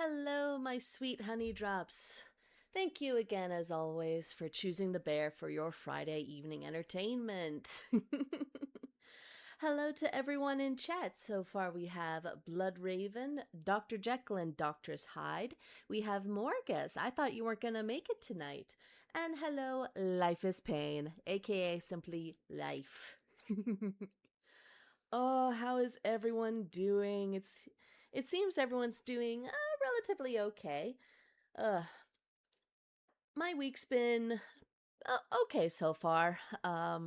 Hello, my sweet honey drops. Thank you again, as always, for choosing the bear for your Friday evening entertainment. Hello to everyone in chat. So far, we have Blood Raven, Dr. Jekyll, and Doctor's Hyde. We have Morgus. I thought you weren't going to make it tonight. And hello, Life is Pain, aka simply Life. Oh, how is everyone doing? It seems everyone's doing relatively okay. Uh, my week's been okay so far. I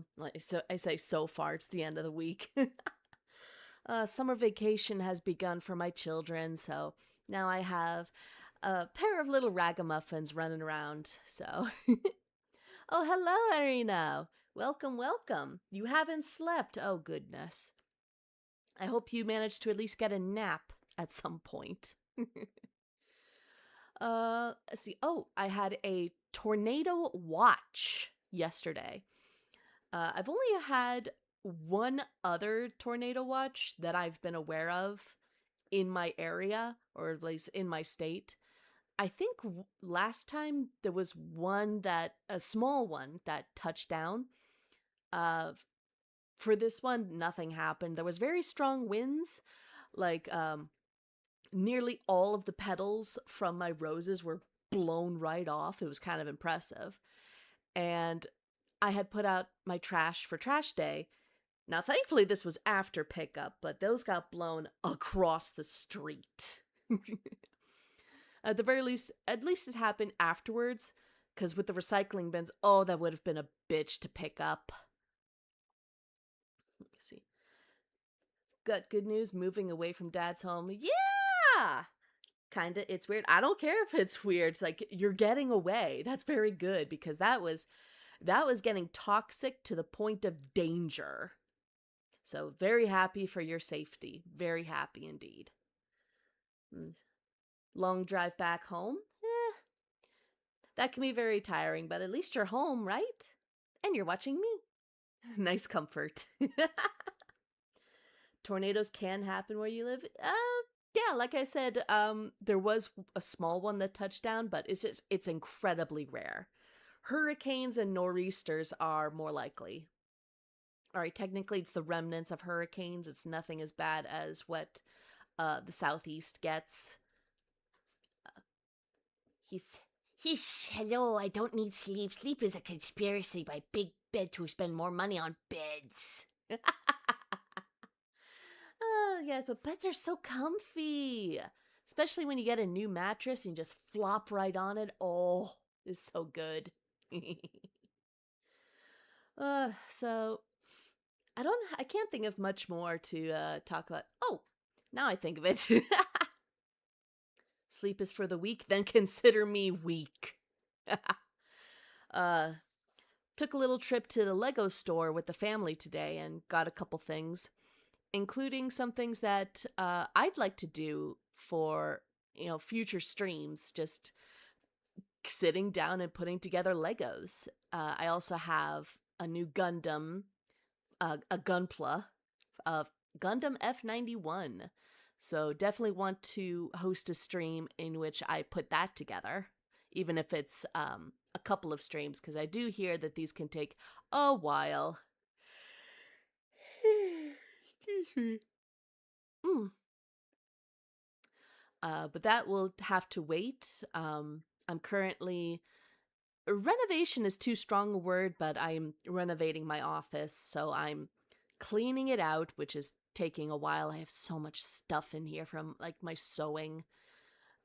say so far. It's the end of the week. Summer vacation has begun for my children, so now I have a pair of little ragamuffins running around. So, oh, hello, Arena. Welcome, welcome. You haven't slept. Oh, goodness. I hope you managed to at least get a nap at some point. Let's see. Oh, I had a tornado watch yesterday. I've only had one other tornado watch that I've been aware of in my area, or at least in my state. I think last time there was a small one that touched down. Uh, for this one, nothing happened. There was very strong winds, like nearly all of the petals from my roses were blown right off. It was kind of impressive. And I had put out my trash for trash day. Now, thankfully, this was after pickup, but those got blown across the street. At the very least, at least it happened afterwards, because with the recycling bins, oh, that would have been a bitch to pick up. Let's see. Got good news, moving away from dad's home. Yeah! Kinda, it's weird. I don't care if it's weird. It's like, you're getting away. That's very good, because that was getting toxic to the point of danger. So very happy for your safety. Very happy indeed. Long drive back home? That can be very tiring, but at least you're home, right? And you're watching me. Nice comfort. Tornadoes can happen where you live. Yeah, like I said, there was a small one that touched down, but it's incredibly rare. Hurricanes and nor'easters are more likely. All right, technically it's the remnants of hurricanes. It's nothing as bad as what the southeast gets. He's hello. I don't need sleep. Sleep is a conspiracy by big beds who spend more money on beds. Oh, yes, but beds are so comfy. Especially when you get a new mattress and you just flop right on it. Oh, it's so good. So I can't think of much more to talk about. Oh, now I think of it. Sleep is for the weak, then consider me weak. Took a little trip to the Lego store with the family today and got a couple things, including some things that I'd like to do for, future streams, just sitting down and putting together Legos. I also have a new Gundam, a Gunpla of Gundam F91. So definitely want to host a stream in which I put that together, even if it's a couple of streams, because I do hear that these can take a while. Excuse me. But that will have to wait. I'm currently renovation is too strong a word, but I'm renovating my office, so I'm cleaning it out, which is taking a while. I have so much stuff in here from like my sewing.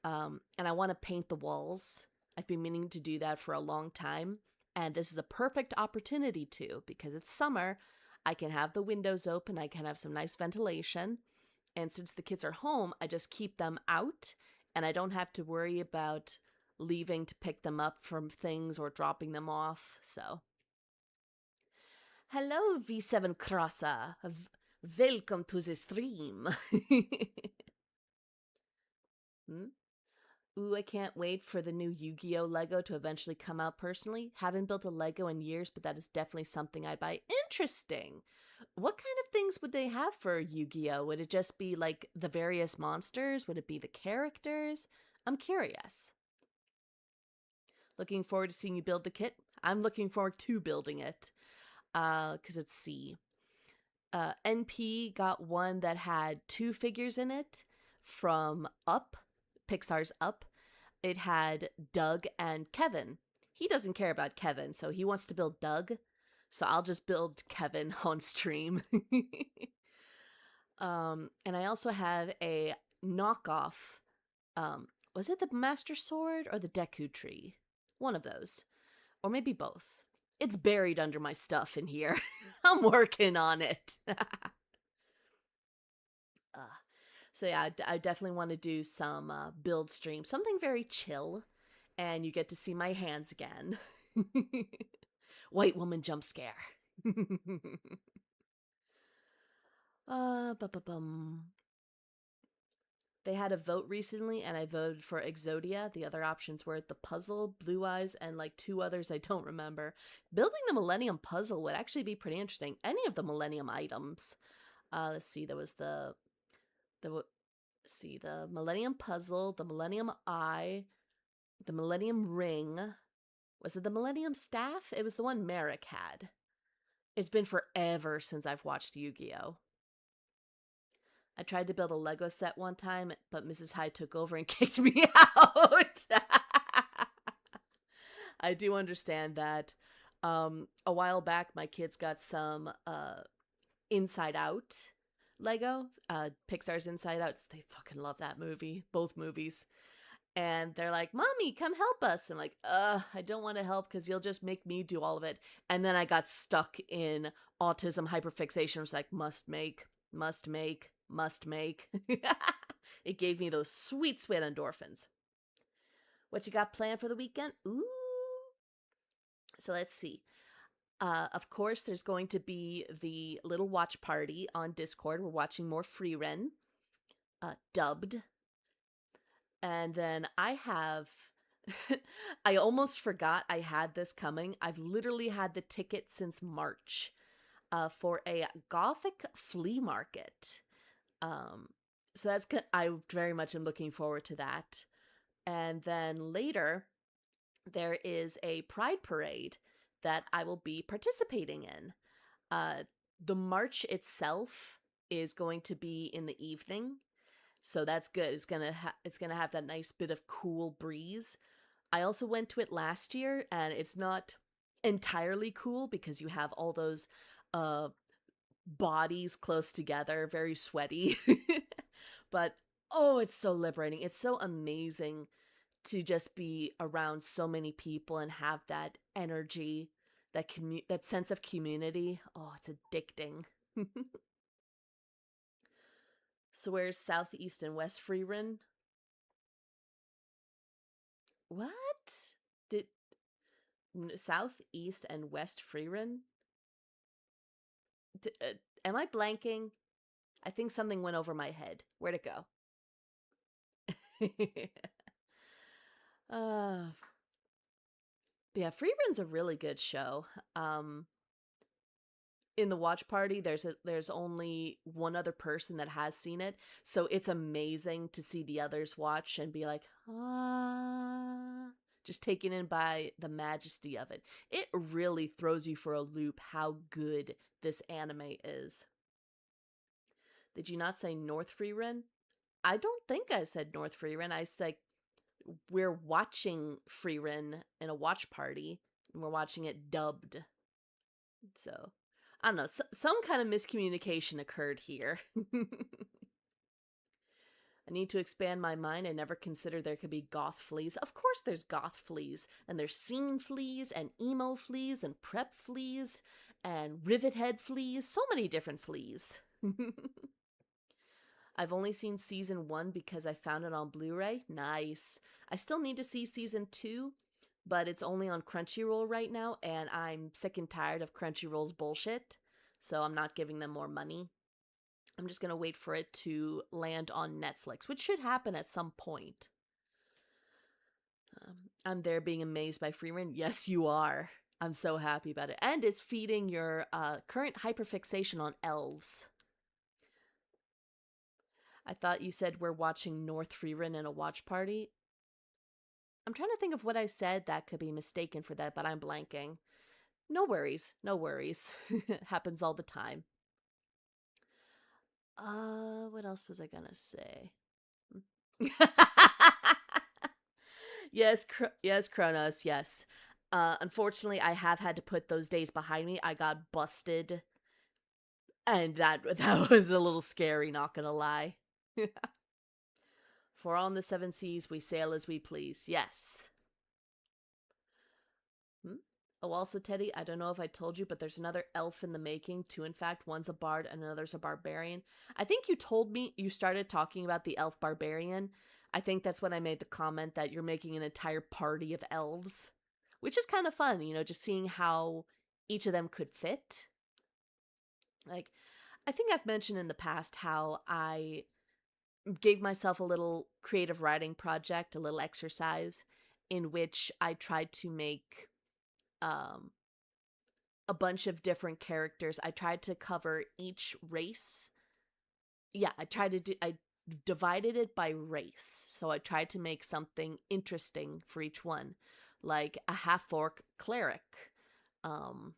And I want to paint the walls. I've been meaning to do that for a long time, and this is a perfect opportunity to, because it's summer. I can have the windows open, I can have some nice ventilation, and since the kids are home, I just keep them out, and I don't have to worry about leaving to pick them up from things or dropping them off. So hello, V7 Crossa. Welcome to the stream. Ooh, I can't wait for the new Yu-Gi-Oh! Lego to eventually come out personally. Haven't built a Lego in years, but that is definitely something I'd buy. Interesting. What kind of things would they have for Yu-Gi-Oh? Would it just be like the various monsters? Would it be the characters? I'm curious. Looking forward to seeing you build the kit. I'm looking forward to building it. Because let's see. NP got one that had two figures in it from Up, Pixar's Up. It had Doug and Kevin. He doesn't care about Kevin, so he wants to build Doug. So I'll just build Kevin on stream. And I also have a knockoff. Was it the Master Sword or the Deku Tree? One of those. Or maybe both. It's buried under my stuff in here. I'm working on it. So yeah, I definitely want to do some build stream. Something very chill. And you get to see my hands again. White woman jump scare. Bum. They had a vote recently, and I voted for Exodia. The other options were the puzzle, Blue Eyes, and like two others I don't remember. Building the Millennium Puzzle would actually be pretty interesting. Any of the Millennium items. Let's see. There was the Millennium Puzzle, the Millennium Eye, the Millennium Ring. Was it the Millennium Staff? It was the one Merrick had. It's been forever since I've watched Yu-Gi-Oh! I tried to build a Lego set one time, but Mrs. Hyde took over and kicked me out. I do understand that. A while back, my kids got some Inside Out Lego, Pixar's Inside Out. They fucking love that movie, both movies. And they're like, Mommy, come help us. I'm like, I don't want to help because you'll just make me do all of it. And then I got stuck in autism hyperfixation. I was like, must make. It gave me those sweet endorphins. What you got planned for the weekend? Ooh. So let's see. Of course, there's going to be the little watch party on Discord. We're watching more Freeren, dubbed. And then I have... I almost forgot I had this coming. I've literally had the ticket since March for a Gothic flea market. So that's good. I very much am looking forward to that. And then later, there is a Pride Parade that I will be participating in. The march itself is going to be in the evening, so that's good. It's gonna have that nice bit of cool breeze. I also went to it last year, and it's not entirely cool because you have all those bodies close together, very sweaty. But oh, it's so liberating. It's so amazing to just be around so many people and have that energy, that sense of community. Oh, it's addicting. So where's Southeast and West Freerin? What? Did Southeast and West Freerin? Am I blanking? I think something went over my head. Where'd it go? Yeah, Freeren's a really good show. In the watch party, there's only one other person that has seen it, so it's amazing to see the others watch and be like, just taken in by the majesty of it. It really throws you for a loop how good this anime is. Did you not say North Freerin? I don't think I said North Freerin. I said we're watching Freerin in a watch party, and we're watching it dubbed. So, I don't know. Some kind of miscommunication occurred here. I need to expand my mind. I never considered there could be goth fleas. Of course there's goth fleas. And there's scene fleas, and emo fleas, and prep fleas, and rivet head fleas. So many different fleas. I've only seen season 1 because I found it on Blu-ray. Nice. I still need to see season 2, but it's only on Crunchyroll right now, and I'm sick and tired of Crunchyroll's bullshit, so I'm not giving them more money. I'm just going to wait for it to land on Netflix, which should happen at some point. I'm there being amazed by Freeman. Yes, you are. I'm so happy about it. And it's feeding your current hyperfixation on elves. I thought you said we're watching North Freerin in a watch party. I'm trying to think of what I said that could be mistaken for that, but I'm blanking. No worries. No worries. Happens all the time. What else was I gonna say? Yes, yes, Kronos, yes. Unfortunately, I have had to put those days behind me. I got busted, and that was a little scary, not gonna lie. For on the seven seas, we sail as we please. Yes. Hmm? Oh, also, Teddy, I don't know if I told you, but there's another elf in the making. Two, in fact. One's a bard and another's a barbarian. I think you told me you started talking about the elf barbarian. I think that's when I made the comment that you're making an entire party of elves, which is kind of fun, just seeing how each of them could fit. Like, I think I've mentioned in the past how I gave myself a little creative writing project, a little exercise in which I tried to make um a bunch of different characters. I tried to cover each race. Yeah, I divided it by race. So I tried to make something interesting for each one, like a half-orc cleric. Um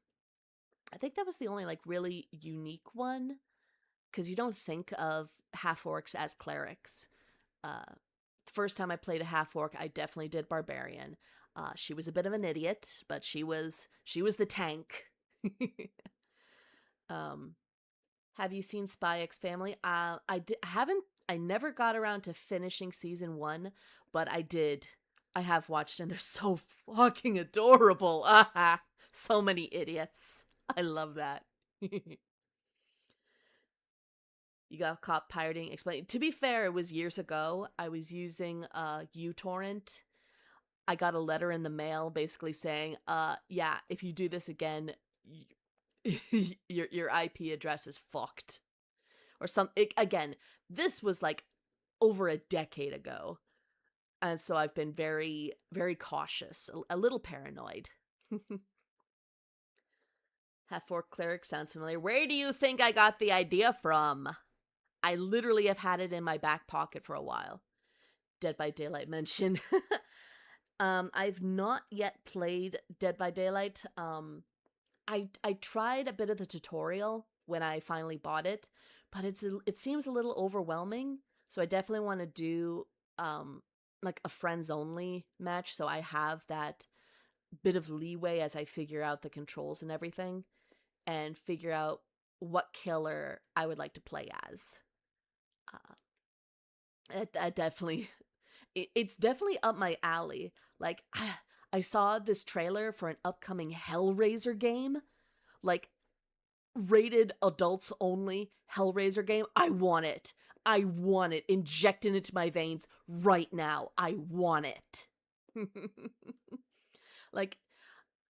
I think that was the only like really unique one because you don't think of half-orcs as clerics. The first time I played a half-orc, I definitely did barbarian. She was a bit of an idiot, but she was the tank. um Have you seen Spy X Family? I never got around to finishing season 1, but I did. I have watched and they're so fucking adorable. Ah, so many idiots. I love that. You got caught pirating. Explain. To be fair, it was years ago. I was using uTorrent. I got a letter in the mail basically saying, yeah, if you do this again, your IP address is fucked. Or again, this was like over a decade ago. And so I've been very, very cautious, a little paranoid. Half-orc cleric sounds familiar. Where do you think I got the idea from? I literally have had it in my back pocket for a while. Dead by Daylight mention. I've not yet played Dead by Daylight. I tried a bit of the tutorial when I finally bought it, but it seems a little overwhelming. So I definitely want to do like a friends only match, so I have that bit of leeway as I figure out the controls and everything, and figure out what killer I would like to play as. Uh, I definitely it's definitely up my alley. Like I saw this trailer for an upcoming Hellraiser game. Like rated adults only Hellraiser game. I want it. I want it. Inject it into my veins right now. I want it. Like,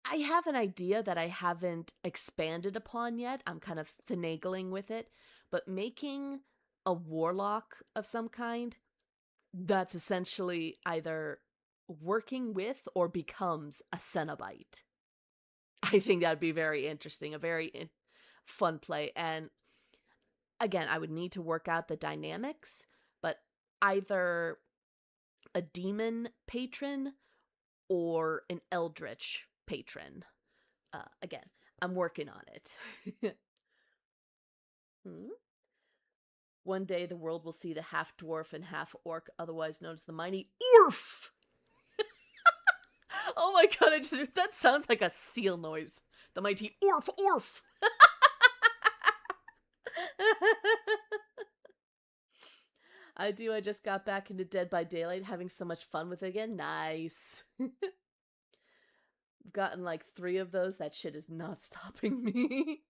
I have an idea that I haven't expanded upon yet. I'm kind of finagling with it. But making a warlock of some kind that's essentially either working with or becomes a Cenobite. I think that'd be very interesting, a very fun play. And again, I would need to work out the dynamics, but either a demon patron or an eldritch patron. Again, I'm working on it. Hmm? One day the world will see the half dwarf and half orc, otherwise known as the mighty Orf. Oh my god, that sounds like a seal noise. The mighty Orf Orf. I do. I just got back into Dead by Daylight, having so much fun with it again. Nice. I've gotten like 3 of those. That shit is not stopping me.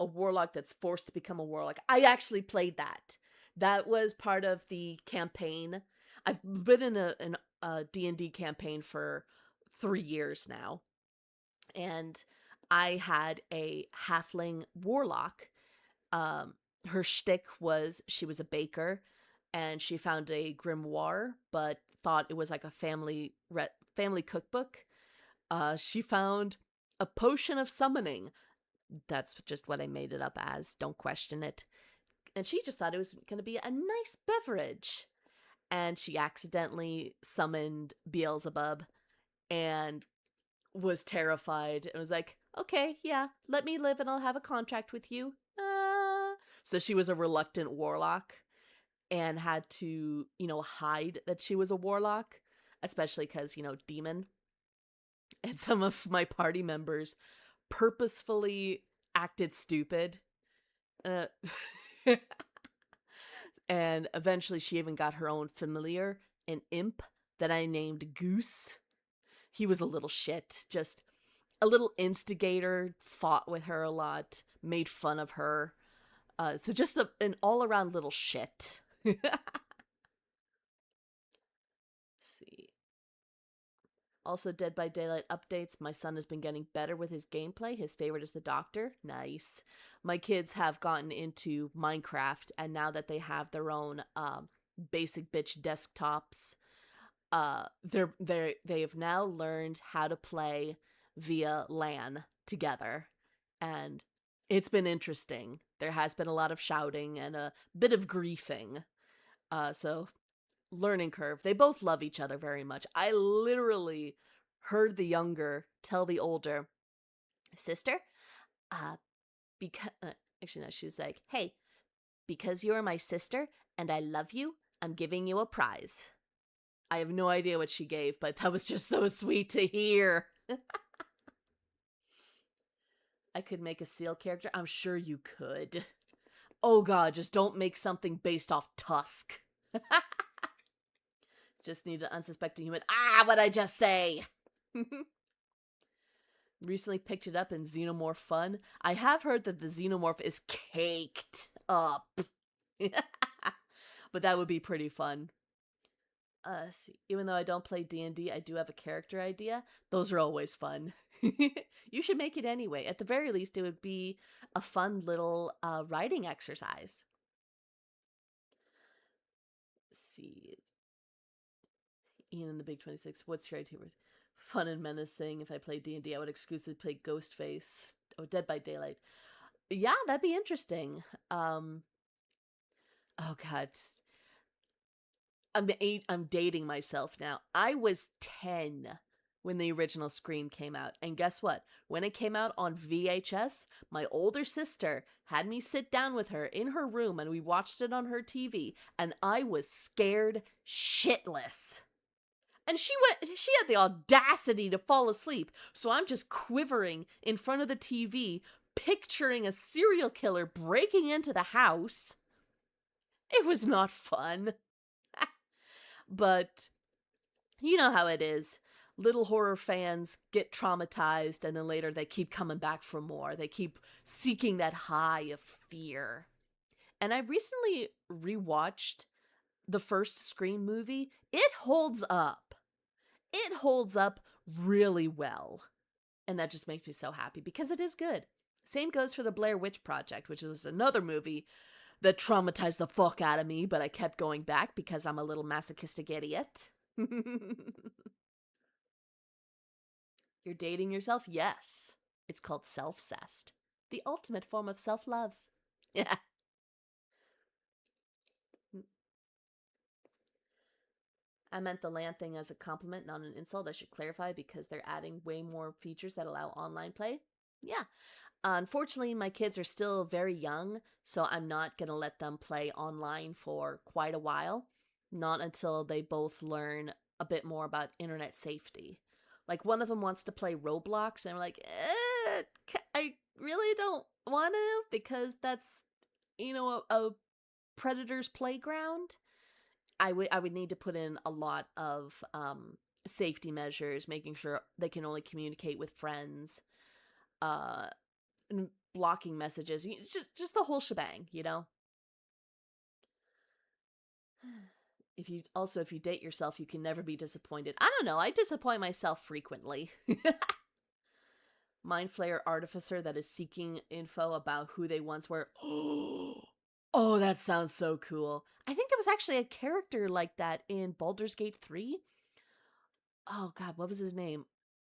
A warlock that's forced to become a warlock. I actually played that. That was part of the campaign. I've been in a D&D campaign for 3 years now. And I had a halfling warlock. Her shtick was she was a baker and she found a grimoire, but thought it was like a family cookbook. She found a potion of summoning. That's just what I made it up as. Don't question it. And she just thought it was going to be a nice beverage. and she accidentally summoned Beelzebub and was terrified and was like, okay, yeah, let me live and I'll have a contract with you. So she was a reluctant warlock and had to, hide that she was a warlock, especially because, demon. And some of my party members purposefully acted stupid. Uh, and eventually she even got her own familiar, an imp that I named Goose. He was a little shit, just a little instigator, fought with her a lot, made fun of her. So just an all-around little shit. See. Also, Dead by Daylight updates. My son has been getting better with his gameplay. His favorite is the Doctor. Nice. My kids have gotten into Minecraft, and now that they have their own basic bitch desktops, they have now learned how to play via LAN together, and it's been interesting. There has been a lot of shouting and a bit of griefing. So learning curve. They both love each other very much. I literally heard the younger tell the older, sister, because actually no, she was like, hey, because you are my sister and I love you, I'm giving you a prize. I have no idea what she gave, but that was just so sweet to hear. I could make a seal character. I'm sure you could. Oh god, just don't make something based off Tusk. Just need an unsuspecting human. What'd I just say? Recently picked it up in Xenomorph Fun. I have heard that the Xenomorph is caked up. But that would be pretty fun. See, even though I don't play D&D, I do have a character idea. Those are always fun. You should make it anyway. At the very least, it would be a fun little writing exercise. Let's see. Ian in the Big 26. What's your idea? Fun and menacing. If I play D&D, I would exclusively play Ghostface. Oh, Dead by Daylight. Yeah, that'd be interesting. Oh god. I'm dating myself now. I was 10 when the original Scream came out. And guess what? When it came out on VHS, my older sister had me sit down with her in her room and we watched it on her TV, and I was scared shitless. And she had the audacity to fall asleep. So I'm just quivering in front of the TV, picturing a serial killer breaking into the house. It was not fun. But you know how it is. Little horror fans get traumatized and then later they keep coming back for more. They keep seeking that high of fear. And I recently rewatched the first Scream movie. It holds up. It holds up really well. And that just makes me so happy because it is good. Same goes for the Blair Witch Project, which was another movie that traumatized the fuck out of me, but I kept going back because I'm a little masochistic idiot. You're dating yourself? Yes. It's called self-cessed. The ultimate form of self-love. Yeah. I meant the LAN thing as a compliment, not an insult. I should clarify because they're adding way more features that allow online play. Yeah. Unfortunately, my kids are still very young, so I'm not going to let them play online for quite a while. Not until they both learn a bit more about internet safety. Like, one of them wants to play Roblox, and I'm like, I really don't want to because that's, a predator's playground. I would need to put in a lot of safety measures, making sure they can only communicate with friends. And blocking messages, just the whole shebang, If you date yourself, you can never be disappointed. I don't know, I disappoint myself frequently. Mind Flayer Artificer that is seeking info about who they once were. Oh, that sounds so cool. I think there was actually a character like that in Baldur's Gate 3. Oh god, what was his name?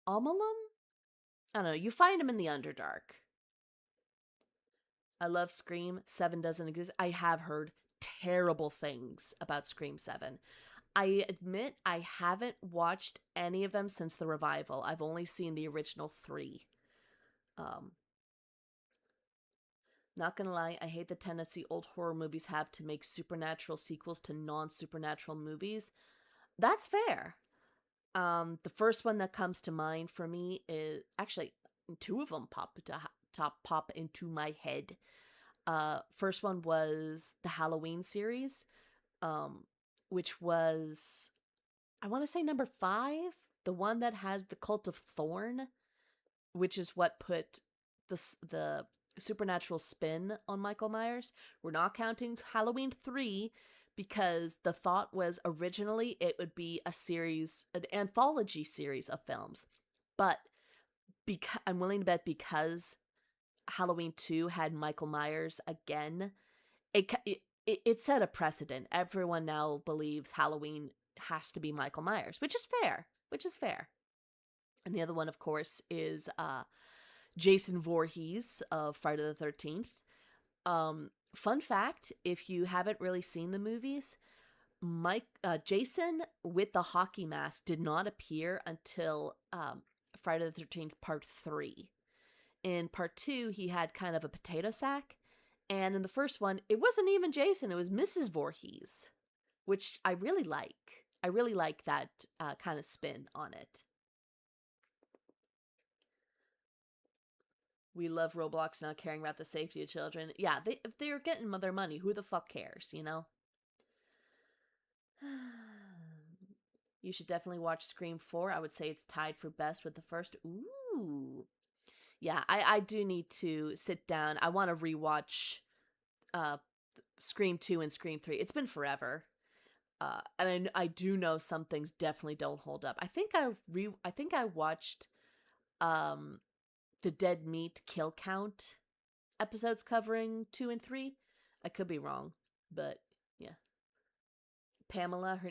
Omalum? I don't know, you find him in the Underdark. I love Scream. 7 doesn't exist. I have heard terrible things about Scream 7. I admit I haven't watched any of them since the revival. I've only seen the original three. Um, Not gonna lie, I hate the tendency old horror movies have to make supernatural sequels to non-supernatural movies. That's fair. The first one that comes to mind for me is actually two of them pop into my head. First one was the Halloween series, um, which was I want to say number 5, the one that had the Cult of Thorn, which is what put the supernatural spin on Michael Myers. We're not counting Halloween 3 because the thought was originally it would be an anthology series of films. But I'm willing to bet because Halloween 2 had Michael Myers again, it set a precedent. Everyone now believes Halloween has to be Michael Myers, which is fair. Which is fair. And the other one, of course, is Jason Voorhees of Friday the 13th. Fun fact, if you haven't really seen the movies, Jason with the hockey mask did not appear until Friday the 13th Part 3. In Part 2, he had kind of a potato sack. And in the first one, it wasn't even Jason, it was Mrs. Voorhees, which I really like. I really like that kind of spin on it. We love Roblox not caring about the safety of children. Yeah, if they're getting their money, who the fuck cares, you know? You should definitely watch Scream 4. I would say it's tied for best with the first. Ooh. Yeah, I do need to sit down. I want to rewatch uh, Scream 2 and Scream 3. It's been forever. And I do know some things definitely don't hold up. I think I watched the Dead Meat Kill Count episodes covering 2 and 3. I could be wrong, but yeah.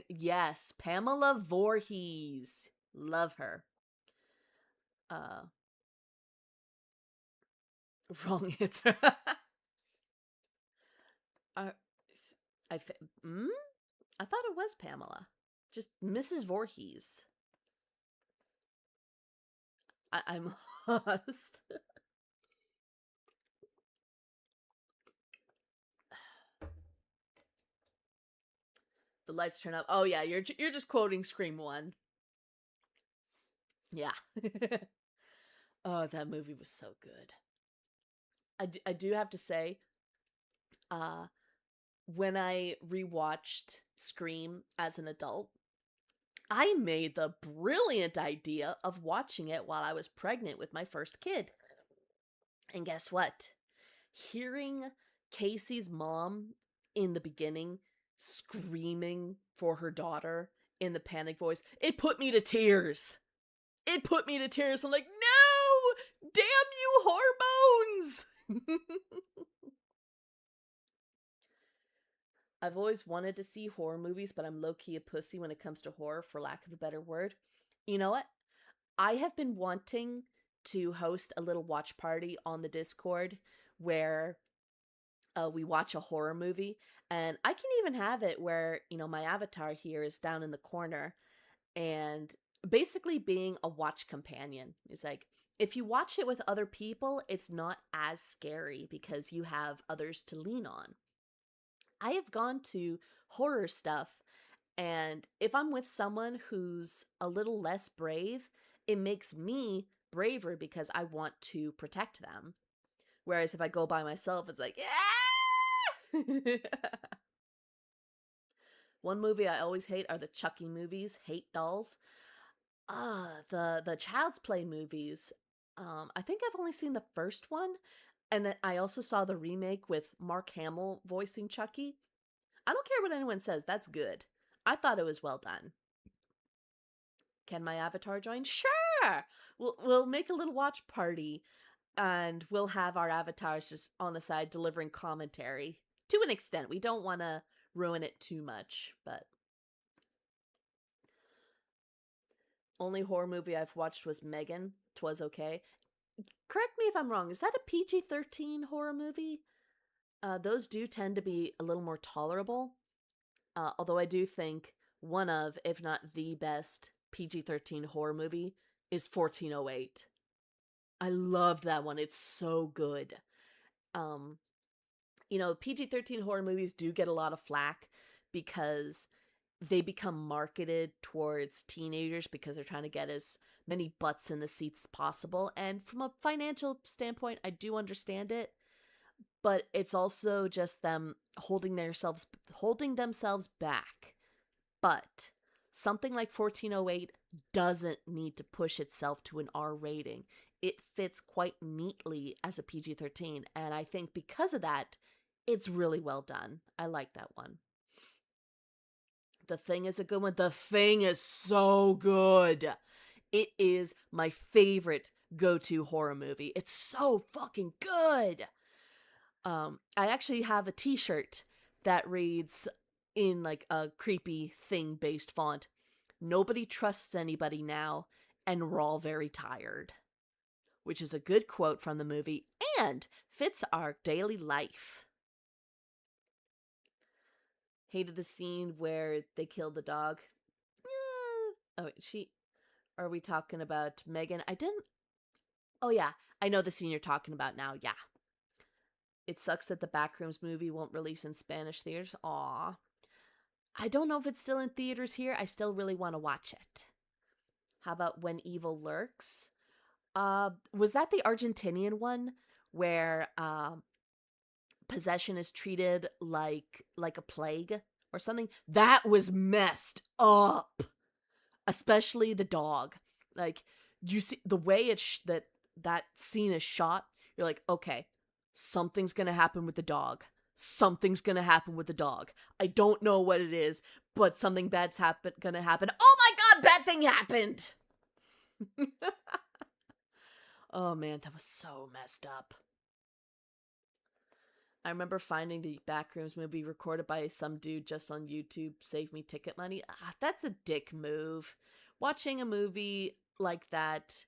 Yes, Pamela Voorhees. Love her. Uh Wrong answer. uh, I mm? I thought it was Pamela. Just Mrs. Voorhees. I'm lost. The lights turn up. Oh yeah, you're just quoting Scream 1. Yeah. Oh, that movie was so good. I do have to say, uh, when I rewatched Scream as an adult, I made the brilliant idea of watching it while I was pregnant with my first kid. And guess what? Hearing Casey's mom in the beginning screaming for her daughter in the panic voice, it put me to tears. It put me to tears. I'm like, no! Damn you, hormones! I've always wanted to see horror movies, but I'm low-key a pussy when it comes to horror, for lack of a better word. You know what? I have been wanting to host a little watch party on the Discord where we watch a horror movie, and I can even have it where, my avatar here is down in the corner, and basically being a watch companion. It's like, if you watch it with other people, it's not as scary because you have others to lean on. I have gone to horror stuff, and if I'm with someone who's a little less brave, it makes me braver because I want to protect them. Whereas if I go by myself, it's like, yeah! One movie I always hate are the Chucky movies. Hate dolls. The Child's Play movies. I think I've only seen the first one, and then I also saw the remake with Mark Hamill voicing Chucky. I don't care what anyone says. That's good. I thought it was well done. Can my avatar join? Sure. We'll make a little watch party, and we'll have our avatars just on the side delivering commentary to an extent. We don't want to ruin it too much, but only horror movie I've watched was Megan. 'Twas okay. Correct me if I'm wrong. Is that a PG-13 horror movie? Those do tend to be a little more tolerable. Although I do think one of, if not the best PG-13 horror movie is 1408. I loved that one. It's so good. Um, PG-13 horror movies do get a lot of flack because they become marketed towards teenagers because they're trying to get as many butts in the seats as possible. And from a financial standpoint, I do understand it, but it's also just them holding themselves back. But something like 1408 doesn't need to push itself to an R rating. It fits quite neatly as a PG-13, and I think because of that, it's really well done. I like that one. The Thing is a good one. The Thing is so good. It is my favorite go-to horror movie. It's so fucking good. I actually have a t-shirt that reads in like a creepy thing-based font. Nobody trusts anybody now, and we're all very tired. Which is a good quote from the movie and fits our daily life. Hated the scene where they killed the dog. Oh, are we talking about Megan? I didn't. Oh, yeah. I know the scene you're talking about now. Yeah. It sucks that the Backrooms movie won't release in Spanish theaters. Aw. I don't know if it's still in theaters here. I still really want to watch it. How about When Evil Lurks? Was that the Argentinian one where possession is treated like a plague or something? That was messed up. Especially the dog. Like, you see the way that scene is shot, you're like, okay, something's gonna happen with the dog. Something's gonna happen with the dog. I don't know what it is, but something bad's gonna happen. Oh my god, bad thing happened! Oh man, that was so messed up. I remember finding the Backrooms movie recorded by some dude just on YouTube, save me ticket money. That's a dick move. Watching a movie like that,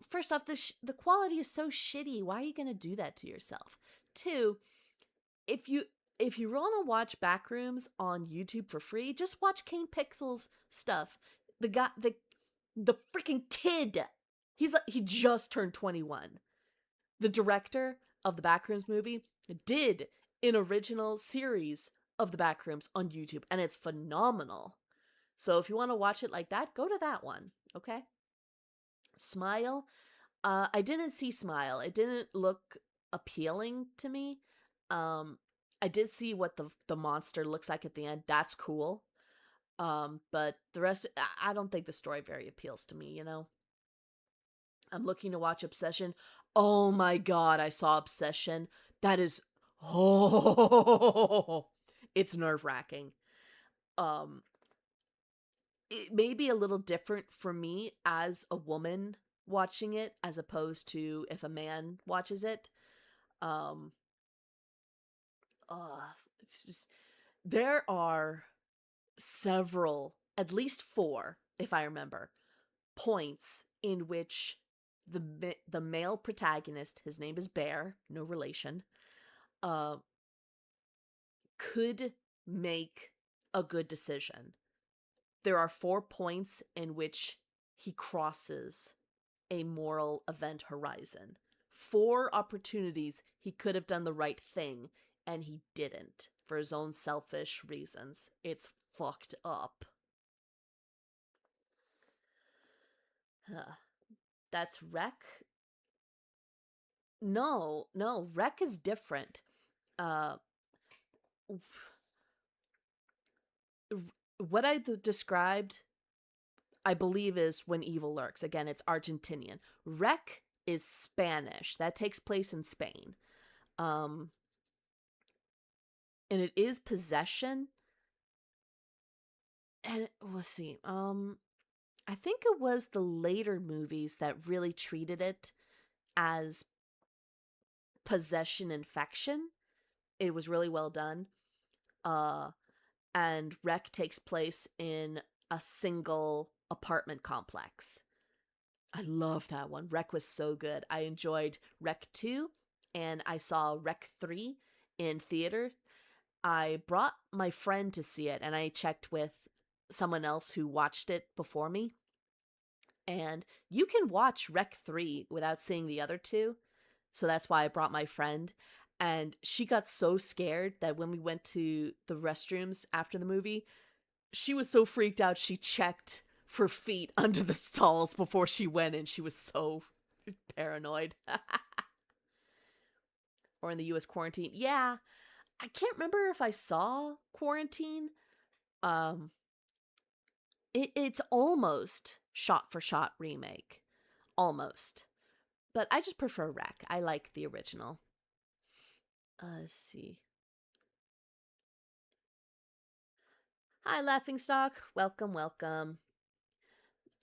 first off, the quality is so shitty. Why are you gonna do that to yourself? Two, if you want to watch Backrooms on YouTube for free, just watch Kane Pixel's stuff. The freaking kid. He just turned 21. The director of the Backrooms movie did an original series of the Backrooms on YouTube, and it's phenomenal. So if you want to watch it like that, go to that one, okay? Smile. I didn't see Smile. It didn't look appealing to me. I did see what the monster looks like at the end. That's cool. But the rest, I don't think the story very appeals to me, I'm looking to watch Obsession. Oh my god, I saw Obsession. That is it's nerve-wracking. Um it may be a little different for me as a woman watching it as opposed to if a man watches it. Um it's just there are several, at least 4 if I remember, points in which the male protagonist, his name is Bear, no relation, uh, could make a good decision. There are 4 points in which he crosses a moral event horizon. 4 opportunities he could have done the right thing, and he didn't for his own selfish reasons. It's fucked up. That's Wreck. No, Wreck is different. Uh, what I described, I believe, is When Evil Lurks. Again, it's Argentinian. Wreck is Spanish. That takes place in Spain. And it is possession. And let's see. I think it was the later movies that really treated it as possession infection. It was really well done. And Wreck takes place in a single apartment complex. I love that one. Wreck was so good. I enjoyed Wreck 2, and I saw Wreck 3 in theater. I brought my friend to see it, and I checked with someone else who watched it before me. And you can watch Rec 3 without seeing the other two. So that's why I brought my friend. And she got so scared that when we went to the restrooms after the movie, she was so freaked out she checked for feet under the stalls before she went in. She was so paranoid. Or in the US Quarantine. Yeah, I can't remember if I saw Quarantine. Um it's almost shot for shot remake. Almost. But I just prefer Rec. I like the original. Let's see. Hi, Laughingstock. Welcome, welcome.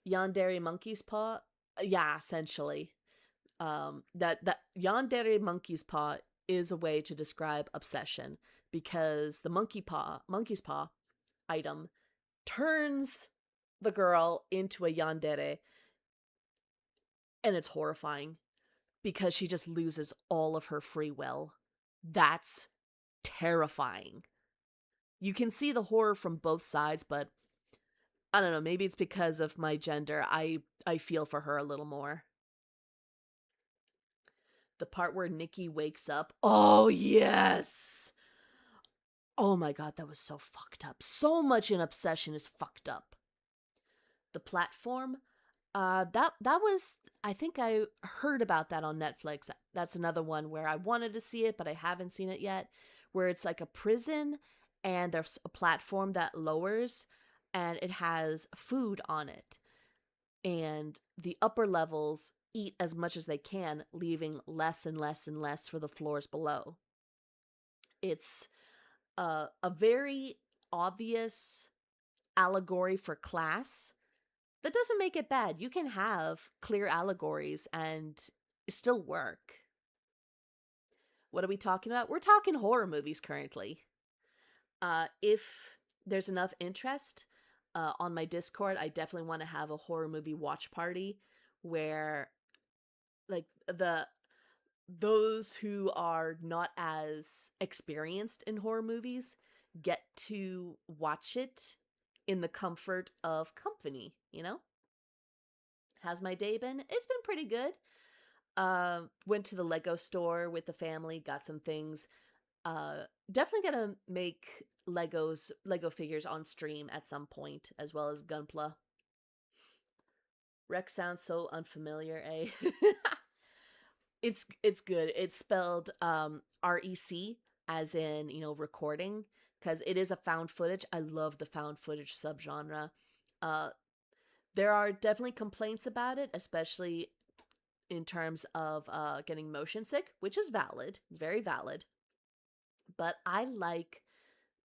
Yandere Monkey's Paw. Yeah, essentially. That Yandere Monkey's Paw is a way to describe obsession because the monkey's paw item turns the girl into a yandere, and it's horrifying because she just loses all of her free will. That's terrifying. You can see the horror from both sides, but I don't know, maybe it's because of my gender. I feel for her a little more. The part where Nikki wakes up. Oh, yes. Oh my god, that was so fucked up. So much in Obsession is fucked up. The platform, that was, I think I heard about that on Netflix. That's another one where I wanted to see it, but I haven't seen it yet. Where it's like a prison and there's a platform that lowers and it has food on it. And the upper levels eat as much as they can, leaving less and less and less for the floors below. It's a very obvious allegory for class. That doesn't make it bad. You can have clear allegories and still work. What are we talking about? We're talking horror movies currently. If there's enough interest on my Discord, I definitely want to have a horror movie watch party where like those who are not as experienced in horror movies get to watch it in the comfort of company, you know? How's my day been? It's been pretty good. Went to the Lego store with the family, got some things. Definitely gonna make Lego figures on stream at some point, as well as Gunpla. Rex sounds so unfamiliar, eh? It's good. It's spelled REC as in, recording, because it is a found footage. I love the found footage subgenre. Uh there are definitely complaints about it, especially in terms of getting motion sick, which is valid. It's very valid. But I like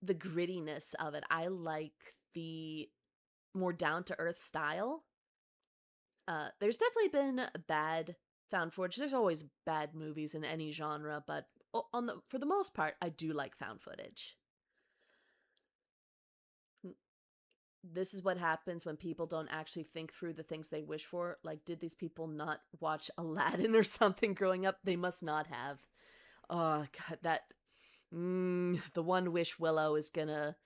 the grittiness of it. I like the more down to earth style. There's definitely been bad found footage. There's always bad movies in any genre, but for the most part, I do like found footage. This is what happens when people don't actually think through the things they wish for. Like, did these people not watch Aladdin or something growing up? They must not have. Oh god, the One Wish Willow is gonna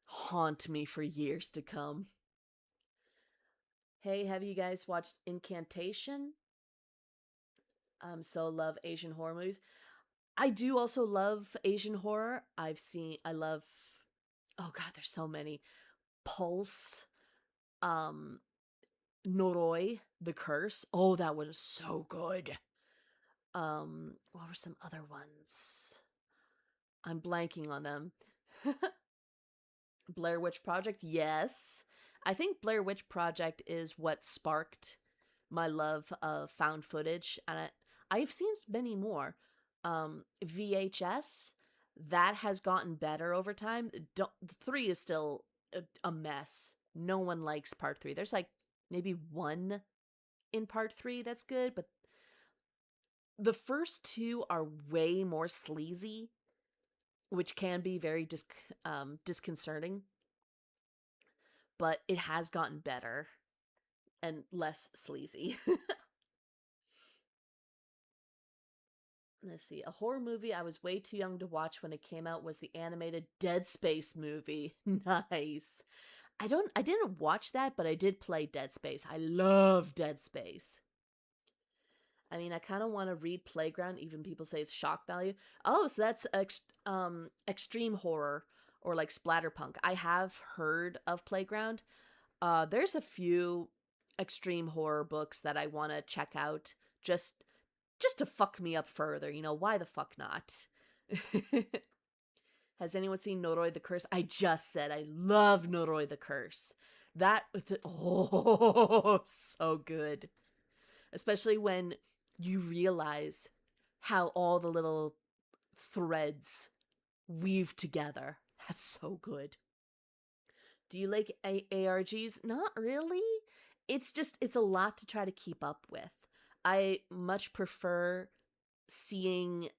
haunt me for years to come. Hey, have you guys watched Incantation? So love Asian horror movies. I do also love Asian horror. I love, oh god, there's so many. Pulse, um, Noroi, The Curse. Oh, that was so good. What were some other ones? I'm blanking on them. Blair Witch Project, yes. I think Blair Witch Project is what sparked my love of found footage, and I've seen many more. VHS, that has gotten better over time. Three is still a mess. No one likes part three. There's like maybe one in part three that's good, but the first two are way more sleazy, which can be very disconcerting. But it has gotten better and less sleazy. Let's see. A horror movie I was way too young to watch when it came out was the animated Dead Space movie. Nice. I didn't watch that, but I did play Dead Space. I love Dead Space. I mean, I kind of want to read Playground. Even people say it's shock value. Oh, so that's extreme horror or like splatterpunk. I have heard of Playground. There's a few extreme horror books that I want to check out just just to fuck me up further. You know, why the fuck not? Has anyone seen Noroi the Curse? I just said I love Noroi the Curse. That oh so good. Especially when you realize how all the little threads weave together. That's so good. Do you like ARGs? Not really. It's a lot to try to keep up with. I much prefer seeing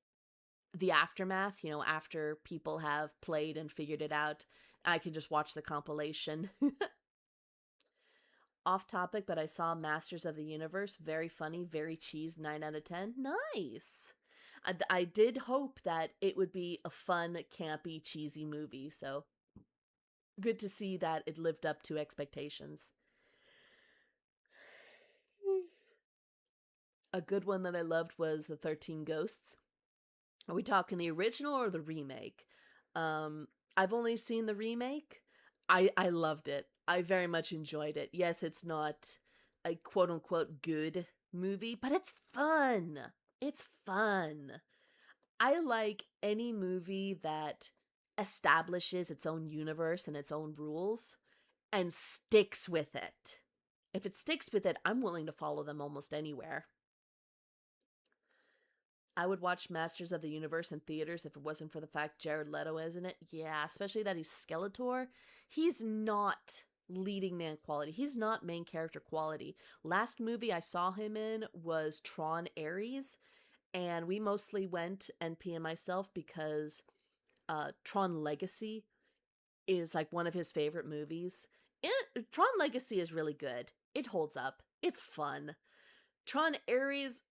the aftermath, you know, after people have played and figured it out. I can just watch the compilation. Off topic, but I saw Masters of the Universe. Very funny, very cheese, 9 out of 10. Nice. I did hope that it would be a fun, campy, cheesy movie, so good to see that it lived up to expectations. A good one that I loved was The 13 Ghosts. Are we talking the original or the remake? Um, I've only seen the remake. I loved it. I very much enjoyed it. Yes, it's not a quote unquote good movie, but it's fun. It's fun. I like any movie that establishes its own universe and its own rules and sticks with it. If it sticks with it, I'm willing to follow them almost anywhere. I would watch Masters of the Universe in theaters if it wasn't for the fact Jared Leto is in it. Yeah, especially that he's Skeletor. He's not leading man quality. He's not main character quality. Last movie I saw him in was Tron Ares, and we mostly went, NP and myself, because Tron Legacy is like one of his favorite movies. Tron Legacy is really good. It holds up. It's fun. Tron Ares,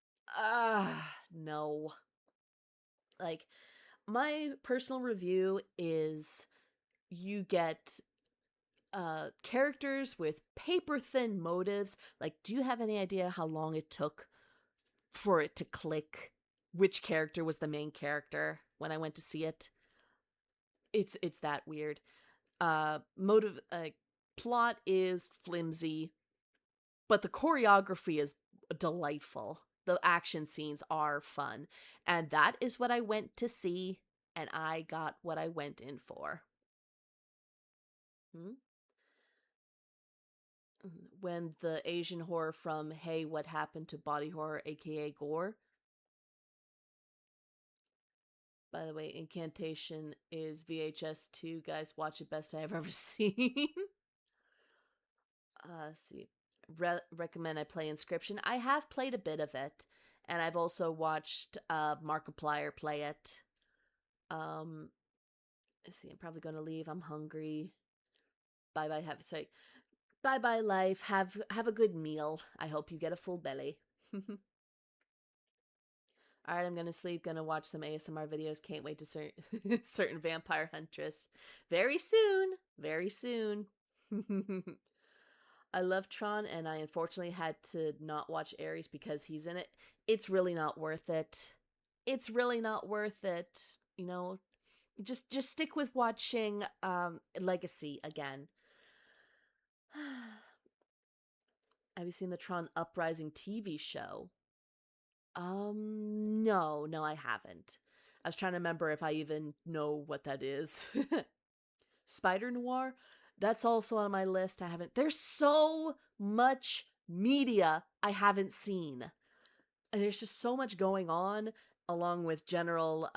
no. Like, my personal review is you get characters with paper thin motives. Like, do you have any idea how long it took for it to click which character was the main character when I went to see it? It's that weird. Motive plot is flimsy, but the choreography is delightful. The action scenes are fun, and that is what I went to see, and I got what I went in for. Hmm? When the Asian horror from Hey, What Happened to Body Horror, aka Gore. By the way, Incantation is VHS 2. Guys, watch it, best I have ever seen. Let's see. Recommend I play Inscription. I have played a bit of it, and I've also watched Markiplier play it. Let's see. I'm probably going to leave. I'm hungry. Bye bye. Bye bye life. Have a good meal. I hope you get a full belly. All right, I'm gonna sleep. Gonna watch some ASMR videos. Can't wait to certain vampire huntress very soon. Very soon. I love Tron, and I unfortunately had to not watch Ares because he's in it. It's really not worth it. It's really not worth it. You know, just stick with watching Legacy again. Have you seen the Tron Uprising TV show? No, I haven't. I was trying to remember if I even know what that is. Spider Noir? That's also on my list. I haven't. There's so much media I haven't seen. And there's just so much going on, along with general,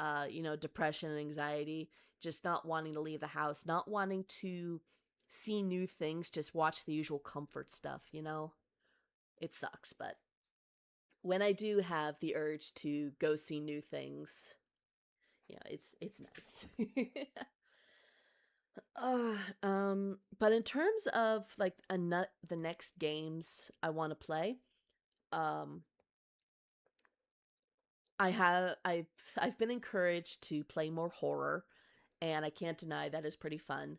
depression and anxiety, just not wanting to leave the house, not wanting to see new things, just watch the usual comfort stuff, you know? It sucks, but when I do have the urge to go see new things, yeah, it's nice. But in terms of like the next games I want to play, um, I've been encouraged to play more horror, and I can't deny that is pretty fun.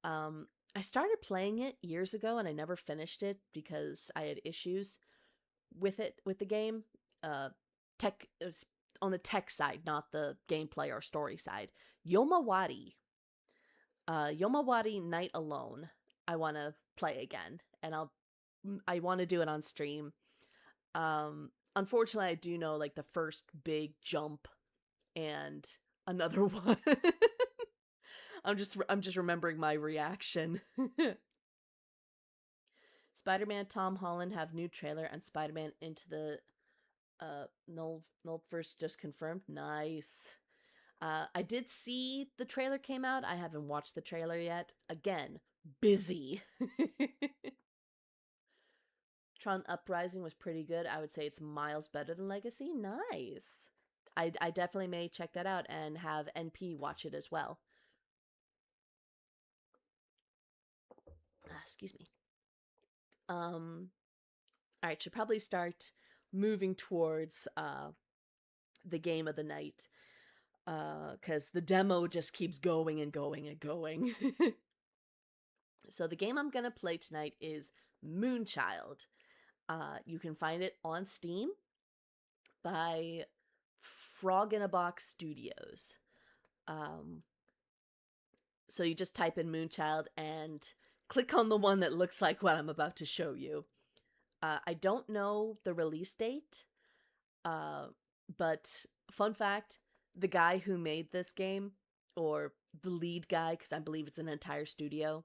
Um, I started playing it years ago and I never finished it because I had issues with the game. Uh, tech it was on the tech side, not the gameplay or story side. Yomawari, Yomawari Night Alone. I want to play again, and I want to do it on stream. Unfortunately, I do know like the first big jump and another one. I'm just remembering my reaction. Spider-Man Tom Holland have new trailer and Spider-Man Into the Nullverse just confirmed. Nice. I did see the trailer came out. I haven't watched the trailer yet. Again, busy. Tron Uprising was pretty good. I would say it's miles better than Legacy. Nice. I definitely may check that out and have NP watch it as well. Excuse me. All right, should probably start moving towards the game of the night, because the demo just keeps going and going and going. So the game I'm gonna play tonight is Moonchild. You can find it on Steam by Frog in a Box Studios. So you just type in Moonchild and click on the one that looks like what I'm about to show you. I don't know the release date, but fun fact, the guy who made this game, or the lead guy, because I believe it's an entire studio,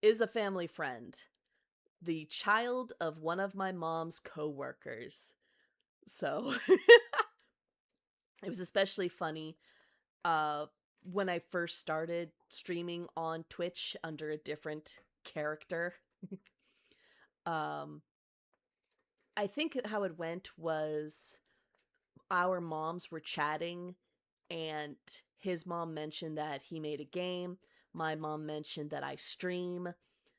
is a family friend. The child of one of my mom's co-workers. So, it was especially funny when I first started streaming on Twitch under a different character. I think how it went was our moms were chatting and his mom mentioned that he made a game. My mom mentioned that I stream.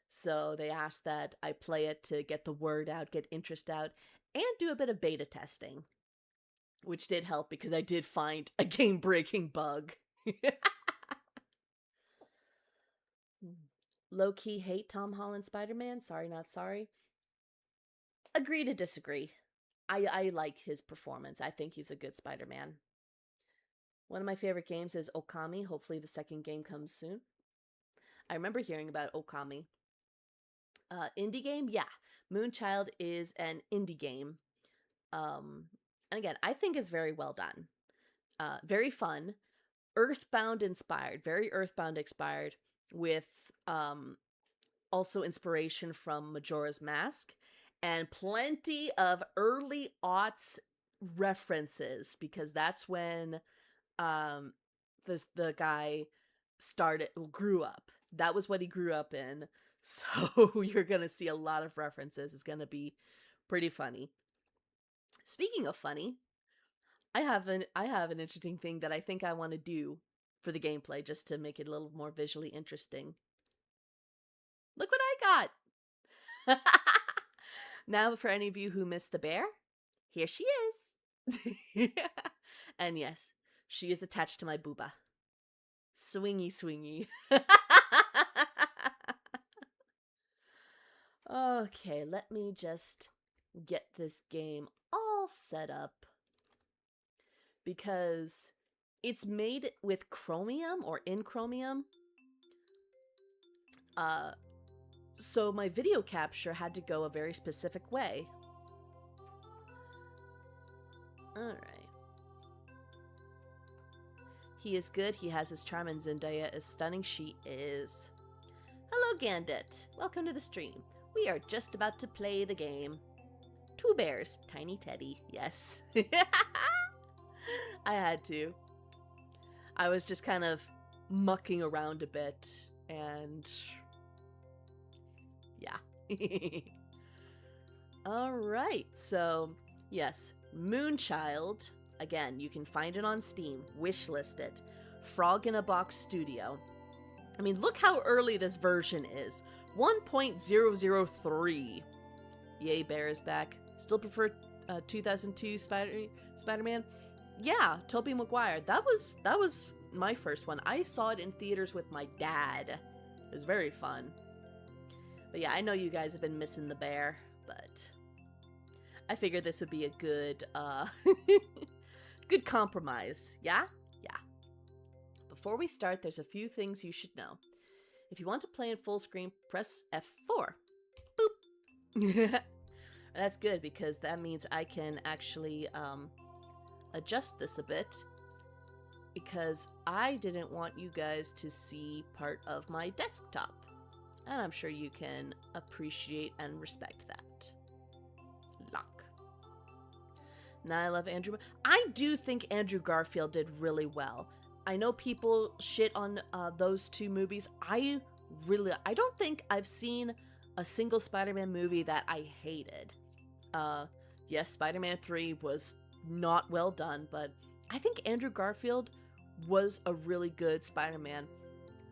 So they asked that I play it to get the word out, get interest out, and do a bit of beta testing. Which did help because I did find a game-breaking bug. Low-key hate Tom Holland Spider-Man. Sorry, not sorry. Agree to disagree. I like his performance. I think he's a good Spider-Man. One of my favorite games is Okami. Hopefully the second game comes soon. I remember hearing about Okami. Indie game? Yeah. Moonchild is an indie game. And again, I think it's very well done. Very fun. Earthbound inspired. Very Earthbound inspired with also inspiration from Majora's Mask and plenty of early aughts references, because that's when the guy grew up. That was what he grew up in. So you're gonna see a lot of references. It's gonna be pretty funny. Speaking of funny, I have an interesting thing that I think I want to do for the gameplay just to make it a little more visually interesting. Look what I got! Now, for any of you who missed the bear, here she is. And yes, she is attached to my booba. Swingy, swingy. Okay, let me just get this game all set up, because it's made with Chromium or in Chromium. So my video capture had to go a very specific way. Alright. He is good, he has his charm, and Zendaya is stunning. She is. Hello, Gandit. Welcome to the stream. We are just about to play the game. Two bears, tiny Teddy. Yes. I had to. I was just kind of mucking around a bit, and yeah. Alright, so yes, Moonchild. Again, you can find it on Steam. Wishlist it. Frog in a Box Studio. I mean, look how early this version is. 1.003. Yay, Bear is back. Still prefer 2002 Spider-Man? Yeah, Tobey Maguire. That was my first one. I saw it in theaters with my dad. It was very fun. But yeah, I know you guys have been missing the bear, but I figured this would be a good, good compromise. Yeah? Yeah. Before we start, there's a few things you should know. If you want to play in full screen, press F4. Boop! That's good, because that means I can actually, adjust this a bit, because I didn't want you guys to see part of my desktop. And I'm sure you can appreciate and respect that. Lock. Now I love Andrew. I do think Andrew Garfield did really well. I know people shit on those two movies. I don't think I've seen a single Spider-Man movie that I hated. Yes, Spider-Man 3 was not well done, but I think Andrew Garfield was a really good Spider-Man.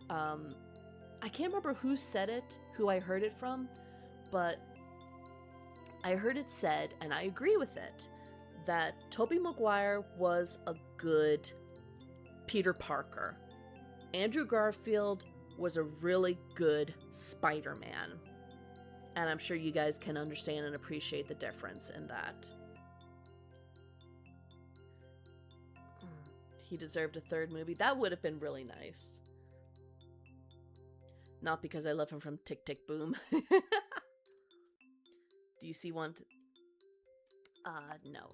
I can't remember who said it, who I heard it from, but I heard it said, and I agree with it, that Tobey Maguire was a good Peter Parker. Andrew Garfield was a really good Spider-Man. And I'm sure you guys can understand and appreciate the difference in that. He deserved a third movie. That would have been really nice. Not because I love him from Tick Tick Boom. Do you see one? No.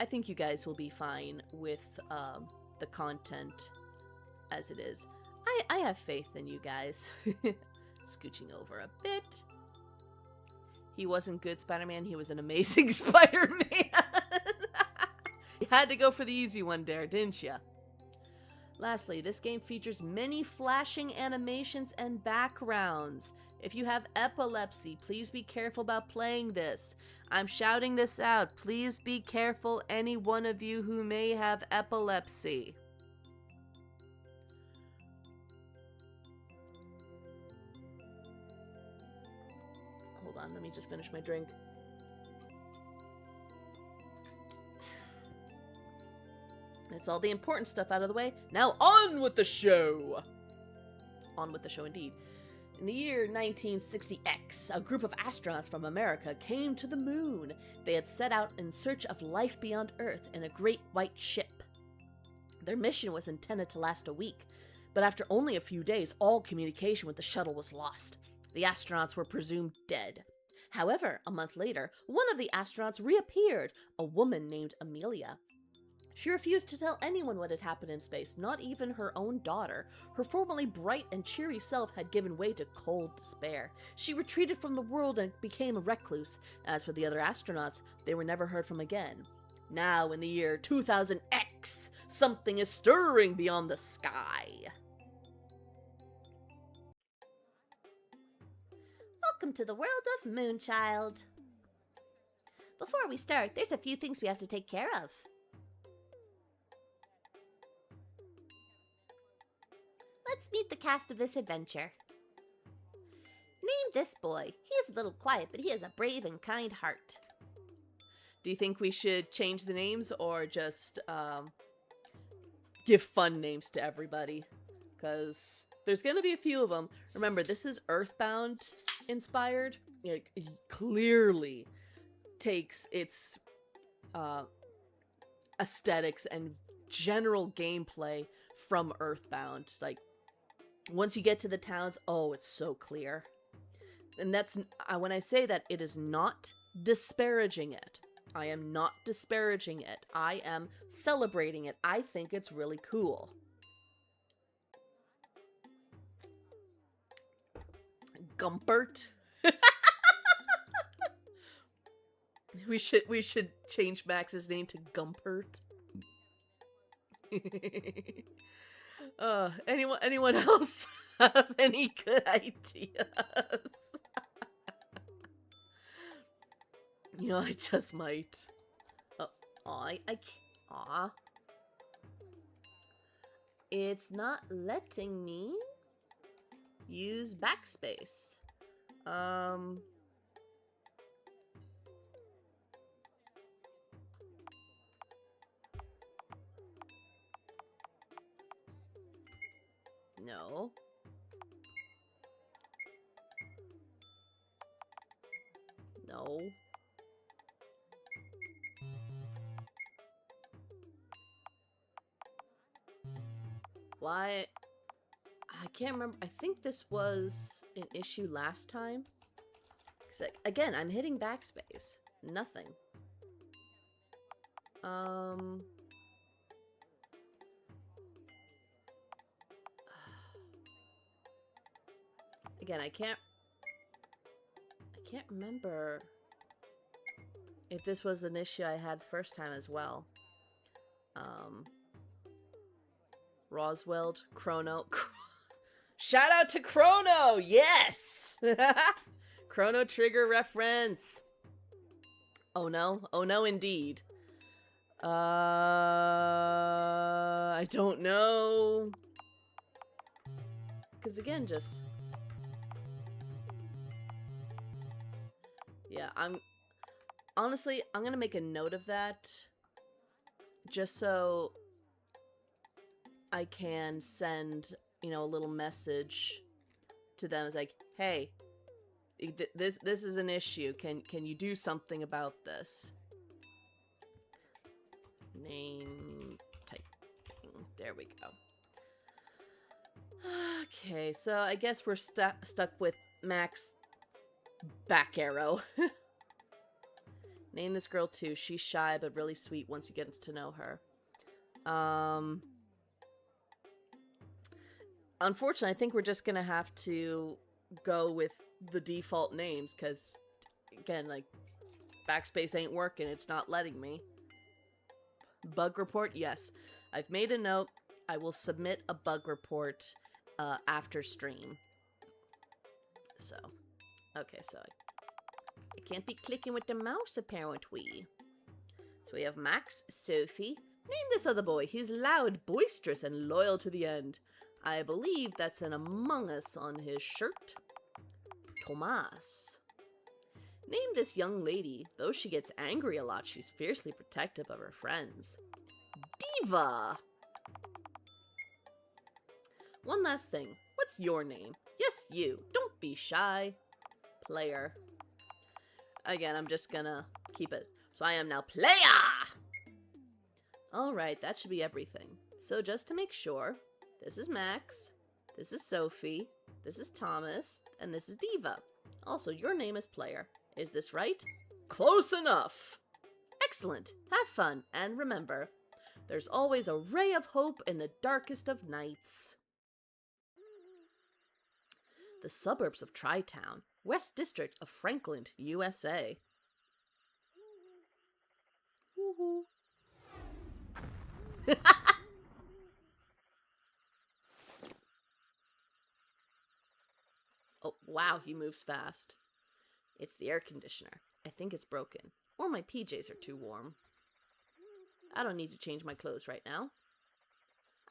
I think you guys will be fine with the content as it is. I have faith in you guys. Scooching over a bit. He wasn't good Spider-Man. He was an amazing Spider-Man. You had to go for the easy one there, didn't ya? Lastly, this game features many flashing animations and backgrounds. If you have epilepsy, please be careful about playing this. I'm shouting this out. Please be careful, any one of you who may have epilepsy. Hold on, let me just finish my drink. That's all the important stuff out of the way. Now on with the show! On with the show indeed. In the year 1960X, a group of astronauts from America came to the moon. They had set out in search of life beyond Earth in a great white ship. Their mission was intended to last a week, but after only a few days, all communication with the shuttle was lost. The astronauts were presumed dead. However, a month later, one of the astronauts reappeared, a woman named Amelia. She refused to tell anyone what had happened in space, not even her own daughter. Her formerly bright and cheery self had given way to cold despair. She retreated from the world and became a recluse. As for the other astronauts, they were never heard from again. Now, in the year 2000X, something is stirring beyond the sky. Welcome to the world of Moonchild. Before we start, there's a few things we have to take care of. Let's meet the cast of this adventure. Name this boy. He is a little quiet, but he has a brave and kind heart. Do you think we should change the names or just give fun names to everybody? Because there's going to be a few of them. Remember, this is Earthbound inspired. It clearly takes its aesthetics and general gameplay from Earthbound. Like, once you get to the towns, oh, it's so clear. And that's, when I say that, it is not disparaging it. I am not disparaging it. I am celebrating it. I think it's really cool. Gumpert. we should change Max's name to Gumpert. Anyone else have any good ideas? You know, I just might. It's not letting me use backspace. No. No. Why? I can't remember. I think this was an issue last time. Because, again, I'm hitting backspace. Nothing. Again, I can't remember if this was an issue I had first time as well. Roswell, Chrono. Shout out to Chrono! Yes! Chrono Trigger reference. Oh no. Oh no, indeed. I don't know. Because again, just... Yeah, honestly, I'm gonna make a note of that. Just so I can send, you know, a little message to them. It's like, hey, this is an issue. Can you do something about this? Name typing. There we go. Okay, so I guess we're stuck with Max back arrow. Name this girl too. She's shy but really sweet once you get to know her. Unfortunately, I think we're just gonna have to go with the default names, because, again, like, backspace ain't working. It's not letting me. Bug report? Yes. I've made a note. I will submit a bug report after stream. So, okay, so I can't be clicking with the mouse, apparently. So we have Max, Sophie. Name this other boy. He's loud, boisterous, and loyal to the end. I believe that's an Among Us on his shirt. Tomas. Name this young lady. Though she gets angry a lot, she's fiercely protective of her friends. Diva! One last thing. What's your name? Yes, you. Don't be shy. Player. Again, I'm just gonna keep it. So I am now player! Alright, that should be everything. So just to make sure, this is Max, this is Sophie, this is Thomas, and this is Diva. Also, your name is player. Is this right? Close enough! Excellent. Have fun, and remember, there's always a ray of hope in the darkest of nights. The suburbs of Tri-Town, West District of Franklin, USA. Woohoo. Oh, wow, he moves fast. It's the air conditioner. I think it's broken. Or my PJs are too warm. I don't need to change my clothes right now.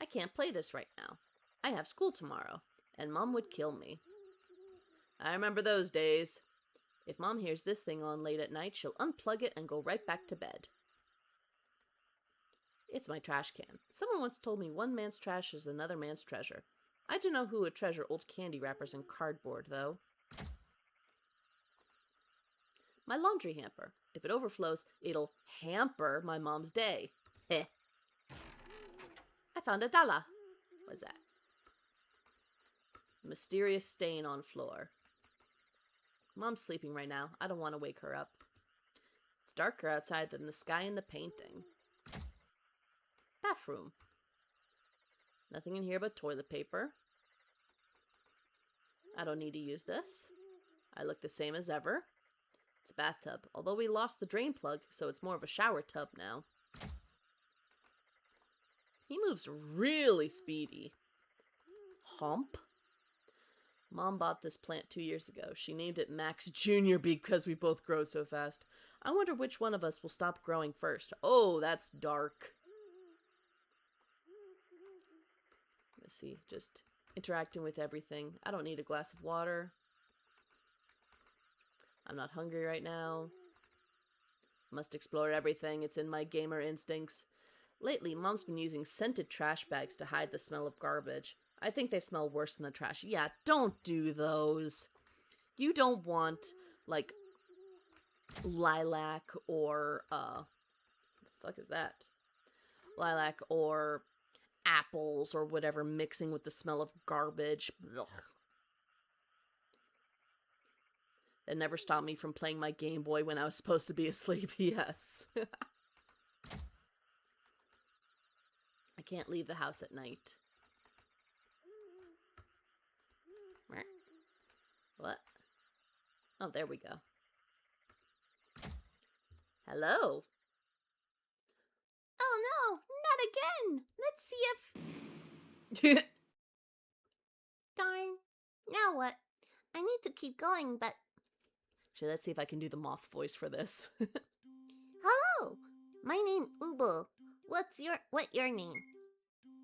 I can't play this right now. I have school tomorrow, and Mom would kill me. I remember those days. If Mom hears this thing on late at night, she'll unplug it and go right back to bed. It's my trash can. Someone once told me one man's trash is another man's treasure. I don't know who would treasure old candy wrappers and cardboard, though. My laundry hamper. If it overflows, it'll hamper my mom's day. Heh. I found a dollar. What's that? Mysterious stain on floor. Mom's sleeping right now. I don't want to wake her up. It's darker outside than the sky in the painting. Bathroom. Nothing in here but toilet paper. I don't need to use this. I look the same as ever. It's a bathtub, although we lost the drain plug, so it's more of a shower tub now. He moves really speedy. Hump. Mom bought this plant 2 years ago. She named it Max Jr. because we both grow so fast. I wonder which one of us will stop growing first. Oh, that's dark. Let's see, just interacting with everything. I don't need a glass of water. I'm not hungry right now. Must explore everything. It's in my gamer instincts. Lately, Mom's been using scented trash bags to hide the smell of garbage. I think they smell worse than the trash. Yeah, don't do those. You don't want, like, lilac or, the fuck is that? Lilac or apples or whatever mixing with the smell of garbage. Ugh. That never stopped me from playing my Game Boy when I was supposed to be asleep, yes. I can't leave the house at night. What? Oh, there we go. Hello? Oh no, not again! Let's see if... Darn. Now what? I need to keep going, but... Actually, let's see if I can do the moth voice for this. Hello! My name Ubel. What your name?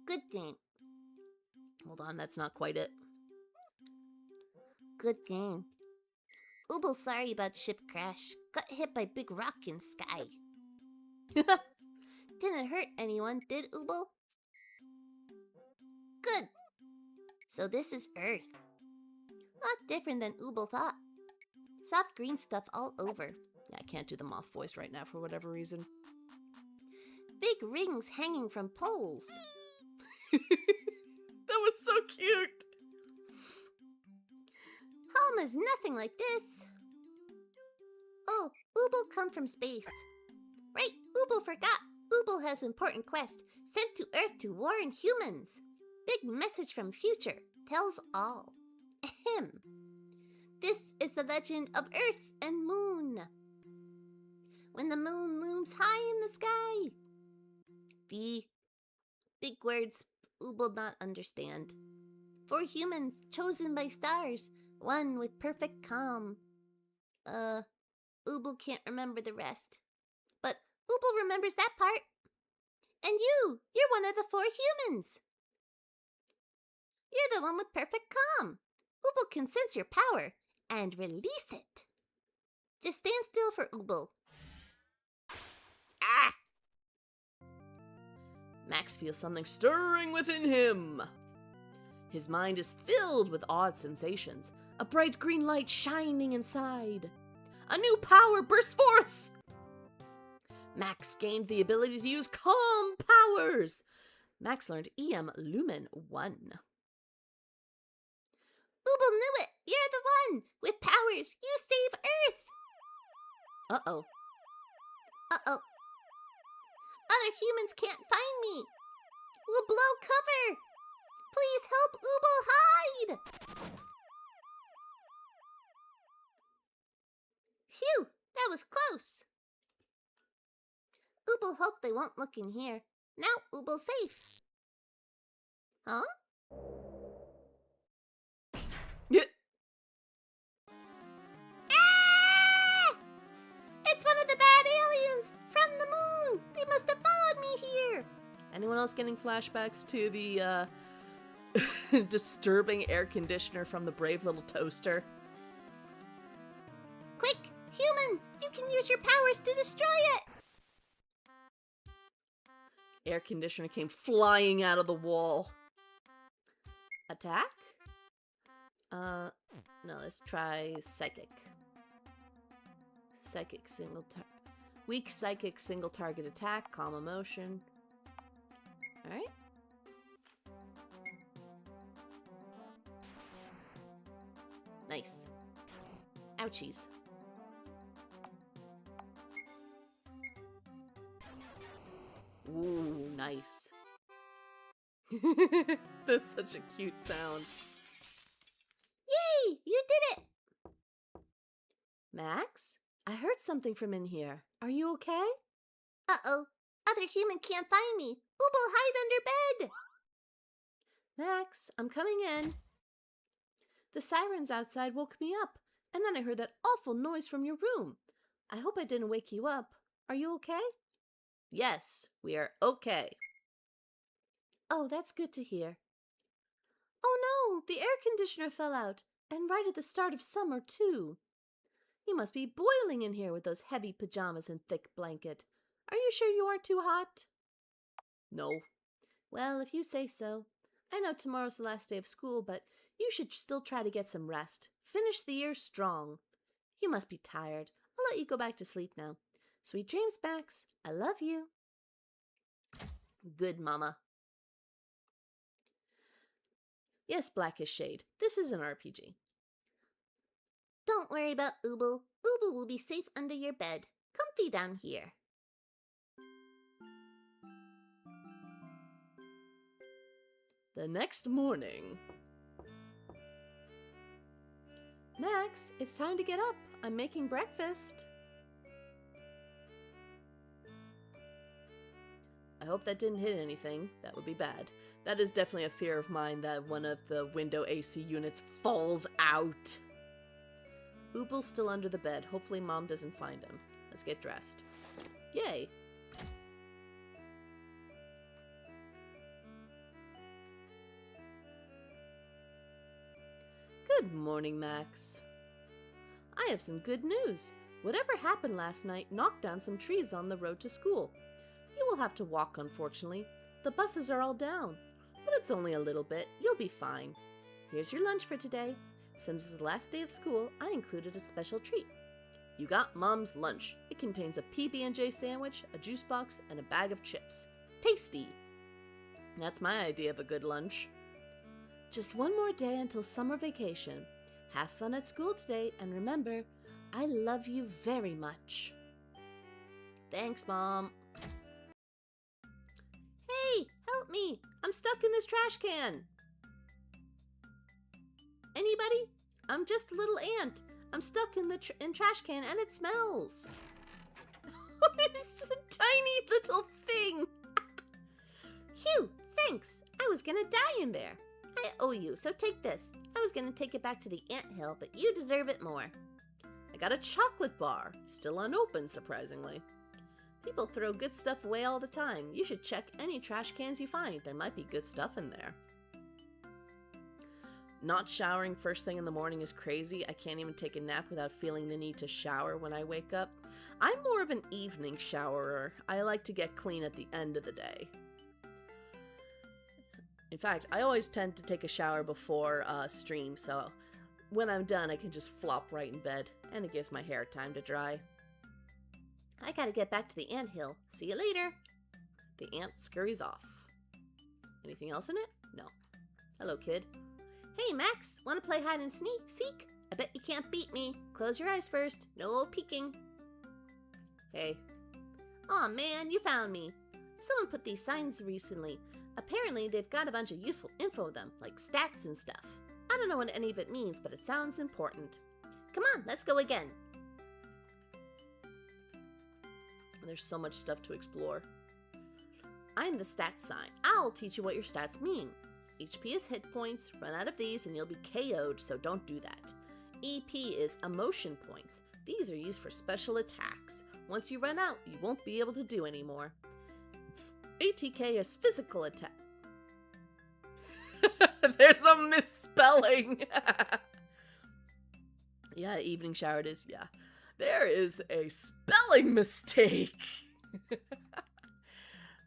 Good name. Hold on, that's not quite it. Good game. Ubel sorry about ship crash. Got hit by big rock in sky. Didn't hurt anyone, did Ubel? Good. So this is Earth. Not different than Ubel thought. Soft green stuff all over. Yeah, I can't do the moth voice right now for whatever reason. Big rings hanging from poles. That was so cute. Home is nothing like this. Oh, Ubel come from space. Right, Ubel forgot. Ubel has important quest. Sent to Earth to warn humans. Big message from future. Tells all. Ahem. This is the legend of Earth and Moon. When the moon looms high in the sky. The big words Ubel not understand. 4 humans chosen by stars. One with perfect calm. Ubel can't remember the rest. But Ubel remembers that part. And you're one of the 4 humans. You're the one with perfect calm. Ubel can sense your power and release it. Just stand still for Ubel. Ah! Max feels something stirring within him. His mind is filled with odd sensations. A bright green light shining inside. A new power bursts forth. Max gained the ability to use calm powers. Max learned EM Lumen 1. Ubel knew it! You're the one! With powers, you save Earth! Uh-oh. Uh-oh. Other humans can't find me! We'll blow cover! Please help Ubel hide! Phew! That was close! Ubel hope they won't look in here. Now Ubel's safe. Huh? It's one of the bad aliens from the moon. They must have followed me here. Anyone else getting flashbacks to the disturbing air conditioner from the Brave Little Toaster? Quick, human, you can use your powers to destroy it. Air conditioner came flying out of the wall. Attack? No, let's try psychic. Weak psychic single target attack, calm emotion. Alright. Nice. Ouchies. Ooh, nice. That's such a cute sound. Yay! You did it! Max? I heard something from in here. Are you okay? Uh-oh. Other human can't find me. Ubel, hide under bed! Max, I'm coming in. The sirens outside woke me up, and then I heard that awful noise from your room. I hope I didn't wake you up. Are you okay? Yes, we are okay. Oh, that's good to hear. Oh no, the air conditioner fell out, and right at the start of summer, too. You must be boiling in here with those heavy pajamas and thick blanket. Are you sure you aren't too hot? No. Well, if you say so. I know tomorrow's the last day of school, but you should still try to get some rest. Finish the year strong. You must be tired. let you go back to sleep now. Sweet dreams, Max. I love you. Good, Mama. Yes, Blackish Shade. This is an RPG. Don't worry about Ooble. Ooble will be safe under your bed. Comfy down here. The next morning. Max, it's time to get up. I'm making breakfast. I hope that didn't hit anything. That would be bad. That is definitely a fear of mine, that one of the window AC units falls out. Ooble's still under the bed. Hopefully Mom doesn't find him. Let's get dressed. Yay! Good morning, Max. I have some good news. Whatever happened last night knocked down some trees on the road to school. You will have to walk, unfortunately. The buses are all down, but it's only a little bit. You'll be fine. Here's your lunch for today. Since it's the last day of school, I included a special treat. You got Mom's lunch. It contains a PB&J sandwich, a juice box, and a bag of chips. Tasty! That's my idea of a good lunch. Just one more day until summer vacation. Have fun at school today, and remember, I love you very much. Thanks, Mom. Hey, help me! I'm stuck in this trash can. Anybody? I'm just a little ant. I'm stuck in the trash can, and it smells. It's a tiny little thing. Phew, thanks. I was gonna die in there. I owe you, so take this. I was gonna take it back to the anthill, but you deserve it more. I got a chocolate bar, still unopened, surprisingly. People throw good stuff away all the time. You should check any trash cans you find. There might be good stuff in there. Not showering first thing in the morning is crazy. I can't even take a nap without feeling the need to shower when I wake up. I'm more of an evening showerer. I like to get clean at the end of the day. In fact, I always tend to take a shower before stream, so when I'm done, I can just flop right in bed, and it gives my hair time to dry. I gotta get back to the anthill. See you later. The ant scurries off. Anything else in it? No. Hello, kid. Hey, Max, wanna play hide and seek? I bet you can't beat me. Close your eyes first. No peeking. Hey. Aw, man, you found me. Someone put these signs recently. Apparently, they've got a bunch of useful info with them, like stats and stuff. I don't know what any of it means, but it sounds important. Come on, let's go again. There's so much stuff to explore. I'm the stats sign. I'll teach you what your stats mean. HP is hit points. Run out of these and you'll be KO'd, so don't do that. EP is emotion points. These are used for special attacks. Once you run out, you won't be able to do anymore. ATK is physical attack. There's a misspelling. Yeah, evening shower it is. Yeah. There is a spelling mistake.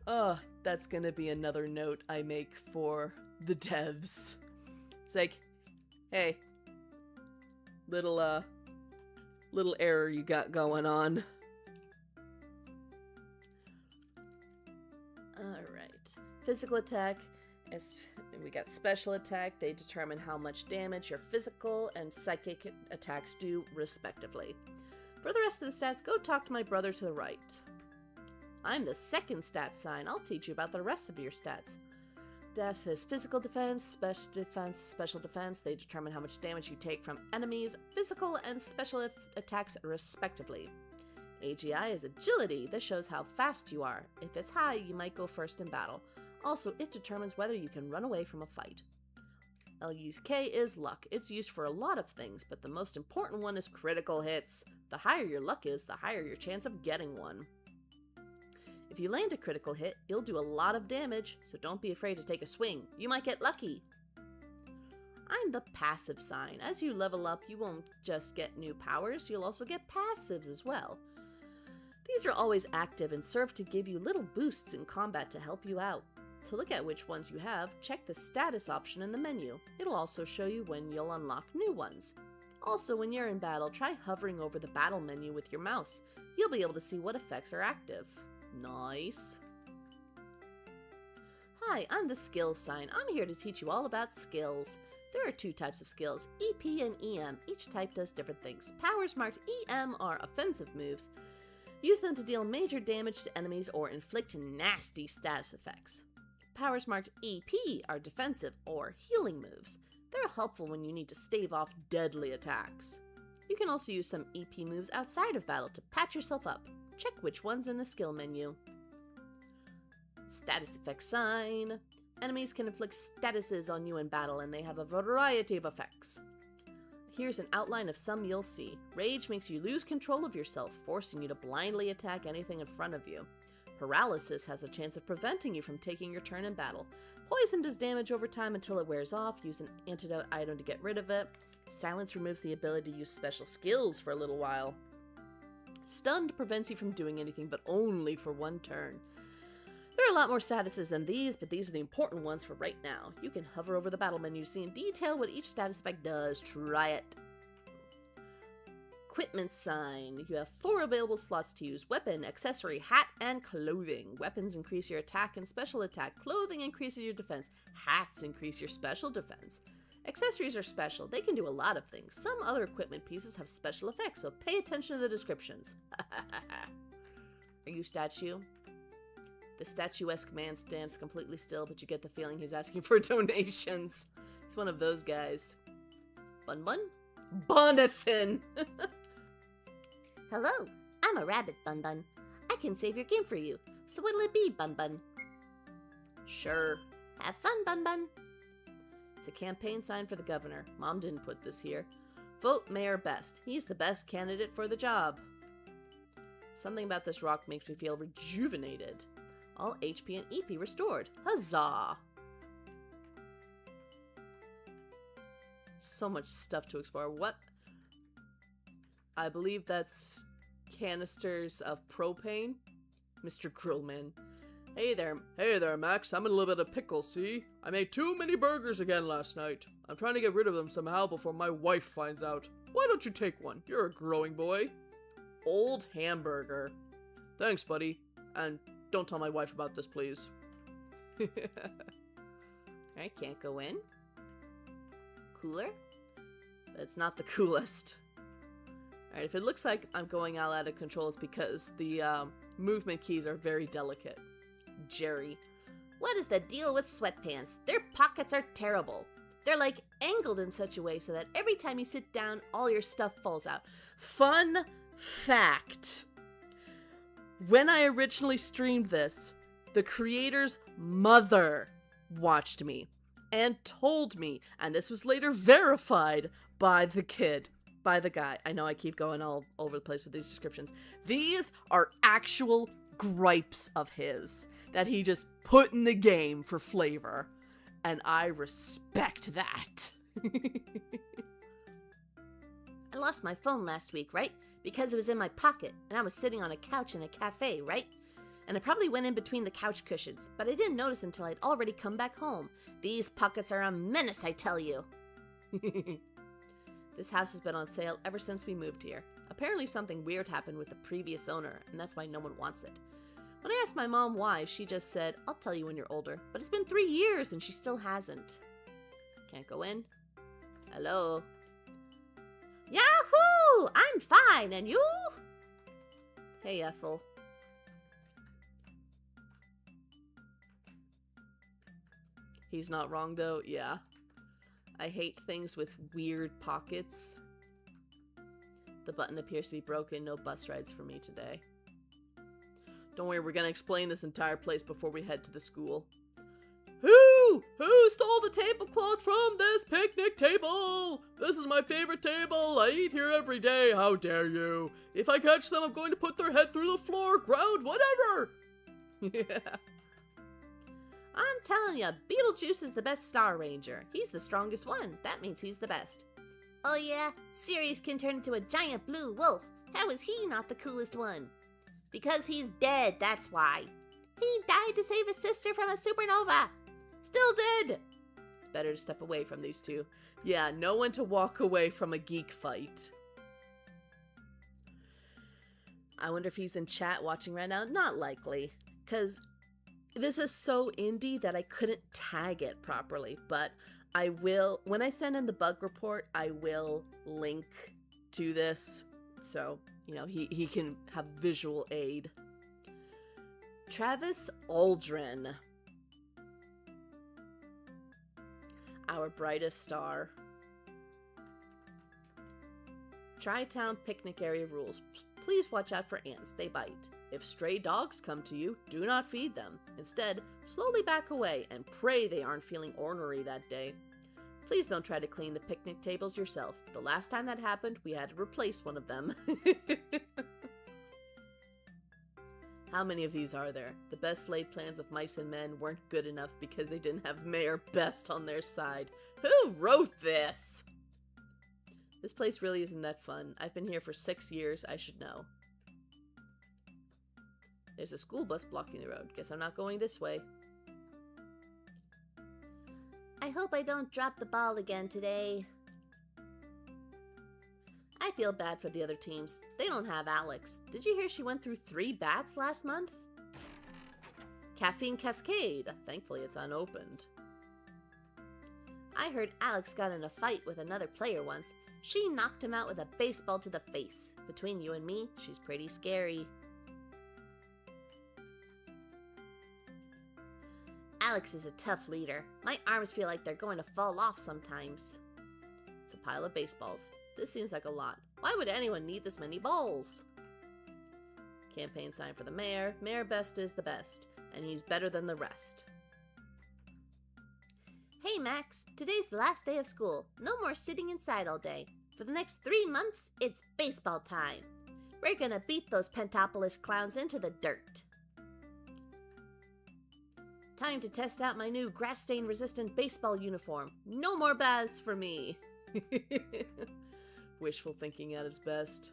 Oh, that's gonna be another note I make for the devs. It's like, hey, little error you got going on. Alright. Physical attack. We got special attack. They determine how much damage your physical and psychic attacks do, respectively. For the rest of the stats, go talk to my brother to the right. I'm the second stat sign. I'll teach you about the rest of your stats. Def is physical defense, special defense. They determine how much damage you take from enemies, physical and special attacks, respectively. AGI is agility. This shows how fast you are. If it's high, you might go first in battle. Also, it determines whether you can run away from a fight. LUK is luck. It's used for a lot of things, but the most important one is critical hits. The higher your luck is, the higher your chance of getting one. If you land a critical hit, you'll do a lot of damage, so don't be afraid to take a swing. You might get lucky. I'm the passive sign. As you level up, you won't just get new powers, you'll also get passives as well. These are always active and serve to give you little boosts in combat to help you out. To look at which ones you have, check the status option in the menu. It'll also show you when you'll unlock new ones. Also, when you're in battle, try hovering over the battle menu with your mouse. You'll be able to see what effects are active. Nice. Hi, I'm the skills sign. I'm here to teach you all about skills. There are 2 types of skills, EP and EM. Each type does different things. Powers marked EM are offensive moves. Use them to deal major damage to enemies or inflict nasty status effects. Powers marked EP are defensive or healing moves. They're helpful when you need to stave off deadly attacks. You can also use some EP moves outside of battle to patch yourself up. Check which one's in the skill menu. Status effect sign. Enemies can inflict statuses on you in battle, and they have a variety of effects. Here's an outline of some you'll see. Rage makes you lose control of yourself, forcing you to blindly attack anything in front of you. Paralysis has a chance of preventing you from taking your turn in battle. Poison does damage over time until it wears off. Use an antidote item to get rid of it. Silence removes the ability to use special skills for a little while. Stunned prevents you from doing anything, but only for 1 turn. There are a lot more statuses than these, but these are the important ones for right now. You can hover over the battle menu to see in detail what each status effect does. Try it. Equipment sign. You have 4 available slots to use. Weapon, accessory, hat, and clothing. Weapons increase your attack and special attack. Clothing increases your defense. Hats increase your special defense. Accessories are special. They can do a lot of things. Some other equipment pieces have special effects, so pay attention to the descriptions. Are you statue? The statuesque man stands completely still, but you get the feeling he's asking for donations. It's one of those guys. Bun Bun? Bonathan! Hello, I'm a rabbit, Bun Bun. I can save your game for you. So what'll it be, Bun Bun? Sure. Have fun, Bun Bun. It's a campaign sign for the governor. Mom didn't put this here. Vote Mayor Best. He's the best candidate for the job. Something about this rock makes me feel rejuvenated. All HP and EP restored. Huzzah! So much stuff to explore. What? I believe that's canisters of propane. Mr. Grillman. Hey there, Max. I'm in a little bit of pickle, see? I made too many burgers again last night. I'm trying to get rid of them somehow before my wife finds out. Why don't you take one? You're a growing boy. Old hamburger. Thanks, buddy. And don't tell my wife about this, please. I can't go in. Cooler? It's not the coolest. Alright, if it looks like I'm going all out of control, it's because the movement keys are very delicate. Jerry. What is the deal with sweatpants? Their pockets are terrible. They're like angled in such a way so that every time you sit down, all your stuff falls out. Fun fact. When I originally streamed this, the creator's mother watched me and told me, and this was later verified by the guy. I know I keep going all over the place with these descriptions. These are actual gripes of his that he just put in the game for flavor, and I respect that. I lost my phone last week, right? Because it was in my pocket, and I was sitting on a couch in a cafe, right? And I probably went in between the couch cushions, but I didn't notice until I'd already come back home. These pockets are a menace, I tell you. This house has been on sale ever since we moved here. Apparently something weird happened with the previous owner, and that's why no one wants it. When I asked my mom why, she just said, "I'll tell you when you're older." But it's been 3 years and she still hasn't. Can't go in. Hello? Yahoo! I'm fine, and you? Hey, Ethel. He's not wrong, though. Yeah. I hate things with weird pockets. The button appears to be broken. No bus rides for me today. Don't worry, we're gonna explain this entire place before we head to the school. Who stole the tablecloth from this picnic table? This is my favorite table. I eat here every day. How dare you? If I catch them, I'm going to put their head through the floor, ground, whatever. Yeah. I'm telling you, Beetlejuice is the best Star Ranger. He's the strongest one. That means he's the best. Oh yeah? Sirius can turn into a giant blue wolf. How is he not the coolest one? Because he's dead, that's why. He died to save his sister from a supernova. Still dead. It's better to step away from these two. Yeah, no one to walk away from a geek fight. I wonder if he's in chat watching right now. Not likely, because this is so indie that I couldn't tag it properly, but I will, when I send in the bug report, I will link to this, so, you know, he can have visual aid. Travis Aldrin. Our brightest star. Tri-Town picnic area rules. Please watch out for ants, they bite. If stray dogs come to you, do not feed them. Instead, slowly back away and pray they aren't feeling ornery that day. Please don't try to clean the picnic tables yourself. The last time that happened, we had to replace one of them. How many of these are there? The best laid plans of mice and men weren't good enough because they didn't have Mayor Best on their side. Who wrote this? This place really isn't that fun. I've been here for 6 years. I should know. There's a school bus blocking the road. Guess I'm not going this way. I hope I don't drop the ball again today. I feel bad for the other teams. They don't have Alex. Did you hear she went through 3 bats last month? Caffeine Cascade. Thankfully it's unopened. I heard Alex got in a fight with another player once. She knocked him out with a baseball to the face. Between you and me, she's pretty scary. Alex is a tough leader. My arms feel like they're going to fall off sometimes. It's a pile of baseballs. This seems like a lot. Why would anyone need this many balls? Campaign sign for the mayor. Mayor Best is the best, and he's better than the rest. Hey Max, today's the last day of school. No more sitting inside all day. For the next 3 months, it's baseball time. We're gonna beat those Pentopolis clowns into the dirt. Time to test out my new grass stain resistant baseball uniform. No more baths for me. Wishful thinking at its best.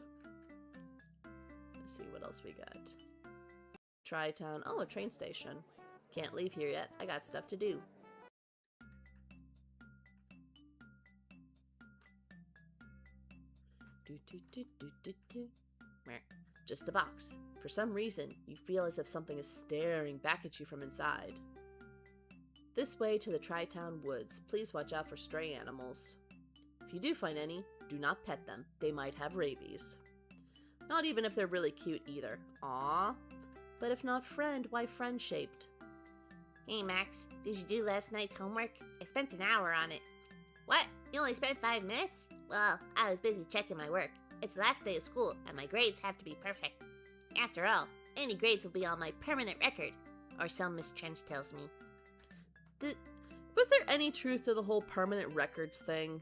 Let's see what else we got. Tri-Town. Oh, a train station. Can't leave here yet. I got stuff to do. Just a box. For some reason, you feel as if something is staring back at you from inside. This way to the Tri-Town woods. Please watch out for stray animals. If you do find any, do not pet them. They might have rabies. Not even if they're really cute either. Aww. But if not friend, why friend-shaped? Hey Max, did you do last night's homework? I spent an hour on it. What? You only spent 5 minutes? Well, I was busy checking my work. It's the last day of school, and my grades have to be perfect. After all, any grades will be on my permanent record. Or so Miss Trench tells me. Was there any truth to the whole permanent records thing?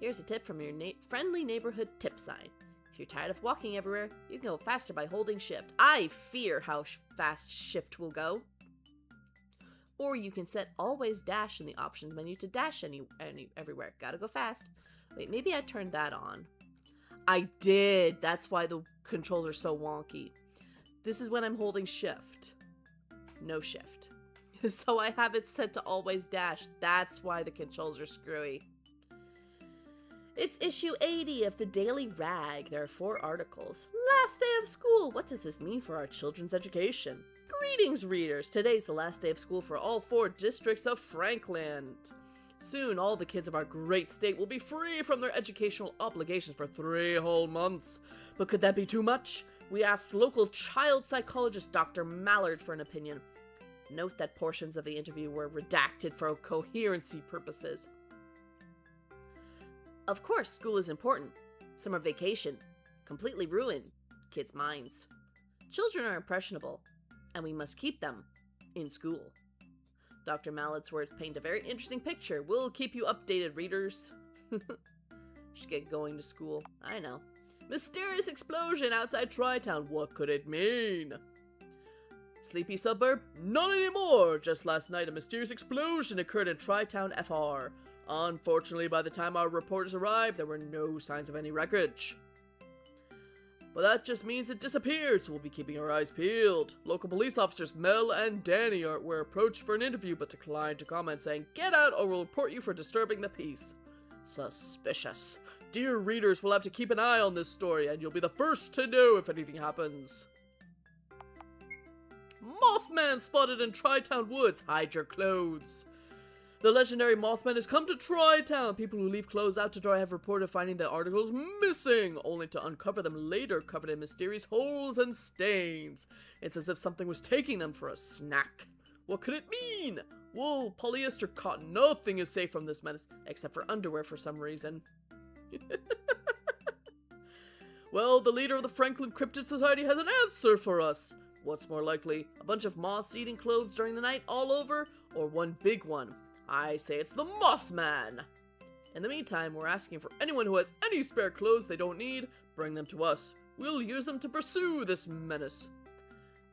Here's a tip from your friendly neighborhood tip sign. If you're tired of walking everywhere, you can go faster by holding shift. I fear how fast shift will go. Or you can set always dash in the options menu to dash everywhere. Gotta go fast. Wait, maybe I turned that on. I did. That's why the controls are so wonky. This is when I'm holding shift. No shift. So I have it set to always dash. That's why the controls are screwy. It's issue 80 of the Daily Rag. There are 4 articles. Last day of school. What does this mean for our children's education? Greetings, readers. Today's the last day of school for all 4 districts of Franklin. Soon, all the kids of our great state will be free from their educational obligations for 3 whole months. But could that be too much? We asked local child psychologist Dr. Mallard for an opinion. Note that portions of the interview were redacted for coherency purposes. Of course, school is important. Summer vacation completely ruined kids' minds. Children are impressionable, and we must keep them in school. Dr. Mallard's words paint a very interesting picture. We'll keep you updated, readers. Should get going to school. I know. Mysterious explosion outside Tri-Town. What could it mean? Sleepy suburb? Not anymore! Just last night, a mysterious explosion occurred in Tri-Town FR. Unfortunately, by the time our reporters arrived, there were no signs of any wreckage. but that just means it disappeared, so we'll be keeping our eyes peeled. Local police officers Mel and Danny were approached for an interview but declined to comment, saying, "Get out or we'll report you for disturbing the peace." Suspicious. Dear readers will have to keep an eye on this story, and you'll be the first to know if anything happens. Mothman spotted in Tri-Town Woods. Hide your clothes. The legendary Mothman has come to Tri-Town. People who leave clothes out to dry have reported finding the articles missing, only to uncover them later covered in mysterious holes and stains. It's as if something was taking them for a snack. What could it mean? Wool, polyester, cotton, nothing is safe from this menace, except for underwear for some reason. Well, the leader of the Franklin Cryptid Society has an answer for us. What's more likely, a bunch of moths eating clothes during the night all over, or one big one? I say it's the Mothman. In the meantime, we're asking for anyone who has any spare clothes they don't need, bring them to us. We'll use them to pursue this menace.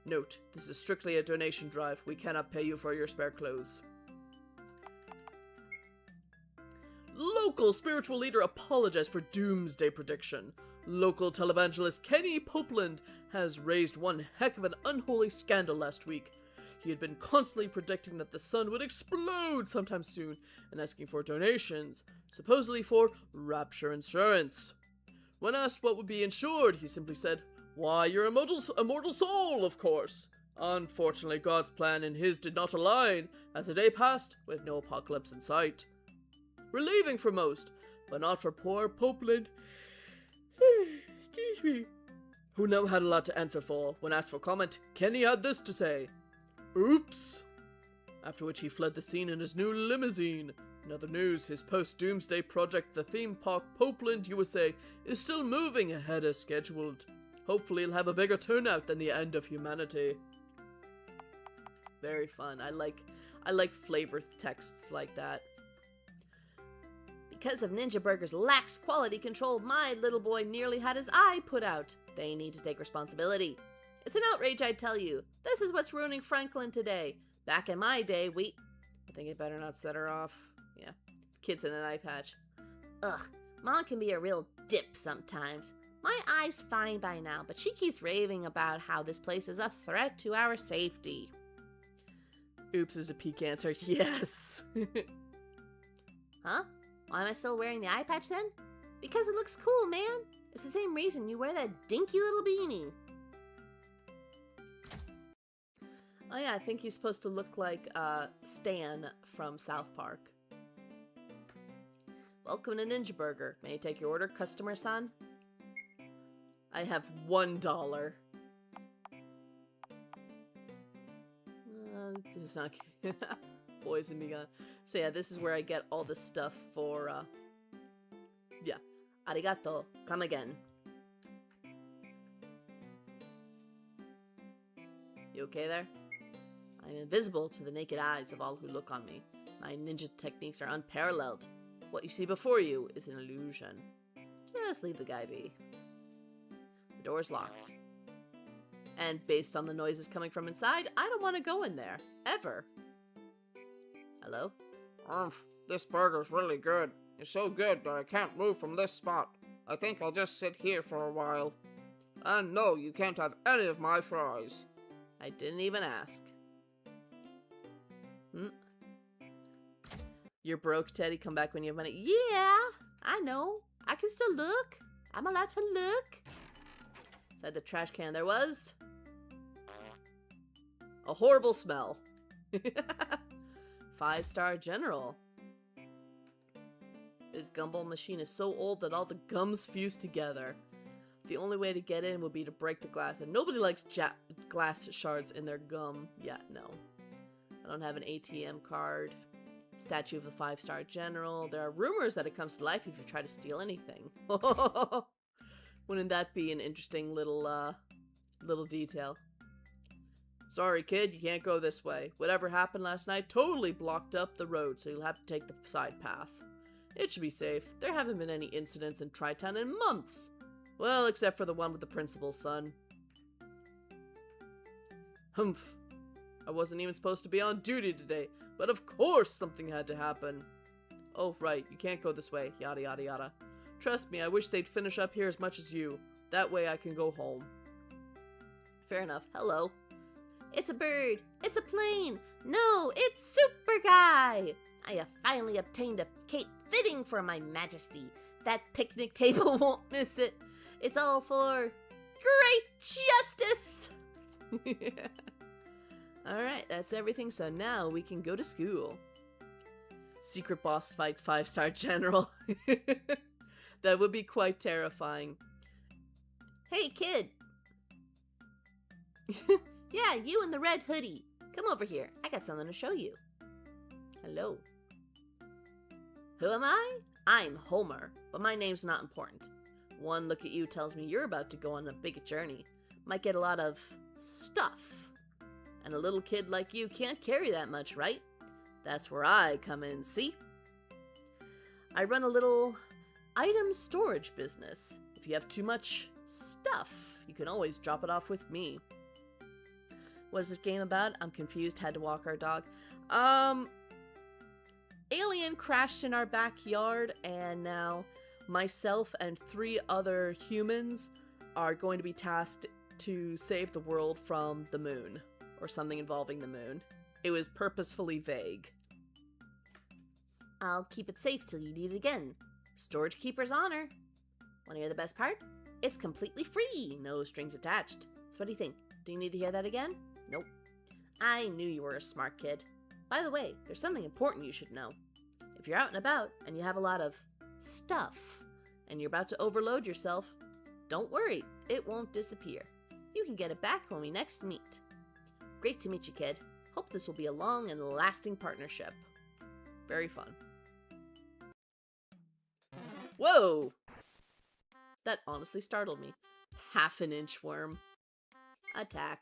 Note, this is strictly a donation drive. We cannot pay you for your spare clothes. Local spiritual leader apologized for doomsday prediction. Local televangelist Kenny Popeland has raised one heck of an unholy scandal last week. He had been constantly predicting that the sun would explode sometime soon and asking for donations, supposedly for rapture insurance. When asked what would be insured, he simply said, "Why, your immortal soul, of course." Unfortunately, God's plan and his did not align, as the day passed with no apocalypse in sight. Relieving for most, but not for poor Popeland. Excuse me. Who now had a lot to answer for. When asked for comment, Kenny had this to say. Oops! After which he fled the scene in his new limousine. In other news, his post-doomsday project, the theme park Popeland, USA, is still moving ahead as scheduled. Hopefully it'll have a bigger turnout than the end of humanity. Very fun. I like flavor texts like that. Because of Ninja Burger's lax quality control, my little boy nearly had his eye put out. They need to take responsibility. It's an outrage, I tell you. This is what's ruining Franklin today. Back in my day, I think I better not set her off. Yeah, kids in an eye patch. Ugh, Mom can be a real dip sometimes. My eye's fine by now, but she keeps raving about how this place is a threat to our safety. Oops is a peak answer. Yes. Huh? Why am I still wearing the eye patch then? Because it looks cool, man. It's the same reason you wear that dinky little beanie. Oh yeah, I think he's supposed to look like Stan from South Park. Welcome to Ninja Burger. May I take your order, customer-san? I have $1. It's not poison me gun. So yeah, this is where I get all the stuff for, yeah. Arigato. Come again. You okay there? I'm invisible to the naked eyes of all who look on me. My ninja techniques are unparalleled. What you see before you is an illusion. Just leave the guy be. The door's locked. And based on the noises coming from inside, I don't want to go in there. Ever. Hello? This burger's really good. It's so good that I can't move from this spot. I think I'll just sit here for a while. And no, you can't have any of my fries. I didn't even ask. You're broke, Teddy. Come back when you have money. Yeah, I know. I can still look. I'm allowed to look. Inside the trash can there was a horrible smell. 5-star general. This gumball machine is so old that all the gums fuse together. The only way to get in would be to break the glass, and nobody likes glass shards in their gum. Yeah, no. I don't have an ATM card. Statue of the 5-star general. There are rumors that it comes to life if you try to steal anything. Wouldn't that be an interesting little detail? Sorry, kid, you can't go this way. Whatever happened last night totally blocked up the road, so you'll have to take the side path. It should be safe. There haven't been any incidents in Tri-Town in months. Well, except for the one with the principal's son. Humph. I wasn't even supposed to be on duty today, but of course something had to happen. Oh, right, you can't go this way, yada yada yada. Trust me, I wish they'd finish up here as much as you. That way I can go home. Fair enough. Hello. It's a bird. It's a plane. No, it's Super Guy. I have finally obtained a cape fitting for my majesty. That picnic table won't miss it. It's all for great justice. Alright, that's everything, so now we can go to school. Secret boss fight 5-star general. That would be quite terrifying. Hey, kid. Yeah, you in the red hoodie. Come over here. I got something to show you. Hello. Who am I? I'm Homer, but my name's not important. One look at you tells me you're about to go on a big journey. Might get a lot of stuff. And a little kid like you can't carry that much, right? That's where I come in, see? I run a little item storage business. If you have too much stuff, you can always drop it off with me. What is this game about? I'm confused, had to walk our dog. Alien crashed in our backyard, and now myself and 3 other humans are going to be tasked to save the world from the moon, or something involving the moon. It was purposefully vague. I'll keep it safe till you need it again. Storage Keeper's honor. Want to hear the best part? It's completely free, no strings attached. So what do you think? Do you need to hear that again? Nope. I knew you were a smart kid. By the way, there's something important you should know. If you're out and about and you have a lot of stuff and you're about to overload yourself, don't worry, it won't disappear. You can get it back when we next meet. Great to meet you, kid. Hope this will be a long and lasting partnership. Very fun. Whoa! That honestly startled me. Half-an-inch worm. Attack.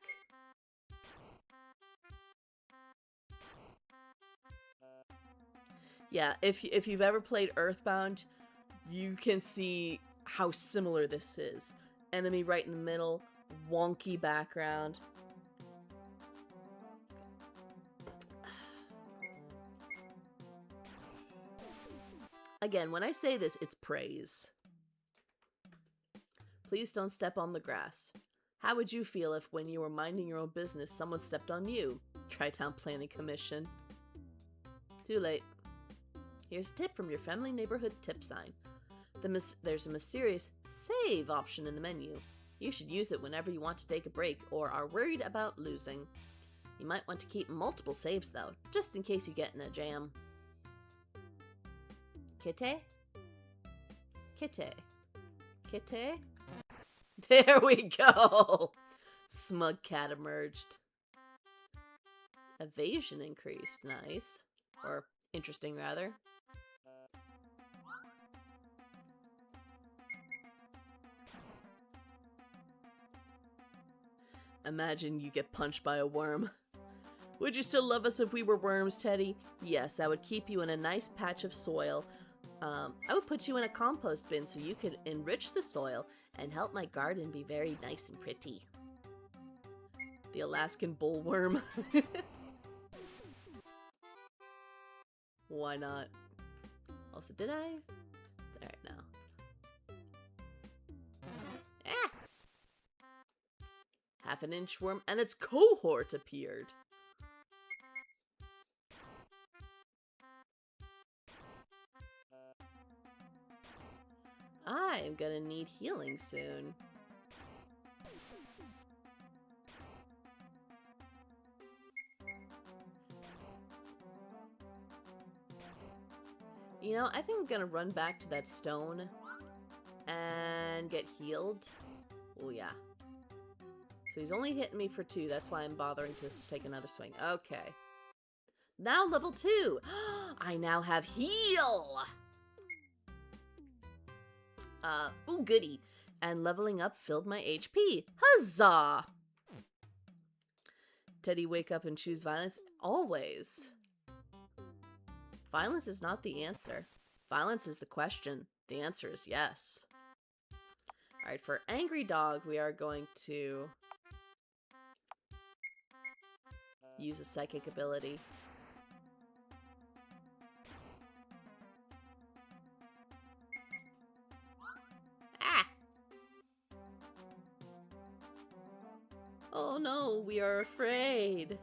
Yeah, if you've ever played Earthbound, you can see how similar this is. Enemy right in the middle, wonky background. Again, when I say this, it's praise. Please don't step on the grass. How would you feel if when you were minding your own business, someone stepped on you? Tri-Town Planning Commission. Too late. Here's a tip from your friendly neighborhood tip sign. There's a mysterious save option in the menu. You should use it whenever you want to take a break or are worried about losing. You might want to keep multiple saves though, just in case you get in a jam. Kitty? Kitty? Kitty? There we go! Smug cat emerged. Evasion increased. Nice. Or interesting, rather. Imagine you get punched by a worm. Would you still love us if we were worms, Teddy? Yes, I would keep you in a nice patch of soil. I would put you in a compost bin so you could enrich the soil and help my garden be very nice and pretty. The Alaskan bullworm. Why not? Also, did I? Alright, now. Ah! Half-an-inch worm, and its cohort appeared. I'm gonna need healing soon. You know, I think I'm gonna run back to that stone and get healed. Oh yeah. So he's only hitting me for 2, that's why I'm bothering to take another swing. Okay. Now level 2! I now have heal! Ooh, goody. And leveling up filled my HP. Huzzah! Teddy, wake up and choose violence? Always. Violence is not the answer. Violence is the question. The answer is yes. Alright, for Angry Dog, we are going to use a psychic ability. Oh, we are afraid.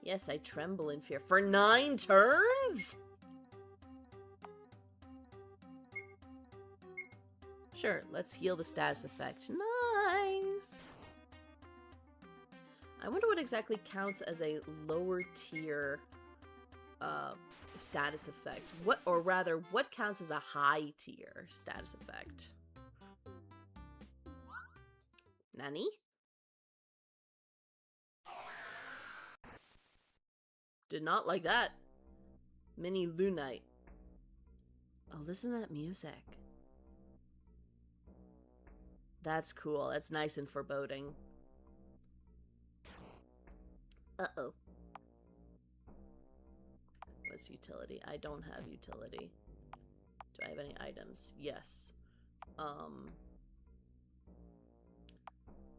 Yes, I tremble in fear. For 9 turns? Sure, let's heal the status effect. Nice! I wonder what exactly counts as a lower tier status effect. What counts as a high tier status effect? Nani? Did not like that. Mini Lunite. Oh, listen to that music. That's cool. That's nice and foreboding. Uh-oh. What's utility? I don't have utility. Do I have any items? Yes.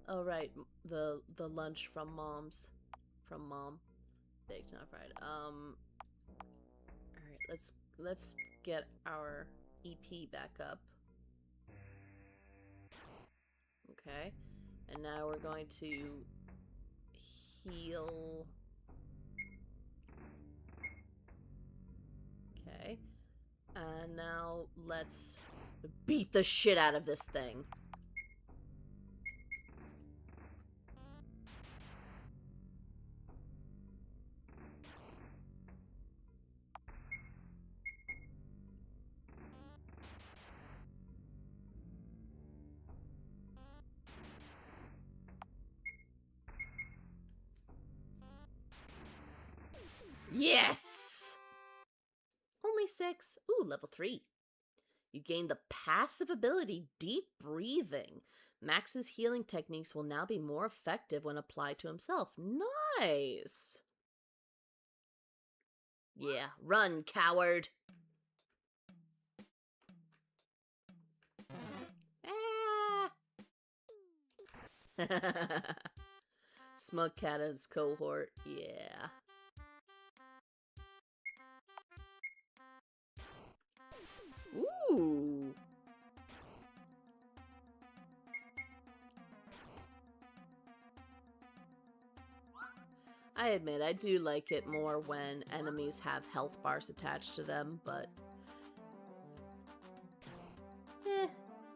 Oh, right. The lunch from Mom's. From Mom. Baked, not fried. Alright, let's get our EP back up. Okay. And now we're going to heal. Okay. And now let's beat the shit out of this thing. Yes! Only 6. Ooh, level 3. You gain the passive ability Deep Breathing. Max's healing techniques will now be more effective when applied to himself. Nice! Yeah, run, coward! Ah! Smug Cat and his cohort, yeah. Ooh! I admit, I do like it more when enemies have health bars attached to them, but...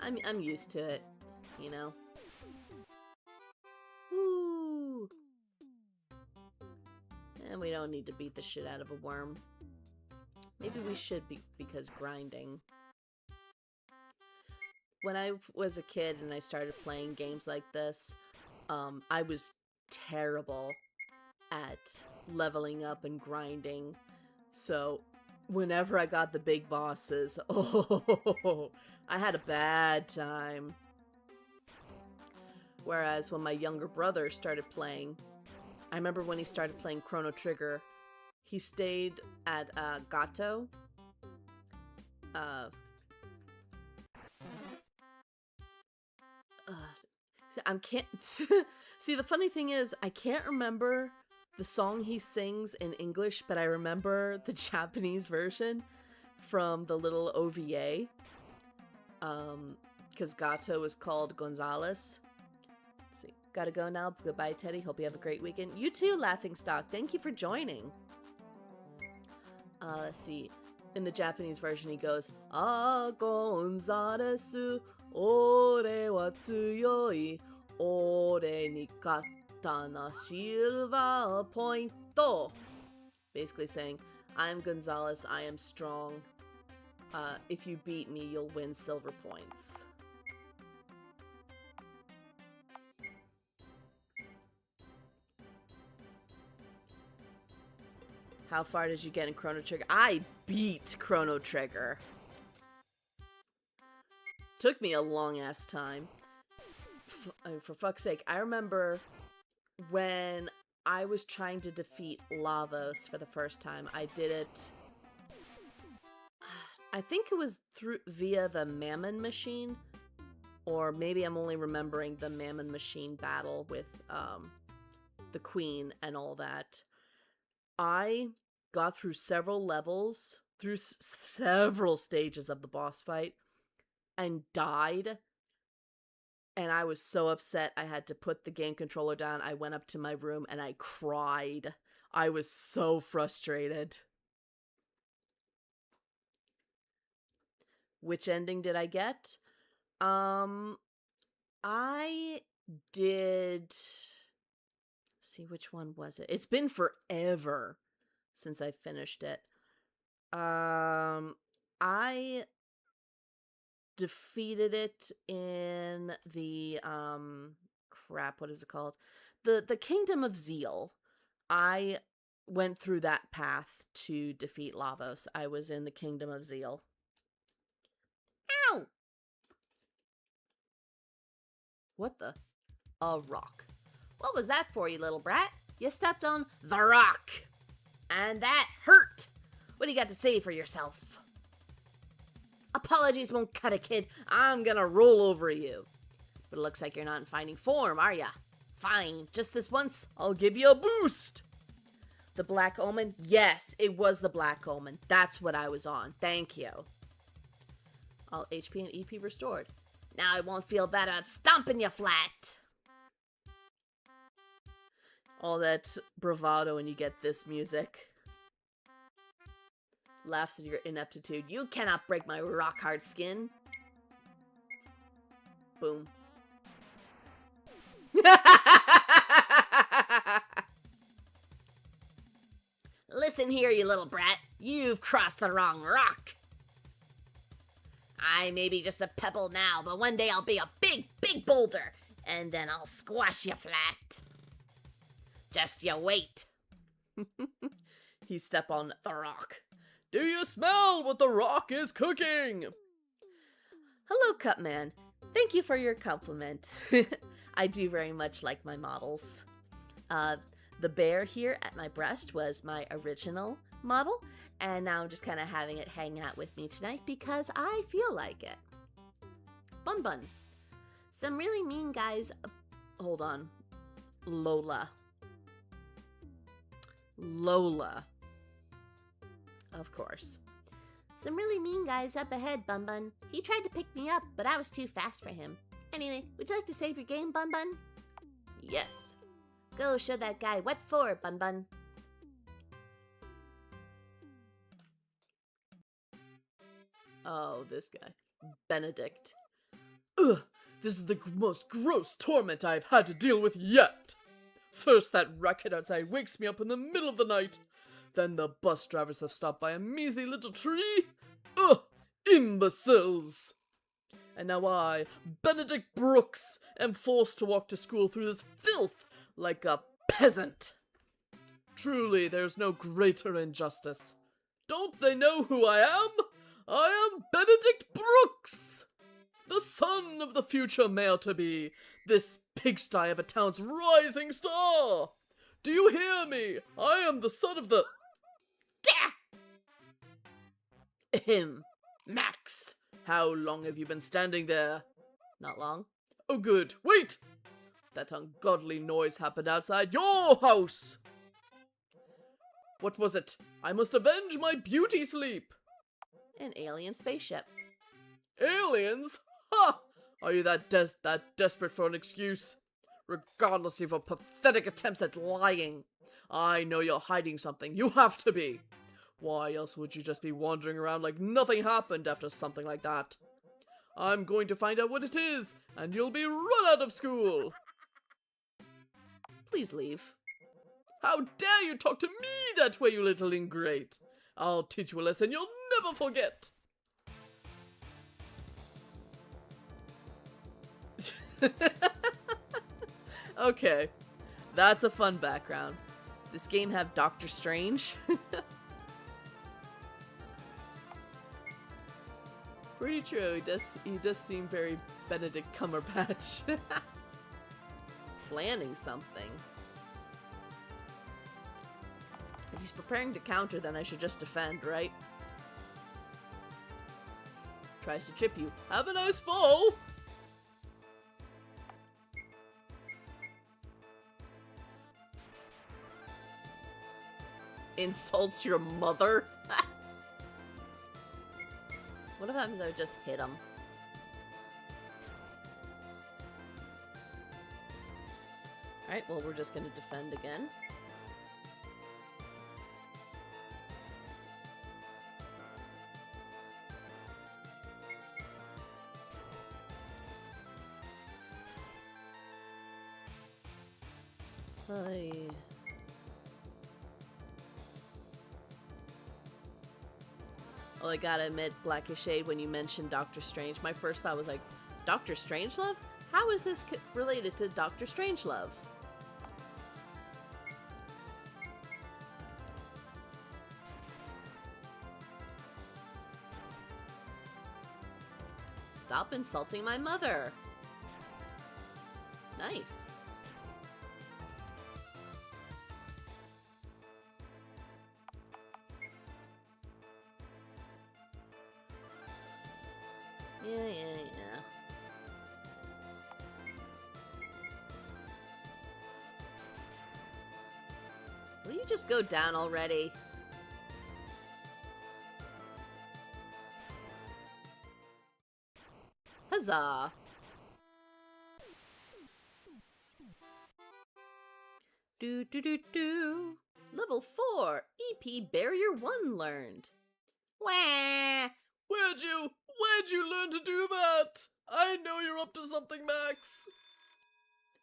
I'm used to it, you know? Ooh! And we don't need to beat the shit out of a worm. Maybe we should be, because grinding. When I was a kid and I started playing games like this, I was terrible at leveling up and grinding. So whenever I got the big bosses, oh, I had a bad time. Whereas when my younger brother started playing, I remember when he started playing Chrono Trigger, he stayed at Gato. See, the funny thing is, I can't remember the song he sings in English, but I remember the Japanese version from the little OVA. Because Gato is called Gonzalez. Let's see. Gotta go now. Goodbye, Teddy. Hope you have a great weekend. You too, Laughingstock. Thank you for joining. Let's see. In the Japanese version, he goes, Ah, Gonzalez, ore wa tsuyoi, ore ni katana silver point. Basically saying, I'm Gonzalez, I am strong. If you beat me, you'll win silver points. How far did you get in Chrono Trigger? I beat Chrono Trigger. Took me a long-ass time. For fuck's sake, I remember when I was trying to defeat Lavos for the first time. I did it... I think it was via the Mammon Machine. Or maybe I'm only remembering the Mammon Machine battle with the Queen and all that. I got through several levels, through several stages of the boss fight, and died And I was so upset I had to put the game controller down. I went up to my room and I cried. I was so frustrated. Which ending did I get? I did... See, which one was it? It's been forever since I finished it. I defeated it in the crap, what is it called? The Kingdom of Zeal. I went through that path to defeat Lavos. I was in the Kingdom of Zeal. Ow! What the? A rock. What was that for, you little brat? You stepped on the rock. And that hurt. What do you got to say for yourself? Apologies won't cut it, kid. I'm gonna roll over you. But it looks like you're not in fighting form, are ya? Fine, just this once, I'll give you a boost. The Black Omen? Yes, it was the Black Omen. That's what I was on. Thank you. All HP and EP restored. Now I won't feel bad about stomping you flat. All that bravado when you get this music. Laughs at your ineptitude. You cannot break my rock-hard skin. Boom. Listen here, you little brat. You've crossed the wrong rock. I may be just a pebble now, but one day I'll be a big, big boulder, and then I'll squash you flat. Just you wait. He stepped on the rock. Do you smell what the rock is cooking? Hello, Cupman. Thank you for your compliment. I do very much like my models. The bear here at my breast was my original model, and now I'm just kind of having it hang out with me tonight because I feel like it. Bun Bun. Some really mean guys. Hold on. Lola. Lola. Of course. Some really mean guys up ahead, Bun Bun. He tried to pick me up, but I was too fast for him. Anyway, would you like to save your game, Bun Bun? Yes. Go show that guy what for, Bun Bun. Oh, this guy. Benedict. Ugh, this is the most gross torment I've had to deal with yet. First, that racket outside wakes me up in the middle of the night. Then the bus drivers have stopped by a measly little tree. Ugh, imbeciles. And now I, Benedict Brooks, am forced to walk to school through this filth like a peasant. Truly, there's no greater injustice. Don't they know who I am? I am Benedict Brooks, the son of the future mayor-to-be, this pigsty of a town's rising star. Do you hear me? I am the son of the... Ahem. Max, how long have you been standing there? Not long. Oh, good. Wait! That ungodly noise happened outside your house! What was it? I must avenge my beauty sleep! An alien spaceship. Aliens? Ha! Are you that desperate for an excuse? Regardless of your pathetic attempts at lying, I know you're hiding something. You have to be. Why else would you just be wandering around like nothing happened after something like that? I'm going to find out what it is, and you'll be run out of school. Please leave. How dare you talk to me that way, you little ingrate? I'll teach you a lesson you'll never forget. Okay, that's a fun background. This game have Doctor Strange. Pretty true. He does seem very Benedict Cumberbatch. Planning something. If he's preparing to counter, then I should just defend, right? Tries to trip you. Have a nice fall! Insults your mother? What if happens if I just hit him? Alright, well, we're just gonna defend again. Hi. Well, I gotta admit, Blackish Shade, when you mentioned Doctor Strange, my first thought was like, Doctor Strangelove? How is this related to Doctor Strangelove? Stop insulting my mother. Nice. Yeah. Will you just go down already? Huzzah! Do. Level 4, EP Barrier 1 learned. Wah! Where'd you learn to do that? I know you're up to something, Max.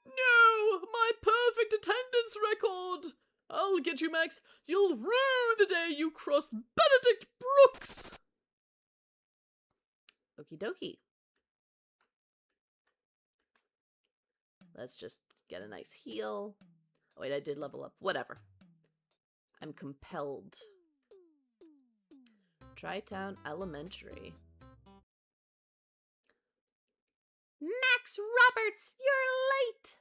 No! My perfect attendance record! I'll get you, Max. You'll rue the day you cross Benedict Brooks! Okie dokie. Let's just get a nice heal. Oh wait, I did level up. Whatever. I'm compelled. Tri-Town Elementary. Max Roberts, you're late!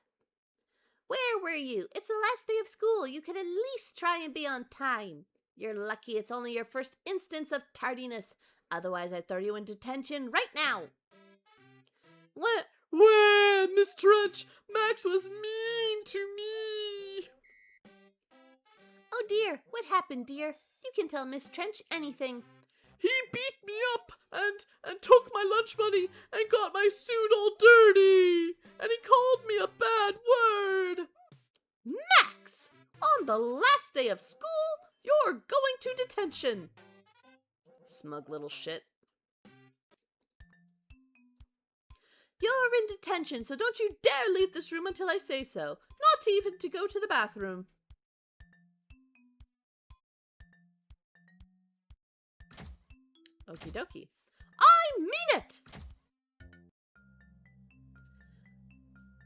Where were you? It's the last day of school. You could at least try and be on time. You're lucky it's only your first instance of tardiness. Otherwise, I'd throw you in detention right now. What? Where, Miss Trench? Max was mean to me. Oh dear, what happened, dear? You can tell Miss Trench anything. He beat me up and took my lunch money and got my suit all dirty. And he called me a bad word. Max! On the last day of school, you're going to detention. Smug little shit. You're in detention, so don't you dare leave this room until I say so. Not even to go to the bathroom. Okie dokie. I mean it!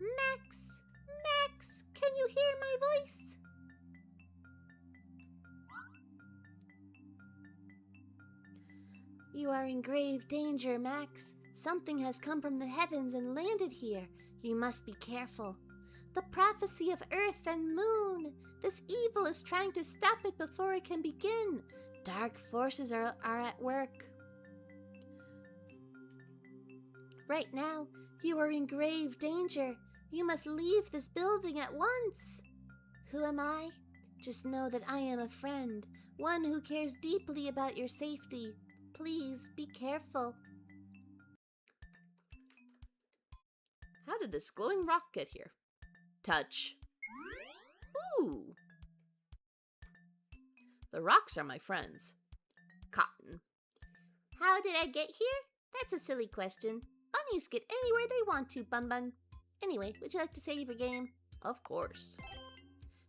Max, can you hear my voice? You are in grave danger, Max. Something has come from the heavens and landed here. You must be careful. The prophecy of Earth and Moon. This evil is trying to stop it before it can begin. Dark forces are at work. Right now, you are in grave danger. You must leave this building at once. Who am I? Just know that I am a friend, one who cares deeply about your safety. Please be careful. How did this glowing rock get here? Touch. Ooh. The rocks are my friends. Cotton. How did I get here? That's a silly question. Bunnies get anywhere they want to, Bun. Anyway, would you like to save your game? Of course.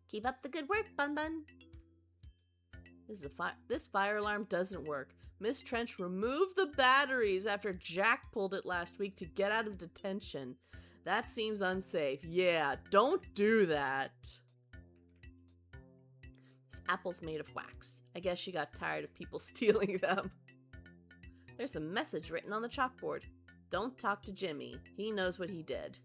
Keep up the good work, Bun. This fire alarm doesn't work. Miss Trench removed the batteries after Jack pulled it last week to get out of detention. That seems unsafe. Yeah, don't do that. This apple's made of wax. I guess she got tired of people stealing them. There's a message written on the chalkboard. Don't talk to Jimmy. He knows what he did.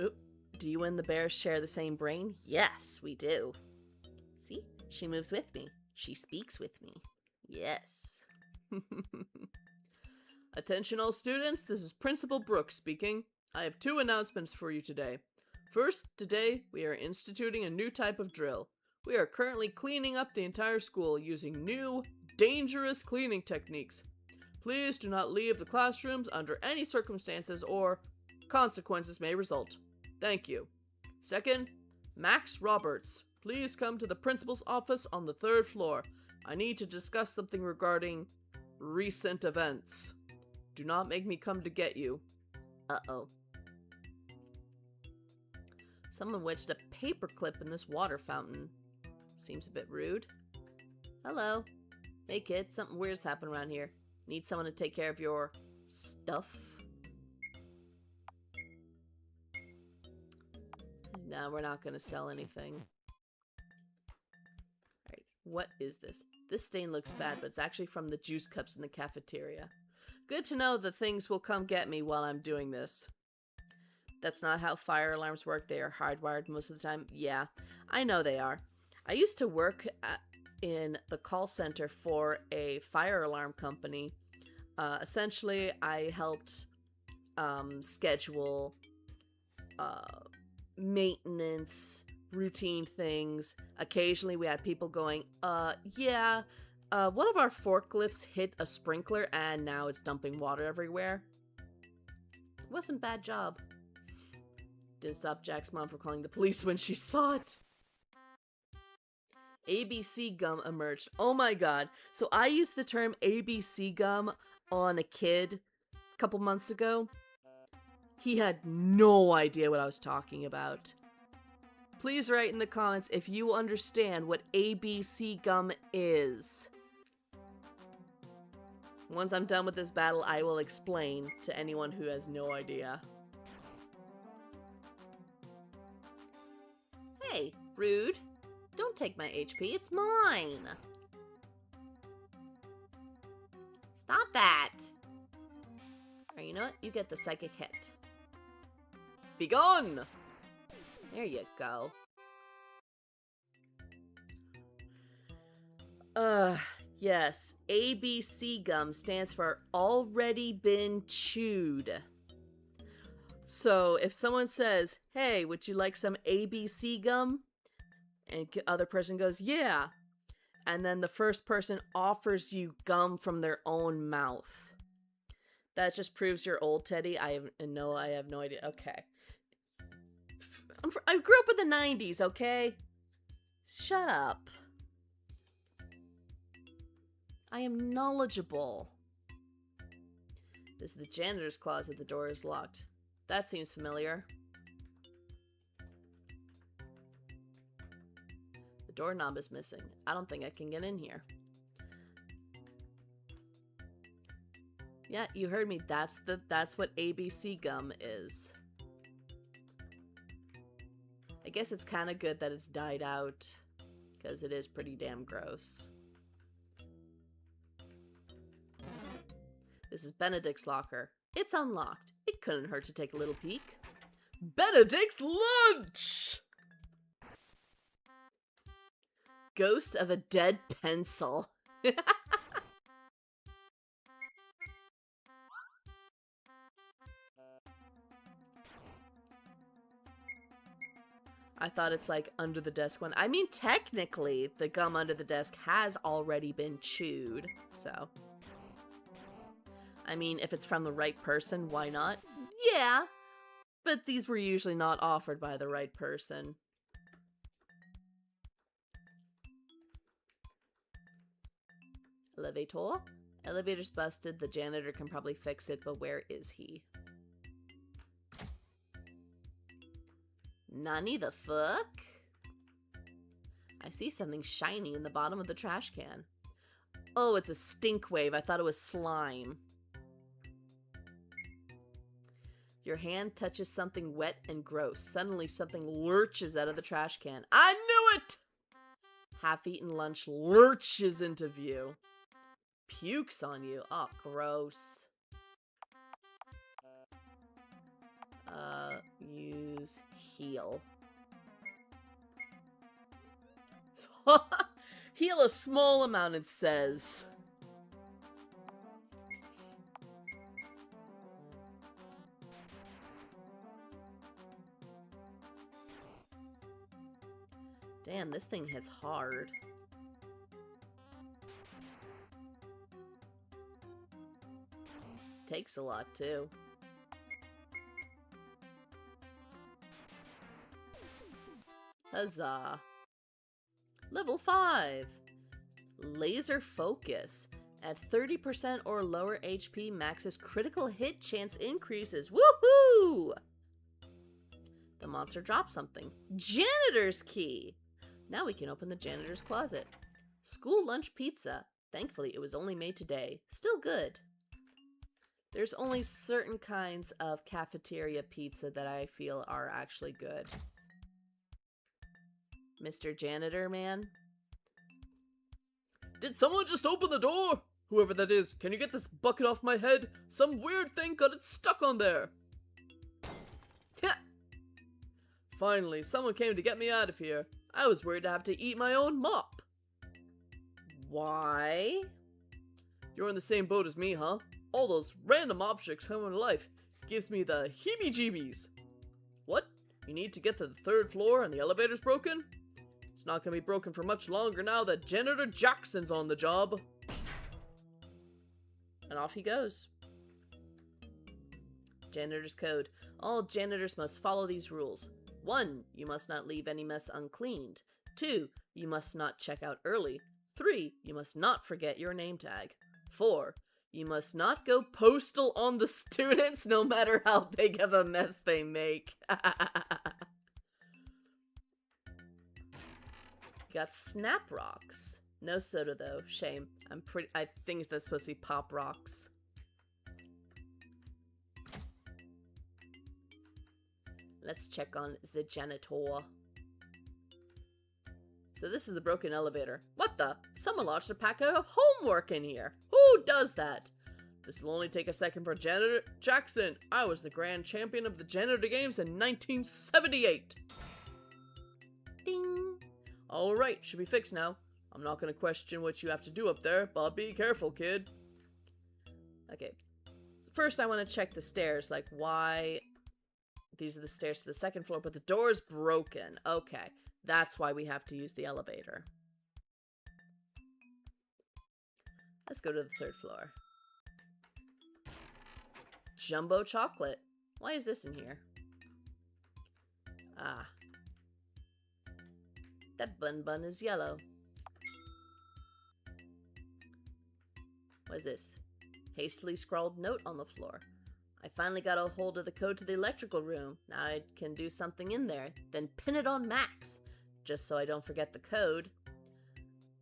Oop. Do you and the bears share the same brain? Yes, we do. See? She moves with me. She speaks with me. Yes. Attention all students, this is Principal Brooks speaking. I have 2 announcements for you today. First, today we are instituting a new type of drill. We are currently cleaning up the entire school using new, dangerous cleaning techniques. Please do not leave the classrooms under any circumstances or Consequences may result. Thank you. Second, Max Roberts. Please come to the principal's office on the 3rd floor. I need to discuss something regarding recent events. Do not make me come to get you. Uh-oh. Someone wedged a paperclip in this water fountain. Seems a bit rude. Hello. Hey kid, something weird's happened around here. Need someone to take care of your stuff? No, we're not gonna sell anything. Alright, what is this? This stain looks bad, but it's actually from the juice cups in the cafeteria. Good to know that things will come get me while I'm doing this. That's not how fire alarms work. They are hardwired most of the time. Yeah, I know they are. I used to work in the call center for a fire alarm company. Essentially, I helped schedule maintenance, routine things. Occasionally, we had people going, yeah, one of our forklifts hit a sprinkler and now it's dumping water everywhere. Wasn't a bad job. Didn't stop Jack's mom from calling the police when she saw it. ABC gum emerged. Oh my god. So I used the term ABC gum on a kid a couple months ago. He had no idea what I was talking about. Please write in the comments if you understand what ABC gum is. Once I'm done with this battle, I will explain to anyone who has no idea. Hey, rude. Don't take my HP, it's mine. Stop that. Alright, you know what? You get the psychic hit. Be gone! There you go. Yes. ABC gum stands for already been chewed. So if someone says, hey, would you like some ABC gum? And the other person goes, yeah. And then the first person offers you gum from their own mouth. That just proves you're old, Teddy. I have no idea. Okay. I grew up in the 90s, okay? Shut up. I am knowledgeable. This is the janitor's closet. The door is locked. That seems familiar. The doorknob is missing. I don't think I can get in here. Yeah, you heard me. That's what ABC gum is. I guess it's kind of good that it's died out, because it is pretty damn gross. This is Benedict's locker. It's unlocked. It couldn't hurt to take a little peek. Benedict's lunch! Ghost of a dead pencil. I thought it's like under the desk one. I mean, technically, the gum under the desk has already been chewed, so. I mean, if it's from the right person, why not? Yeah, but these were usually not offered by the right person. Elevator? Elevator's busted. The janitor can probably fix it, but where is he? Nani the fuck? I see something shiny in the bottom of the trash can. Oh, it's a stink wave. I thought it was slime. Your hand touches something wet and gross. Suddenly something lurches out of the trash can. I knew it! Half-eaten lunch lurches into view. Pukes on you. Oh, gross. Use heal. Heal a small amount, it says. Damn, this thing hits hard. Takes a lot, too. Huzzah. Level 5. Laser Focus. At 30% or lower HP, Max's critical hit chance increases. Woohoo! The monster dropped something. Janitor's key! Now we can open the janitor's closet. School lunch pizza. Thankfully, it was only made today. Still good. There's only certain kinds of cafeteria pizza that I feel are actually good. Mr. Janitor Man? Did someone just open the door? Whoever that is, can you get this bucket off my head? Some weird thing got it stuck on there. Finally, someone came to get me out of here. I was worried to have to eat my own mop. Why? You're in the same boat as me, huh? All those random objects coming to life gives me the heebie-jeebies. What? You need to get to the 3rd floor and the elevator's broken? It's not gonna be broken for much longer now that Janitor Jackson's on the job. And off he goes. Janitor's code. All janitors must follow these rules. 1. You must not leave any mess uncleaned. 2. You must not check out early. 3. You must not forget your name tag. 4. You must not go postal on the students no matter how big of a mess they make. Got Snap Rocks. No soda though. Shame. I think that's supposed to be Pop Rocks. Let's check on the janitor. So this is the broken elevator. What the? Someone launched a packet of homework in here. Who does that? This will only take a second for Janitor Jackson. I was the grand champion of the janitor games in 1978. Ding. Alright, should be fixed now. I'm not gonna question what you have to do up there, but be careful, kid. Okay. First I want to check the stairs, like why these are the stairs to the 2nd floor, but the door's broken. Okay. That's why we have to use the elevator. Let's go to the 3rd floor. Jumbo chocolate. Why is this in here? Ah. That bun is yellow. What is this? Hastily scrawled note on the floor. I finally got a hold of the code to the electrical room. Now I can do something in there, then pin it on Max, just so I don't forget the code.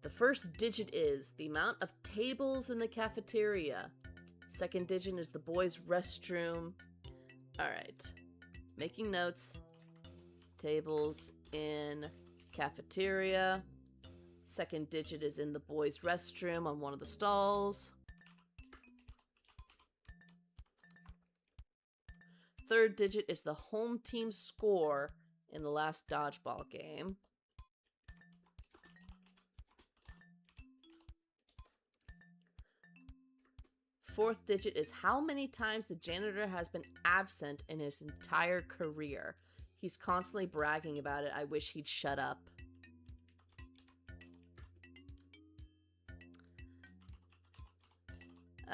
The first digit is the amount of tables in the cafeteria. 2nd digit is the boys' restroom. Alright. Making notes. Tables in cafeteria. 2nd digit is in the boys' restroom on one of the stalls. 3rd digit is the home team score in the last dodgeball game. Fourth digit is how many times the janitor has been absent in his entire career. He's constantly bragging about it. I wish he'd shut up.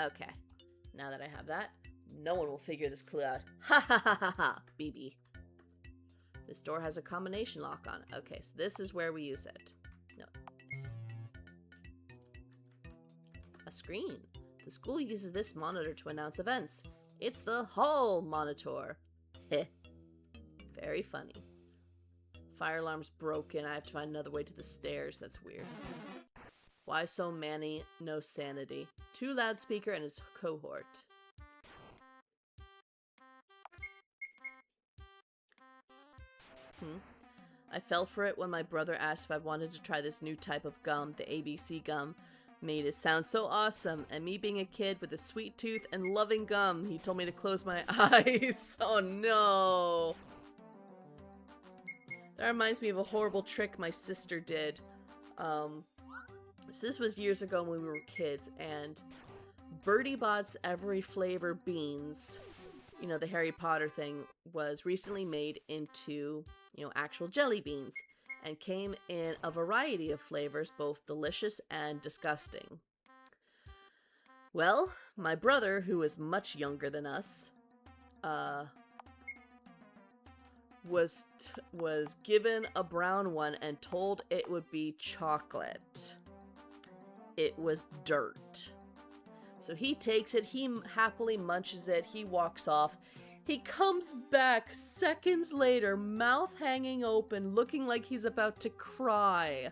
Okay, now that I have that, no one will figure this clue out. Ha ha ha ha ha, BB. This door has a combination lock on it. Okay, so this is where we use it. No. A screen. The school uses this monitor to announce events. It's the hall monitor. Heh. Very funny. Fire alarm's broken. I have to find another way to the stairs. That's weird. Why so many? No sanity. 2 loudspeaker and its cohort. I fell for it when my brother asked if I wanted to try this new type of gum, the ABC gum. Made it sound so awesome, and me being a kid with a sweet tooth and loving gum, he told me to close my eyes. Oh no! That reminds me of a horrible trick my sister did. So this was years ago when we were kids, and Bertie Bott's Every Flavor beans, you know, the Harry Potter thing, was recently made into, you know, actual jelly beans, and came in a variety of flavors, both delicious and disgusting. Well, my brother, who was much younger than us, was given a brown one and told it would be chocolate. It was dirt. So he takes it, he happily munches it, he walks off. He comes back seconds later, mouth hanging open, looking like he's about to cry.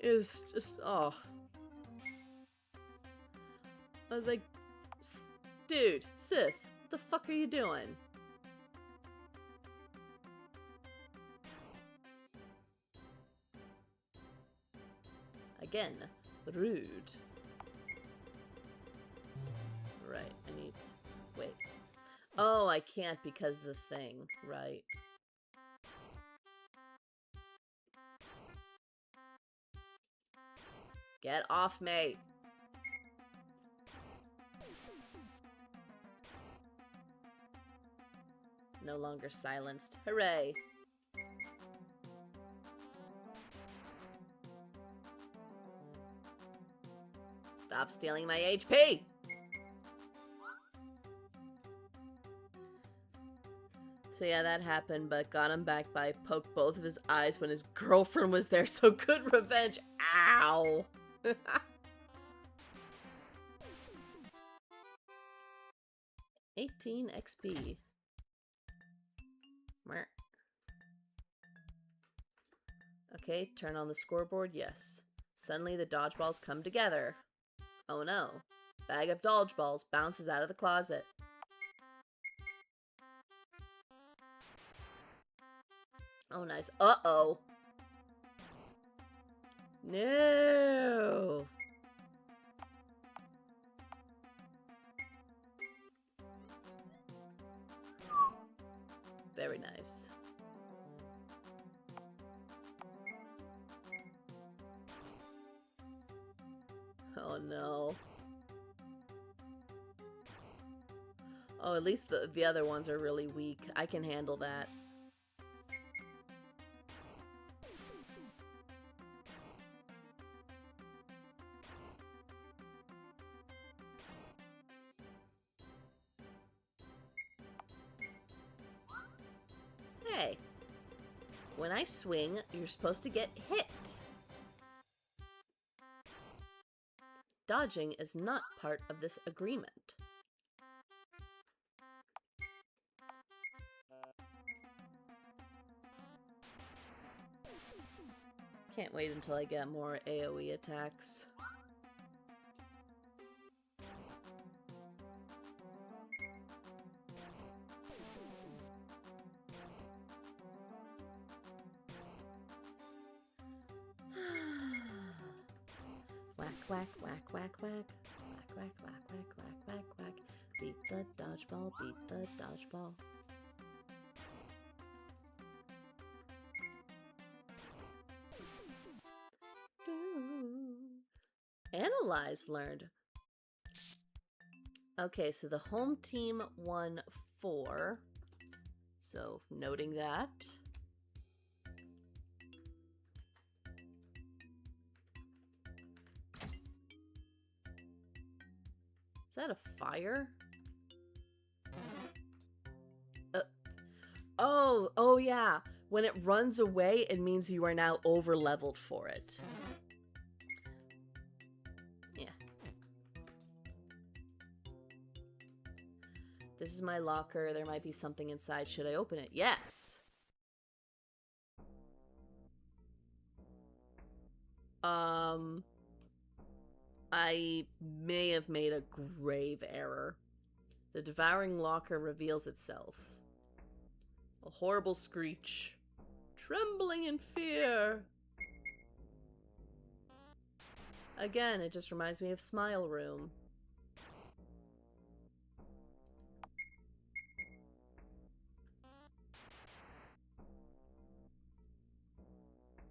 It's just, oh. I was like, dude, sis, what the fuck are you doing? Again, rude. Right, I need... Wait. Oh, I can't because of the thing. Right. Get off me! No longer silenced. Hooray! Stop stealing my HP! So yeah, that happened, but got him back by poke both of his eyes when his girlfriend was there, so good revenge. Ow! 18 XP. Mer. Okay, turn on the scoreboard, yes. Suddenly the dodgeballs come together. Oh no. Bag of dodgeballs bounces out of the closet. Oh, nice. Uh-oh. No. Very nice. Oh no. Oh, at least the other ones are really weak. I can handle that. Hey, when I swing, you're supposed to get hit. Dodging is not part of this agreement. Can't wait until I get more AoE attacks. Whack, whack, whack, whack, whack. Whack, whack, whack, whack, whack, whack, whack. Beat the dodgeball, beat the dodgeball. Analyze learned. Okay, so the home team won 4. So, noting that. Is that a fire? Oh yeah. When it runs away, it means you are now over-leveled for it. Yeah. This is my locker. There might be something inside. Should I open it? Yes! I may have made a grave error. The devouring locker reveals itself. A horrible screech. Trembling in fear. Again, it just reminds me of Smile Room.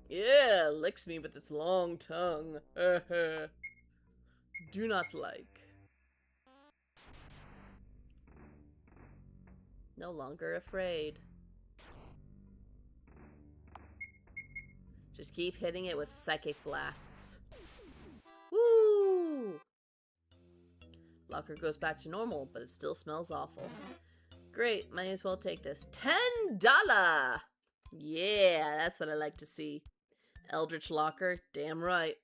Yeah, licks me with its long tongue. Do not like. No longer afraid. Just keep hitting it with psychic blasts. Woo! Locker goes back to normal, but it still smells awful. Great, might as well take this. $10! Yeah, that's what I like to see. Eldritch Locker, damn right.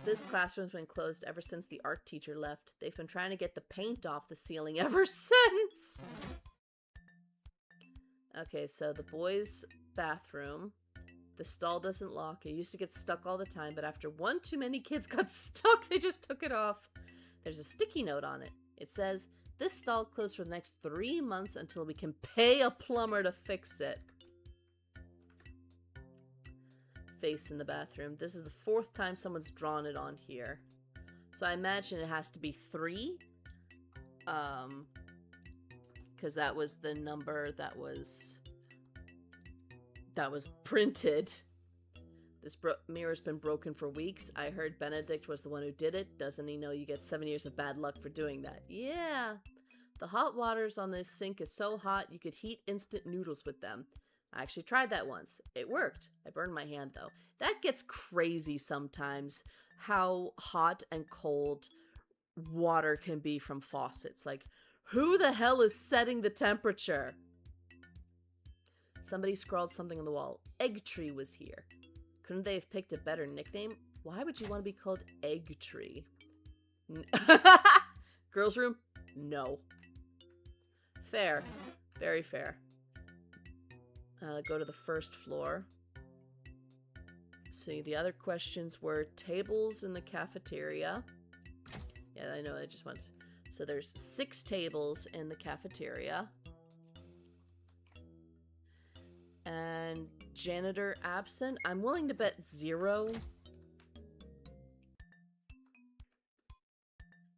This classroom's been closed ever since the art teacher left. They've been trying to get the paint off the ceiling ever since. Okay, so the boys' bathroom. The stall doesn't lock. It used to get stuck all the time, but after one too many kids got stuck, they just took it off. There's a sticky note on it. It says, this stall closed for the next 3 months until we can pay a plumber to fix it. Face in the bathroom. This is the 4th time someone's drawn it on here. So I imagine it has to be 3. Because that was the number that was printed. This mirror's been broken for weeks. I heard Benedict was the one who did it. Doesn't he know you get 7 years of bad luck for doing that? Yeah. The hot waters on this sink is so hot you could heat instant noodles with them. I actually tried that once. It worked. I burned my hand though. That gets crazy sometimes, how hot and cold water can be from faucets. Like, who the hell is setting the temperature? Somebody scrawled something on the wall. Egg Tree was here. Couldn't they have picked a better nickname? Why would you want to be called Egg Tree? Girls' room? No. Fair. Very fair. Go to the first floor. See, the other questions were tables in the cafeteria. Yeah, I know, I just want to... So there's 6 tables in the cafeteria. And janitor absent. I'm willing to bet 0.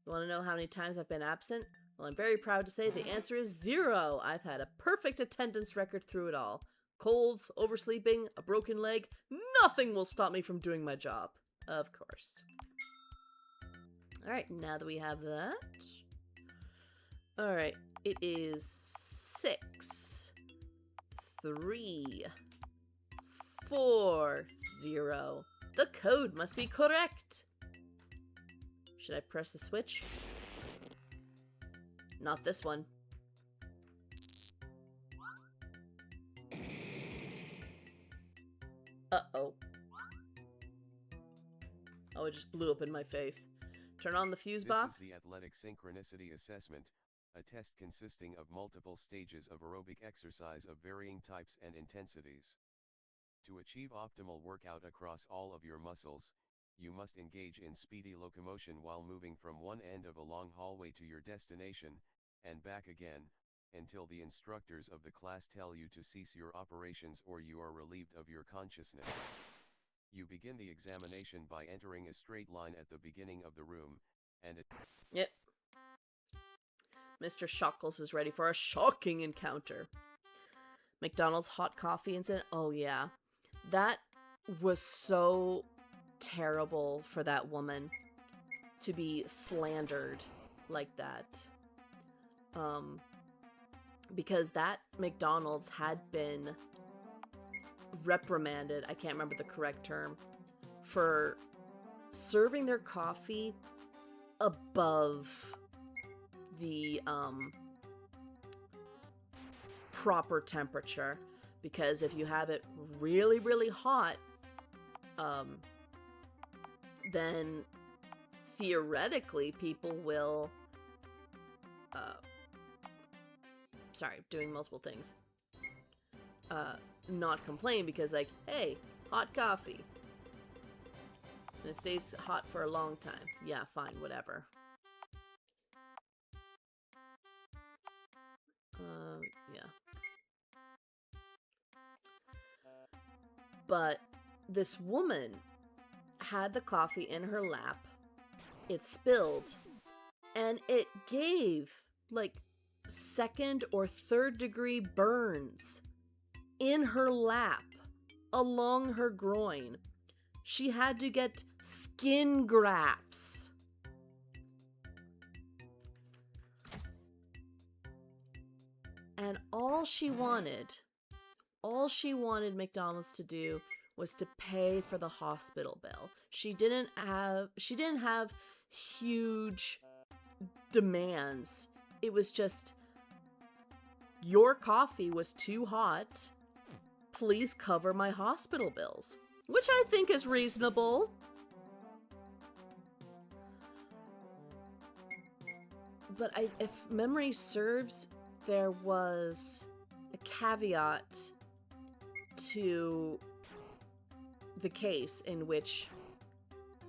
You want to know how many times I've been absent? Well, I'm very proud to say the answer is 0. I've had a perfect attendance record through it all. Colds, oversleeping, a broken leg. Nothing will stop me from doing my job. Of course. Alright, now that we have that. Alright, it is 6, 3, 4, 0. The code must be correct. Should I press the switch? Not this one. Uh-oh. Oh, it just blew up in my face. Turn on the fuse box. This is the Athletic Synchronicity Assessment, a test consisting of multiple stages of aerobic exercise of varying types and intensities. To achieve optimal workout across all of your muscles, you must engage in speedy locomotion while moving from one end of a long hallway to your destination, and back again, until the instructors of the class tell you to cease your operations or you are relieved of your consciousness. You begin the examination by entering a straight line at the beginning of the room, and Yep. Mr. Shockles is ready for a shocking encounter. McDonald's hot coffee incident. Oh yeah. That was so terrible for that woman to be slandered like that. Because that McDonald's had been reprimanded, I can't remember the correct term, for serving their coffee above the proper temperature. Because if you have it really, really hot, then theoretically people will sorry, doing multiple things. Not complain because, like, hey, hot coffee. And it stays hot for a long time. Yeah, fine, whatever. Yeah. But this woman had the coffee in her lap. It spilled. And it gave, like, 2nd or 3rd degree burns in her lap, along her groin. She had to get skin grafts. And all she wanted McDonald's to do was to pay for the hospital bill. She didn't have huge demands. It was just your coffee was too hot. Please cover my hospital bills. Which I think is reasonable. But if memory serves, there was a caveat to the case in which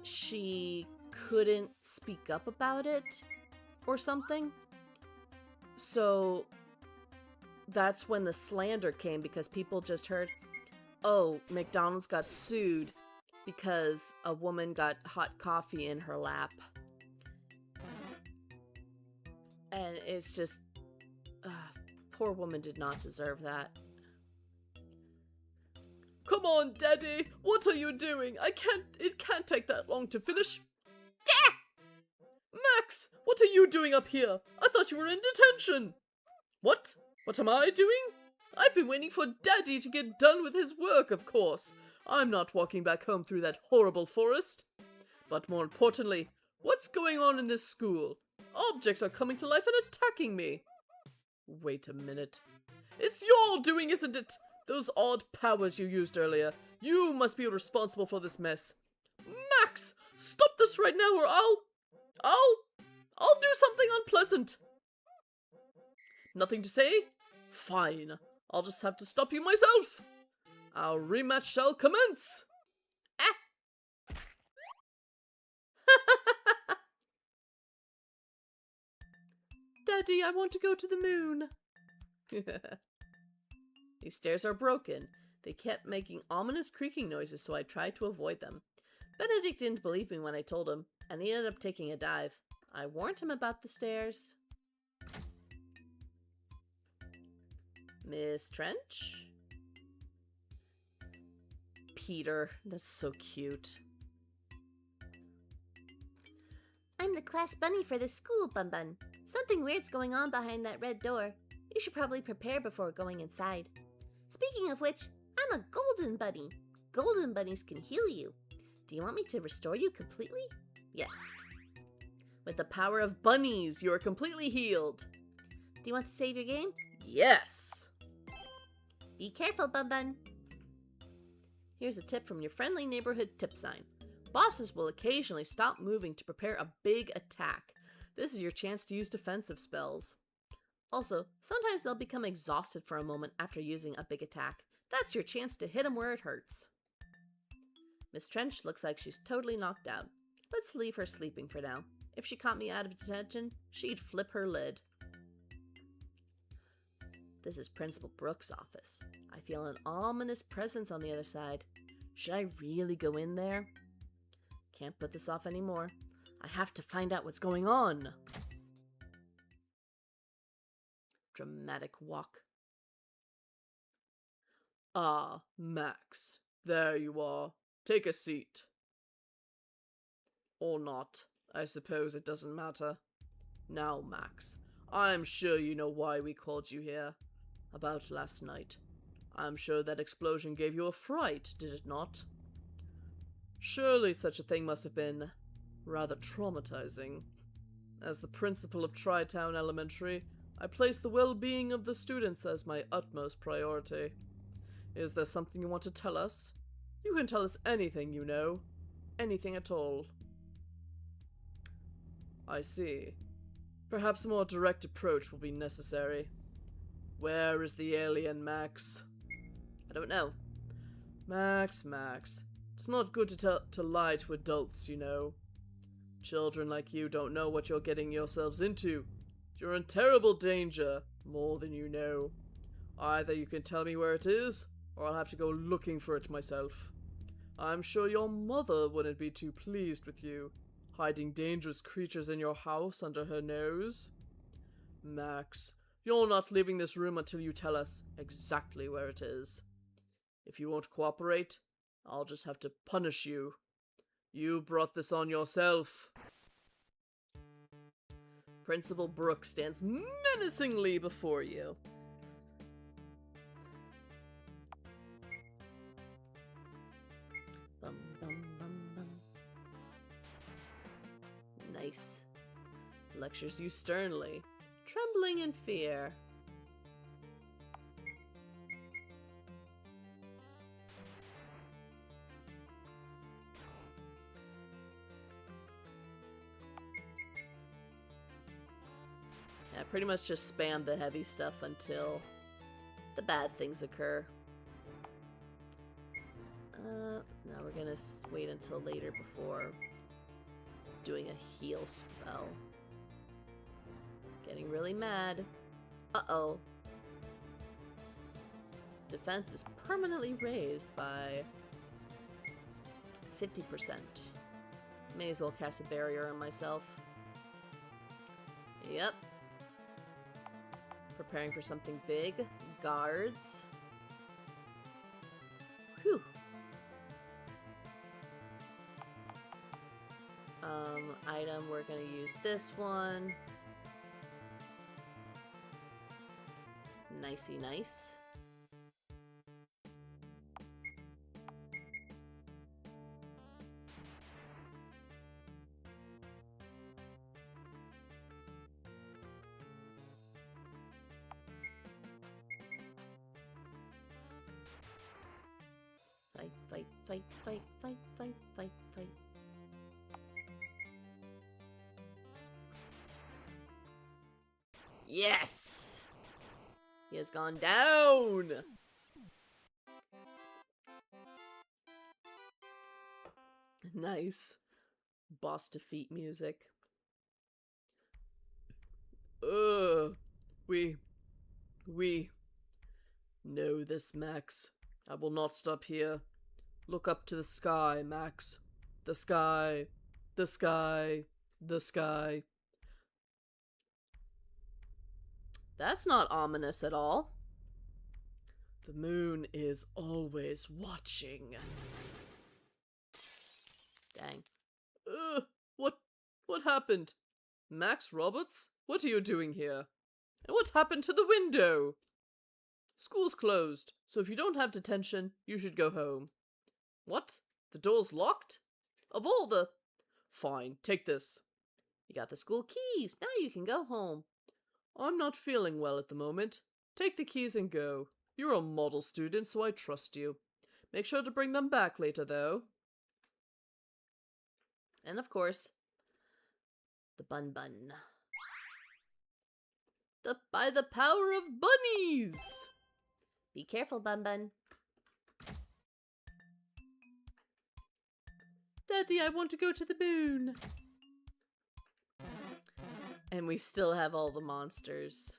she couldn't speak up about it or something. So that's when the slander came, because people just heard, oh, McDonald's got sued because a woman got hot coffee in her lap. And it's just, poor woman did not deserve that. Come on, Daddy! What are you doing? It can't take that long to finish. Max! What are you doing up here? I thought you were in detention! What? What am I doing? I've been waiting for Daddy to get done with his work, of course. I'm not walking back home through that horrible forest. But more importantly, what's going on in this school? Objects are coming to life and attacking me. Wait a minute. It's your doing, isn't it? Those odd powers you used earlier. You must be responsible for this mess. Max, stop this right now or I'll do something unpleasant. Nothing to say? Fine. I'll just have to stop you myself. Our rematch shall commence. Daddy, I want to go to the moon. These stairs are broken. They kept making ominous creaking noises, so I tried to avoid them. Benedict didn't believe me when I told him, and he ended up taking a dive. I warned him about the stairs. Miss Trench? Peter, that's so cute. I'm the class bunny for this school, Bun Bun. Something weird's going on behind that red door. You should probably prepare before going inside. Speaking of which, I'm a golden bunny. Golden bunnies can heal you. Do you want me to restore you completely? Yes. With the power of bunnies, you are completely healed. Do you want to save your game? Yes. Be careful, Bun Bun. Here's a tip from your friendly neighborhood tip sign. Bosses will occasionally stop moving to prepare a big attack. This is your chance to use defensive spells. Also, sometimes they'll become exhausted for a moment after using a big attack. That's your chance to hit them where it hurts. Miss Trench looks like she's totally knocked out. Let's leave her sleeping for now. If she caught me out of detention, she'd flip her lid. This is Principal Brooks' office. I feel an ominous presence on the other side. Should I really go in there? Can't put this off anymore. I have to find out what's going on. Dramatic walk. Ah, Max. There you are. Take a seat. Or not. I suppose it doesn't matter. Now, Max, I'm sure you know why we called you here. About last night. I'm sure that explosion gave you a fright, did it not? Surely such a thing must have been rather traumatizing. As the principal of Tri-Town Elementary, I place the well-being of the students as my utmost priority. Is there something you want to tell us? You can tell us anything, you know. Anything at all. I see. Perhaps a more direct approach will be necessary. Where is the alien, Max? I don't know. Max. It's not good to lie to adults, you know. Children like you don't know what you're getting yourselves into. You're in terrible danger, more than you know. Either you can tell me where it is, or I'll have to go looking for it myself. I'm sure your mother wouldn't be too pleased with you, hiding dangerous creatures in your house under her nose. Max, you're not leaving this room until you tell us exactly where it is. If you won't cooperate, I'll just have to punish you. You brought this on yourself. Principal Brooks stands menacingly before you. Bum, bum, bum, bum. Nice. Lectures you sternly, trembling in fear. pretty much just spam the heavy stuff until the bad things occur. Now we're gonna wait until later before doing a heal spell. Getting really mad. Uh-oh. Defense is permanently raised by 50%. May as well cast a barrier on myself. Yep. Preparing for something big. Guards. Whew. Item, we're gonna use this one. Nicey nice. Fight, fight, fight, fight, fight, fight, fight, fight. Yes! He has gone down! Nice. Boss defeat music. We know this, Max. I will not stop here. Look up to the sky, Max. The sky. The sky. The sky. That's not ominous at all. The moon is always watching. Dang. What happened? Max Roberts? What are you doing here? And what happened to the window? School's closed, so if you don't have detention, you should go home. What? The door's locked? Of all the... Fine, take this. You got the school keys. Now you can go home. I'm not feeling well at the moment. Take the keys and go. You're a model student, so I trust you. Make sure to bring them back later, though. And of course, the bun bun. By the power of bunnies! Be careful, Bun Bun. Daddy, I want to go to the moon. And we still have all the monsters.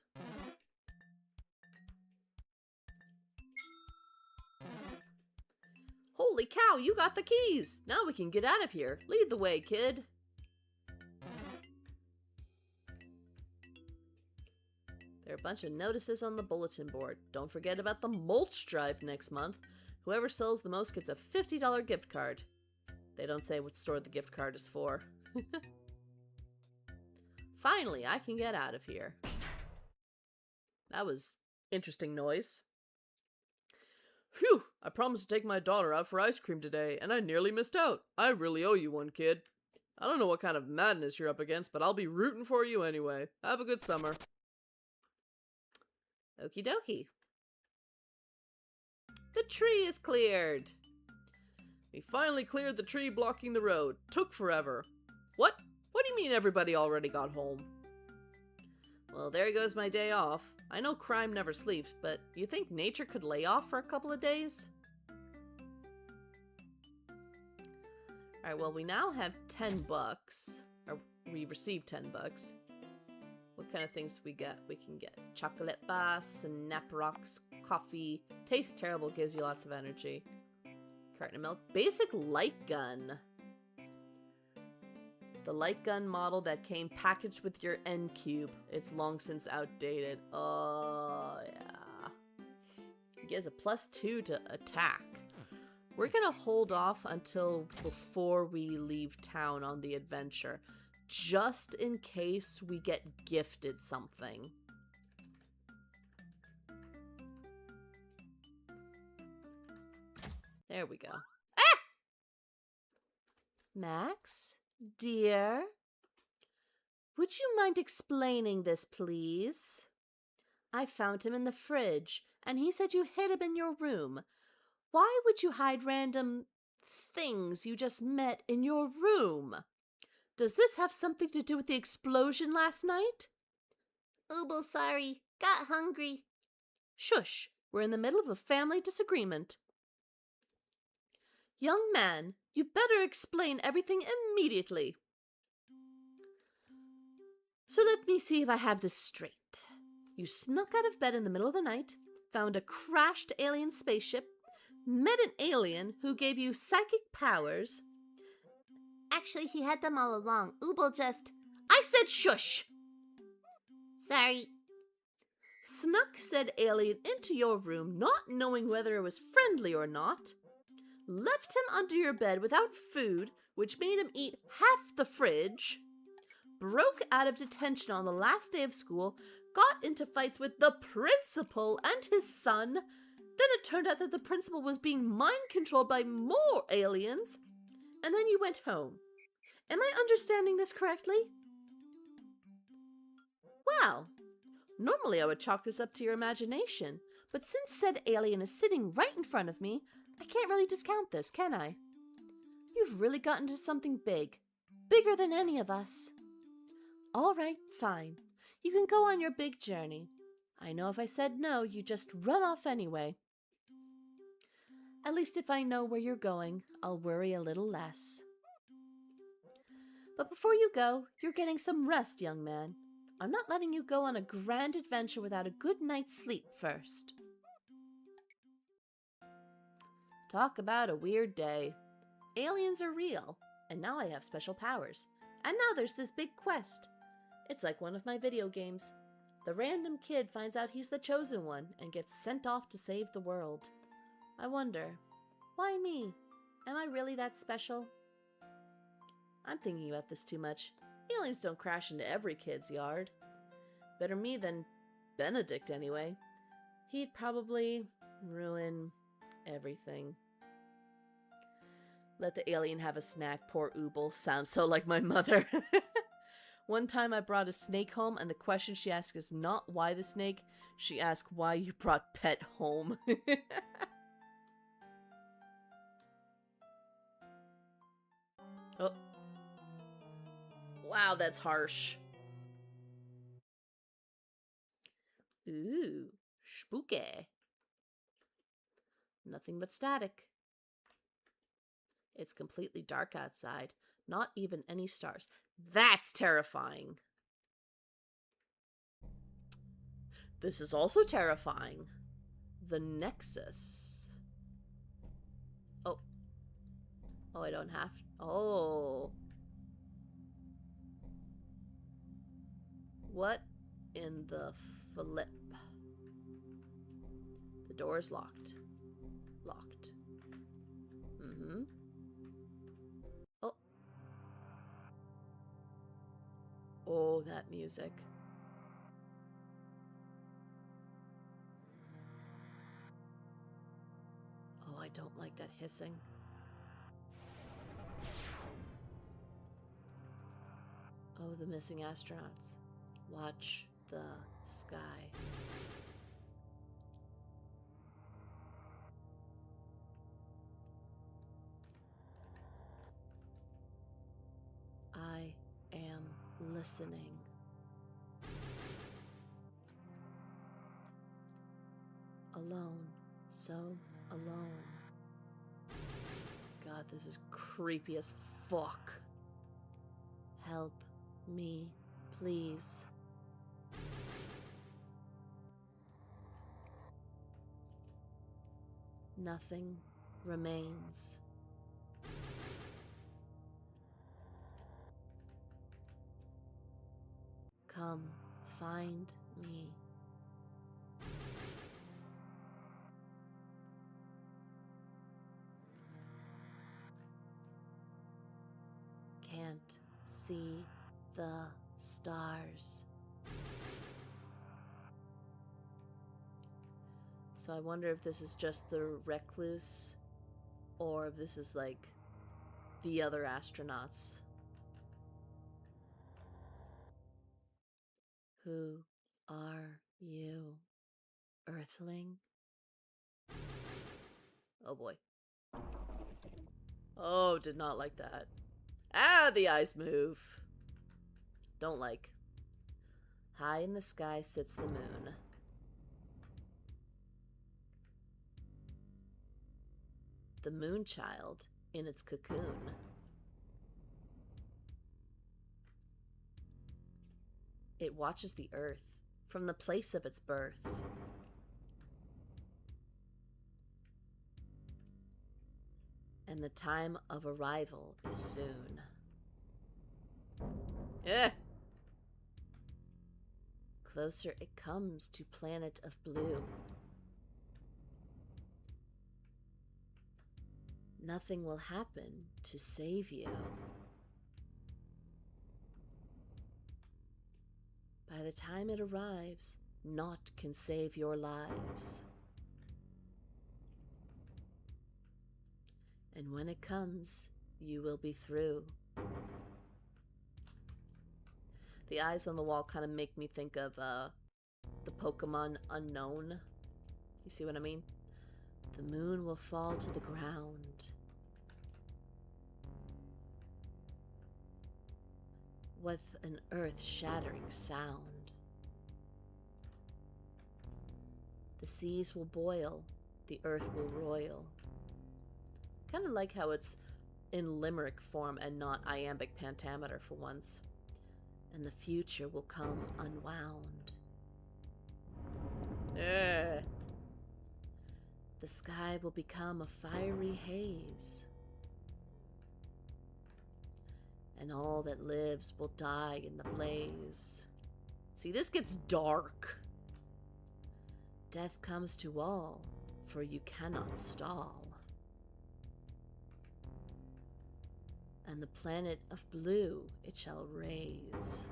Holy cow, you got the keys! Now we can get out of here. Lead the way, kid. There are a bunch of notices on the bulletin board. Don't forget about the mulch drive next month. Whoever sells the most gets a $50 gift card. They don't say what store the gift card is for. Finally, I can get out of here. That was interesting noise. Phew! I promised to take my daughter out for ice cream today, and I nearly missed out. I really owe you one, kid. I don't know what kind of madness you're up against, but I'll be rooting for you anyway. Have a good summer. Okie dokie. The tree is cleared. We finally cleared the tree blocking the road. Took forever. What? What do you mean everybody already got home? Well, there goes my day off. I know crime never sleeps, but you think nature could lay off for a couple of days? Alright, well, we now have $10. Or we received $10. What kind of things we get? We can get chocolate bars, snap rocks, coffee. Tastes terrible, gives you lots of energy. Carton of milk. Basic light gun. The light gun model that came packaged with your N cube. It's long since outdated. Oh, yeah. It gives a +2 to attack. We're gonna hold off until before we leave town on the adventure. Just in case we get gifted something. There we go. Ah! Max, dear, would you mind explaining this, please? I found him in the fridge, and he said you hid him in your room. Why would you hide random things you just met in your room? Does this have something to do with the explosion last night? Ooble, sorry. Got hungry. Shush, we're in the middle of a family disagreement. Young man, you better explain everything immediately. So let me see if I have this straight. You snuck out of bed in the middle of the night, found a crashed alien spaceship, met an alien who gave you psychic powers. Actually, he had them all along. Ooble just... I said shush! Sorry. Snuck said alien into your room, not knowing whether it was friendly or not. Left him under your bed without food, which made him eat half the fridge. Broke out of detention on the last day of school, got into fights with the principal and his son. Then it turned out that the principal was being mind-controlled by more aliens. And then you went home. Am I understanding this correctly? Wow. Normally I would chalk this up to your imagination, but since said alien is sitting right in front of me, I can't really discount this, can I? You've really gotten into something big. Bigger than any of us. All right, fine. You can go on your big journey. I know if I said no, you'd just run off anyway. At least if I know where you're going, I'll worry a little less. But before you go, you're getting some rest, young man. I'm not letting you go on a grand adventure without a good night's sleep first. Talk about a weird day. Aliens are real, and now I have special powers. And now there's this big quest. It's like one of my video games. The random kid finds out he's the chosen one and gets sent off to save the world. I wonder, why me? Am I really that special? I'm thinking about this too much. Aliens don't crash into every kid's yard. Better me than Benedict, anyway. He'd probably ruin everything. Let the alien have a snack, poor Ooble. Sounds so like my mother. One time I brought a snake home, and the question she asked is not why the snake. She asked why you brought pet home. Oh. Wow, that's harsh. Ooh, spooky. Nothing but static. It's completely dark outside. Not even any stars. That's terrifying. This is also terrifying. The Nexus. Oh. Oh, I don't have to. Oh. What in the flip? The door is locked. Locked. Mm-hmm. Oh. Oh, that music. Oh, I don't like that hissing. Oh, the missing astronauts. Watch the sky. I am listening. Alone. So alone. God, this is creepy as fuck. Help me, please. Nothing remains. Come, find me. Can't see the stars. So I wonder if this is just the recluse, or if this is like the other astronauts. Who are you, Earthling? Oh boy. Oh, did not like that. Ah, the eyes move. Don't like. High in the sky sits the moon. The Moonchild in its cocoon. It watches the earth from the place of its birth. And the time of arrival is soon. Eh! Closer it comes to planet of blue. Nothing will happen to save you. By the time it arrives, naught can save your lives. And when it comes, you will be through. The eyes on the wall kind of make me think of the Pokemon Unknown. You see what I mean? The moon will fall to the ground. With an earth-shattering sound. The seas will boil, the earth will roil. Kind of like how it's in limerick form and not iambic pentameter for once. And the future will come unwound. The sky will become a fiery haze. And all that lives will die in the blaze. See, this gets dark. Death comes to all, for you cannot stall. And the planet of blue it shall raise.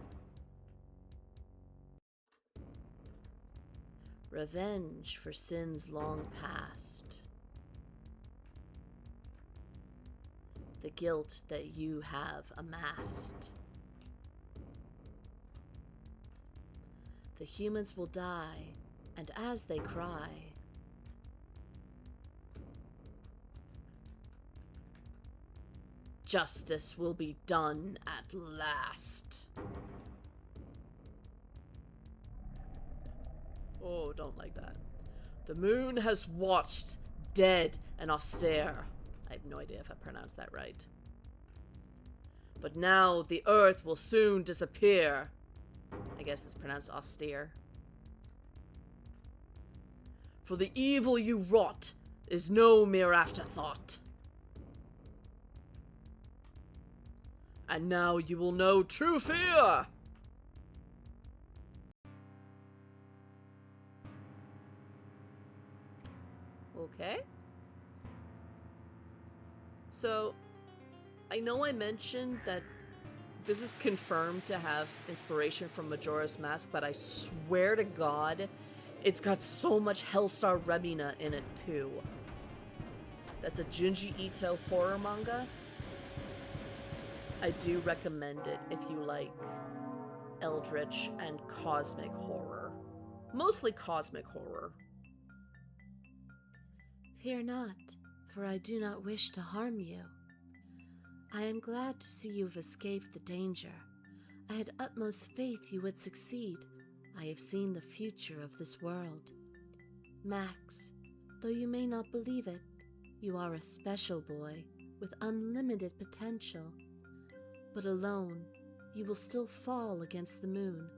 Revenge for sins long past. The guilt that you have amassed. The humans will die, and as they cry, justice will be done at last. Oh, don't like that. The moon has watched, dead and austere. I have no idea if I pronounced that right. But now the earth will soon disappear. I guess it's pronounced austere. For the evil you wrought is no mere afterthought. And now you will know true fear. Okay. So, I know I mentioned that this is confirmed to have inspiration from Majora's Mask, but I swear to God, it's got so much Hellstar Remina in it too. That's a Junji Ito horror manga. I do recommend it if you like eldritch and cosmic horror. Mostly cosmic horror. Fear not, for I do not wish to harm you. I am glad to see you've escaped the danger. I had utmost faith you would succeed. I have seen the future of this world. Max, though you may not believe it, you are a special boy with unlimited potential. But alone, you will still fall against the moon.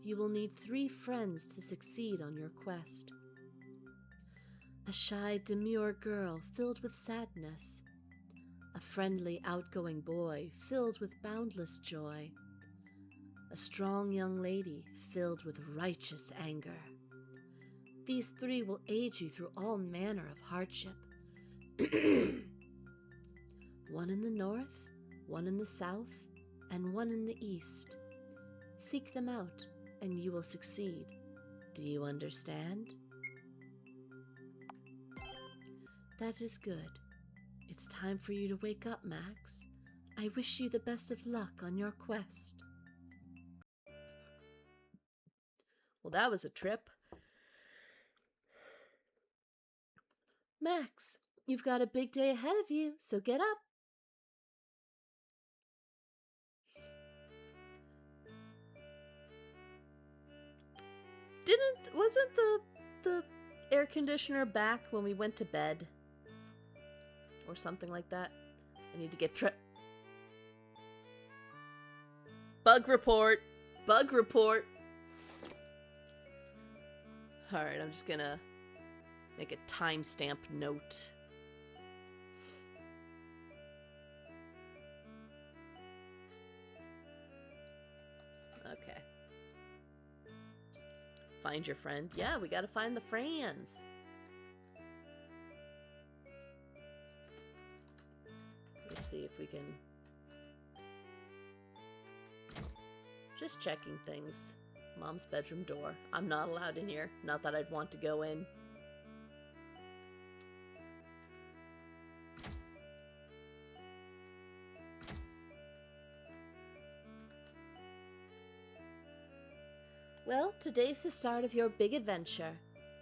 You will need 3 friends to succeed on your quest. A shy, demure girl filled with sadness. A friendly, outgoing boy filled with boundless joy. A strong young lady filled with righteous anger. These 3 will aid you through all manner of hardship. One in the north, one in the south, and one in the east. Seek them out, and you will succeed. Do you understand? That is good. It's time for you to wake up, Max. I wish you the best of luck on your quest. Well, that was a trip. Max, you've got a big day ahead of you, so get up. Wasn't the air conditioner back when we went to bed? Or something like that? I need to get Bug report! Bug report! Alright, I'm just gonna make a timestamp note. Okay. Find your friend. Yeah, we gotta find the friends. Let's see if we can... Just checking things. Mom's bedroom door. I'm not allowed in here. Not that I'd want to go in. Well, today's the start of your big adventure.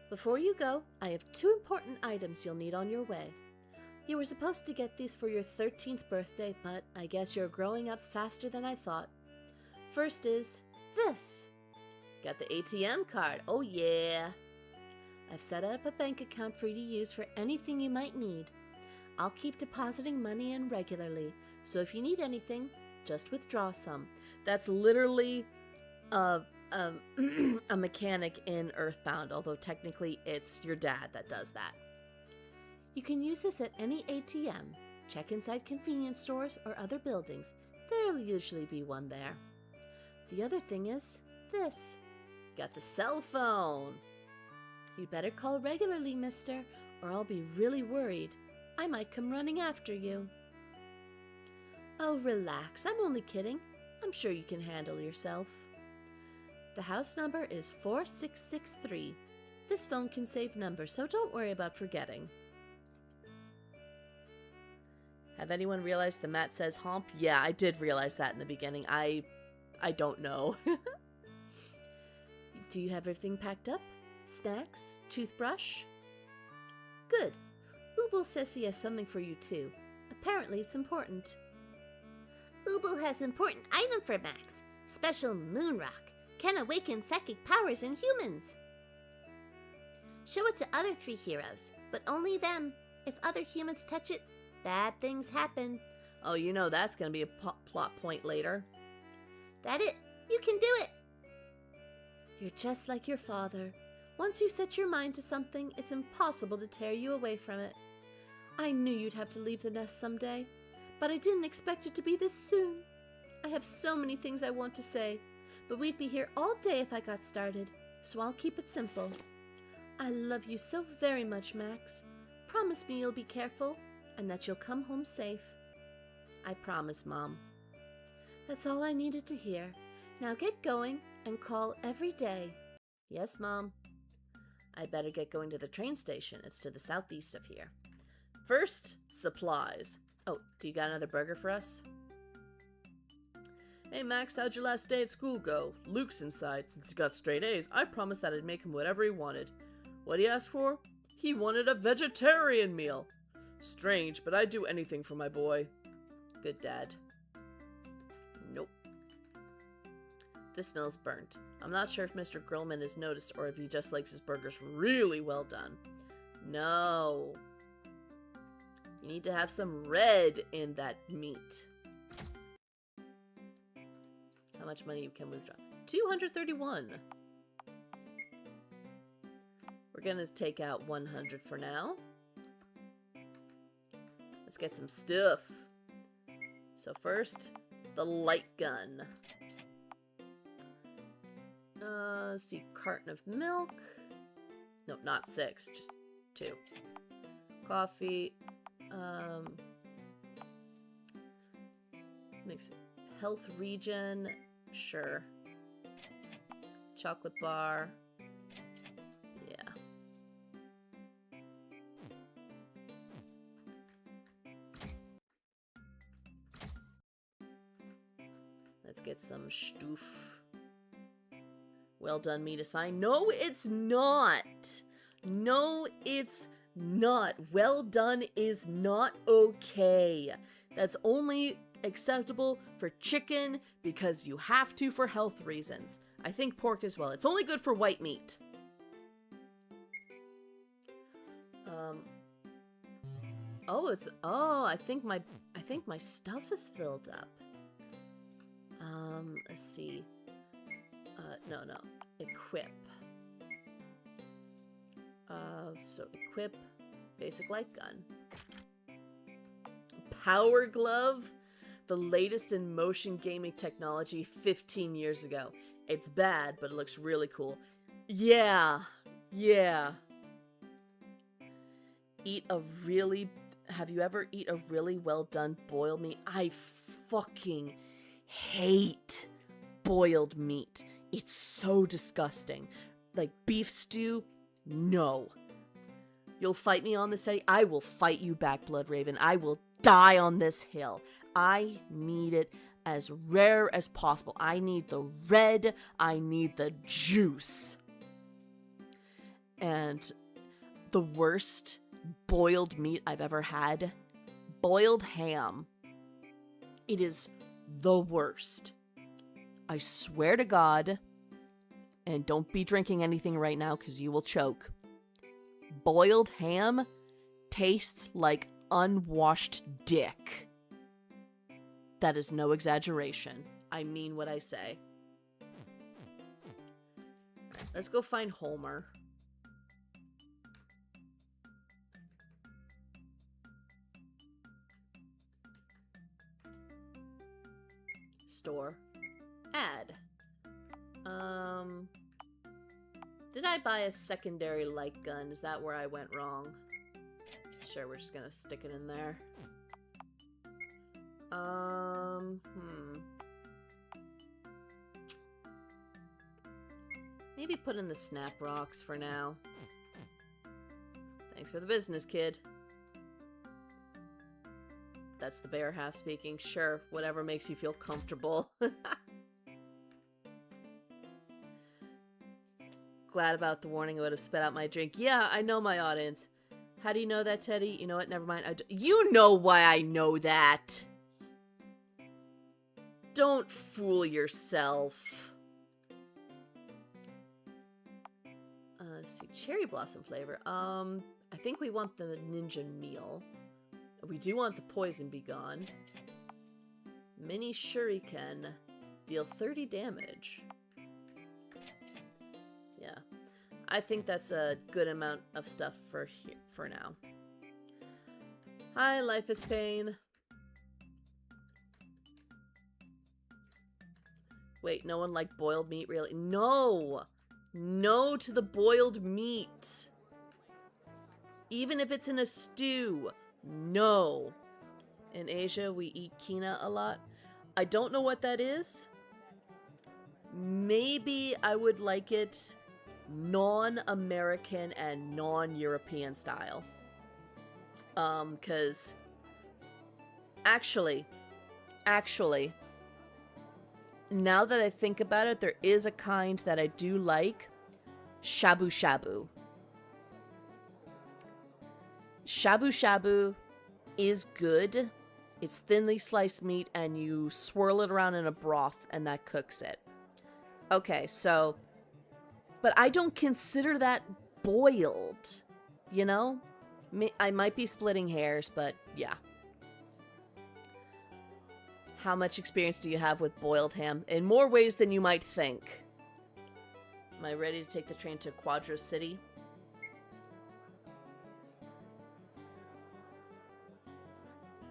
Before you go, I have 2 important items you'll need on your way. You were supposed to get these for your 13th birthday, but I guess you're growing up faster than I thought. First is this. Got the ATM card. Oh yeah. I've set up a bank account for you to use for anything you might need. I'll keep depositing money in regularly, so if you need anything, just withdraw some. That's literally a mechanic in Earthbound, although technically it's your dad that does that. You can use this at any ATM. Check inside convenience stores or other buildings. There'll usually be one there. The other thing is this. Got the cell phone. You better call regularly, mister, or I'll be really worried. I might come running after you. Oh, relax. I'm only kidding. I'm sure you can handle yourself. The house number is 4663. This phone can save numbers, so don't worry about forgetting. Have anyone realized the mat says hump? Yeah, I did realize that in the beginning. I don't know. Do you have everything packed up? Snacks? Toothbrush? Good. Ooble says he has something for you too. Apparently it's important. Ooble has an important item for Max. Special moon rock. Can awaken psychic powers in humans. Show it to other 3 heroes, but only them. If other humans touch it, bad things happen. Oh, you know that's gonna be a plot point later. That it? You can do it! You're just like your father. Once you set your mind to something, it's impossible to tear you away from it. I knew you'd have to leave the nest someday, but I didn't expect it to be this soon. I have so many things I want to say, but we'd be here all day if I got started, so I'll keep it simple. I love you so very much, Max. Promise me you'll be careful, and that you'll come home safe. I promise, Mom. That's all I needed to hear. Now get going and call every day. Yes, Mom. I'd better get going to the train station. It's to the southeast of here. First, supplies. Oh, do you got another burger for us? Hey, Max, how'd your last day at school go? Luke's inside. Since he got straight A's, I promised that I'd make him whatever he wanted. What'd he ask for? He wanted a vegetarian meal. Strange, but I'd do anything for my boy. Good dad. Nope. This smells burnt. I'm not sure if Mr. Grillman has noticed or if he just likes his burgers really well done. No. You need to have some red in that meat. How much money can we withdraw? 231. We're gonna take out 100 for now. Let's get some stuff. So first, the light gun. Let's see, carton of milk. No, not 6, just 2. Coffee. Mix health regen. Sure. Chocolate bar. Yeah. Let's get some stoof. Well done meat is fine. No, it's not. No, it's not. Well done is not okay. That's only acceptable for chicken because you have to for health reasons. I think pork as well. It's only good for white meat. I think my stuff is filled up. Let's see. No. Equip. So equip basic light gun. Power glove, the latest in motion gaming technology 15 years ago. It's bad, but it looks really cool. Yeah. Have you ever eat a really well done boiled meat? I fucking hate boiled meat. It's so disgusting. Like beef stew, no. You'll fight me on this, Eddie? I will fight you back, Blood Raven. I will die on this hill. I need it as rare as possible. I need the red. I need the juice. And the worst boiled meat I've ever had, boiled ham. It is the worst. I swear to God, and don't be drinking anything right now because you will choke. Boiled ham tastes like unwashed dick. That is no exaggeration. I mean what I say. Alright, let's go find Homer. Store. Add. Did I buy a secondary light gun? Is that where I went wrong? Sure, we're just gonna stick it in there. Maybe put in the snap rocks for now. Thanks for the business, kid. That's the bear half speaking. Sure, whatever makes you feel comfortable. Glad about the warning I would have spit out my drink. Yeah, I know my audience. How do you know that, Teddy? You know what? Never mind. You know why I know that. Don't fool yourself. Let's see. Cherry blossom flavor. I think we want the ninja meal. We do want the poison be gone. Mini shuriken. Deal 30 damage. Yeah. I think that's a good amount of stuff for now. Hi, life is pain. Wait, no one liked boiled meat, really? No! No to the boiled meat! Even if it's in a stew. No. In Asia, we eat quinoa a lot. I don't know what that is. Maybe I would like it non-American and non-European style. 'Cause actually, now that I think about it, there is a kind that I do like. Shabu shabu. Shabu shabu is good. It's thinly sliced meat and you swirl it around in a broth and that cooks it. Okay, so... But I don't consider that boiled, you know? I might be splitting hairs, but yeah. How much experience do you have with boiled ham? In more ways than you might think. Am I ready to take the train to Quadro City?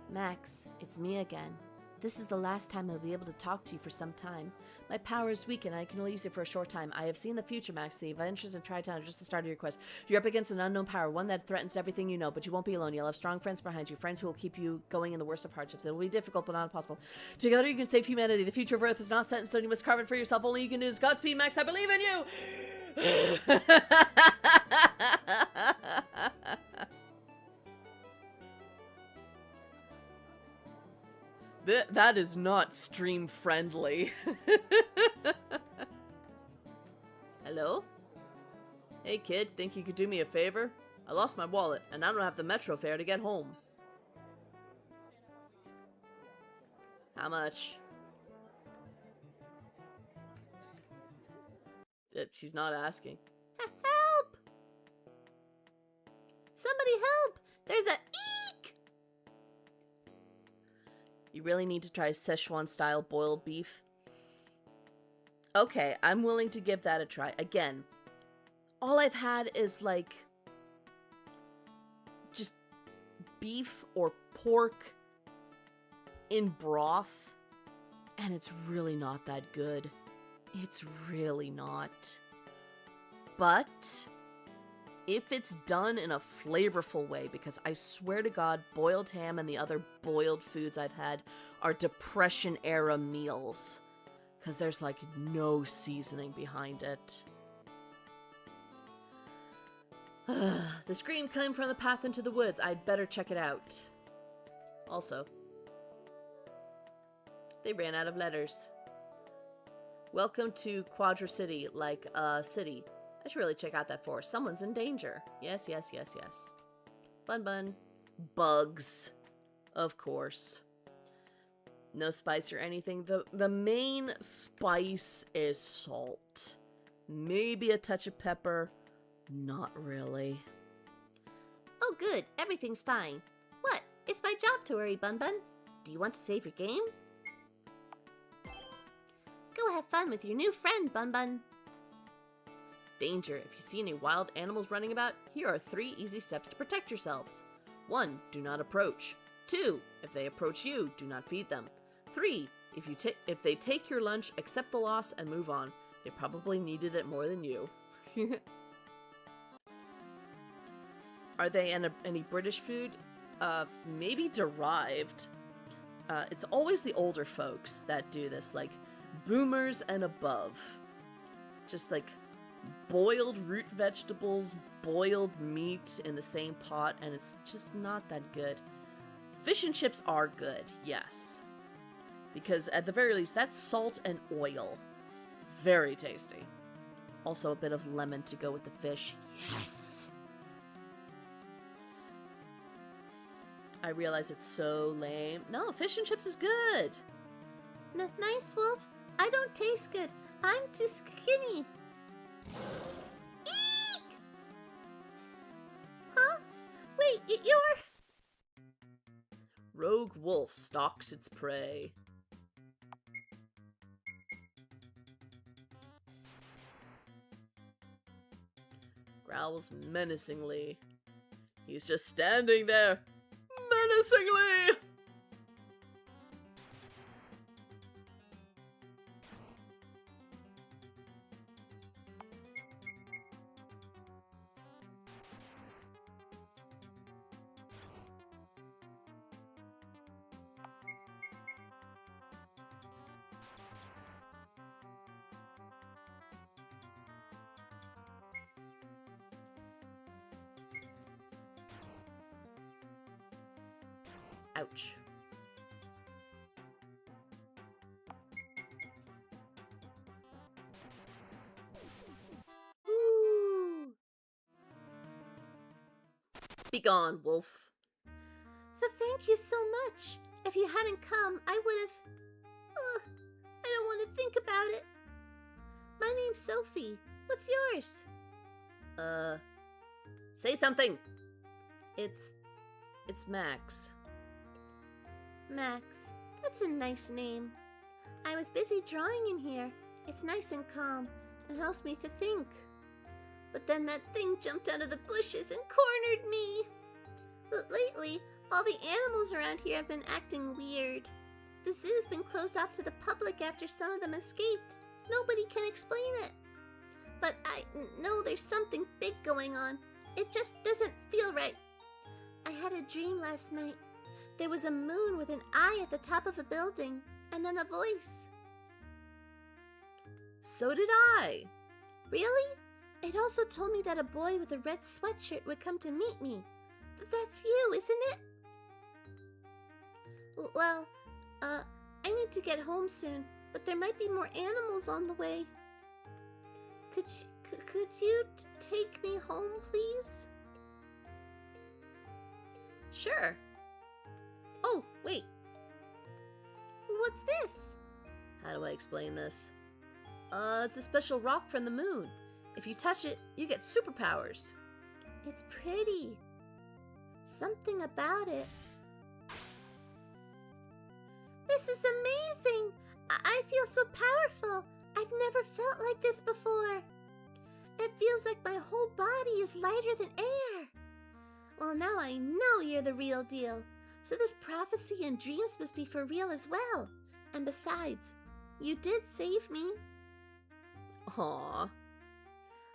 Max, it's me again. This is the last time I'll be able to talk to you for some time. My power is weak and I can only use it for a short time. I have seen the future, Max. The adventures in Tri-Town are just the start of your quest. You're up against an unknown power, one that threatens everything you know, but you won't be alone. You'll have strong friends behind you, friends who will keep you going in the worst of hardships. It will be difficult, but not impossible. Together you can save humanity. The future of Earth is not set in stone. You must carve it for yourself. Only you can do is Godspeed, Max. I believe in you! That is not stream friendly. Hello? Hey kid, think you could do me a favor? I lost my wallet, and I don't have the metro fare to get home. How much? She's not asking. Help! Somebody help! There's a eek! You really need to try Szechuan-style boiled beef? Okay, I'm willing to give that a try. Again, all I've had is, like, just beef or pork in broth, and it's really not that good. It's really not. But if it's done in a flavorful way, because I swear to God, boiled ham and the other boiled foods I've had are Depression-era meals. Because there's, like, no seasoning behind it. The scream came from the path into the woods. I'd better check it out. Also, they ran out of letters. Welcome to Quadra City, like a city. I should really check out that forest. Someone's in danger. Yes, yes, yes, yes. Bun bun. Bugs. Of course. No spice or anything. The main spice is salt. Maybe a touch of pepper. Not really. Oh, good. Everything's fine. What? It's my job to worry, Bun Bun. Do you want to save your game? Go have fun with your new friend, Bun Bun. Danger. If you see any wild animals running about, here are 3 easy steps to protect yourselves. 1. Do not approach. 2. If they approach you, do not feed them. 3. If they take your lunch, accept the loss and move on. They probably needed it more than you. Are they any British food? Maybe derived. It's always the older folks that do this, like boomers and above. Just like boiled root vegetables, boiled meat in the same pot, and it's just not that good. Fish and chips are good, yes. Because at the very least, that's salt and oil. Very tasty. Also a bit of lemon to go with the fish. Yes! I realize it's so lame. No, fish and chips is good. Nice, Wolf. I don't taste good. I'm too skinny. Eek! Huh? Wait, you're... Rogue wolf stalks its prey. Growls menacingly. He's just standing there. Menacingly! Ouch. Ooh. Be gone, wolf. Thank you so much. If you hadn't come, I would have... I don't want to think about it. My name's Sophie. What's yours? Say something. It's Max. Max. That's a nice name. I was busy drawing in here. It's nice and calm and helps me to think. But then that thing jumped out of the bushes and cornered me. Lately, all the animals around here have been acting weird. The zoo's been closed off to the public after some of them escaped. Nobody can explain it. But I know there's something big going on. It just doesn't feel right. I had a dream last night. There was a moon with an eye at the top of a building, and then a voice. So did I. Really? It also told me that a boy with a red sweatshirt would come to meet me. That's you, isn't it? Well, I need to get home soon, but there might be more animals on the way. Could you take me home, please? Sure. Oh, wait. What's this? How do I explain this? It's a special rock from the moon. If you touch it, you get superpowers. It's pretty. Something about it. This is amazing! I feel so powerful. I've never felt like this before. It feels like my whole body is lighter than air. Well, now I know you're the real deal. So this prophecy and dreams must be for real as well. And besides, you did save me. Aww.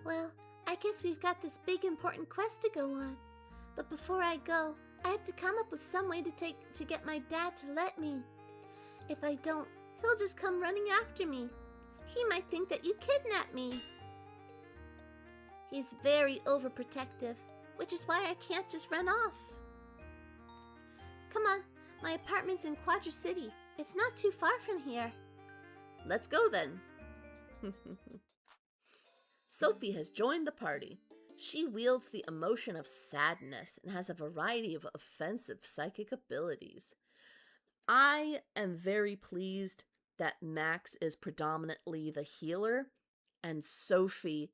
Well, I guess we've got this big important quest to go on. But before I go, I have to come up with some way to get my dad to let me. If I don't, he'll just come running after me. He might think that you kidnapped me. He's very overprotective, which is why I can't just run off. Come on, my apartment's in Quadra City. It's not too far from here. Let's go then. Sophie has joined the party. She wields the emotion of sadness and has a variety of offensive psychic abilities. I am very pleased that Max is predominantly the healer and Sophie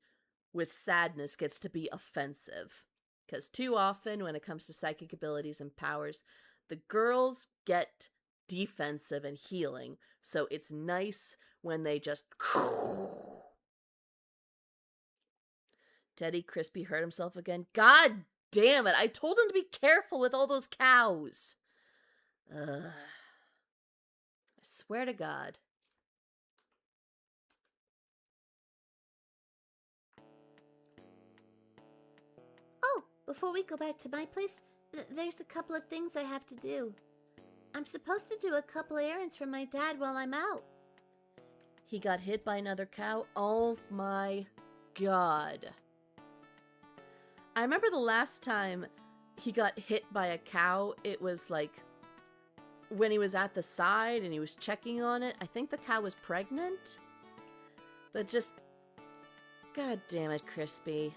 with sadness gets to be offensive. Because too often when it comes to psychic abilities and powers, the girls get defensive and healing. So it's nice when they just... Teddy Crispy hurt himself again. God damn it! I told him to be careful with all those cows. I swear to God. Oh, before we go back to my place, there's a couple of things I have to do. I'm supposed to do a couple errands for my dad while I'm out. He got hit by another cow? Oh my God. I remember the last time he got hit by a cow, it was like when he was at the side and he was checking on it. I think the cow was pregnant. But just, God damn it, Crispy.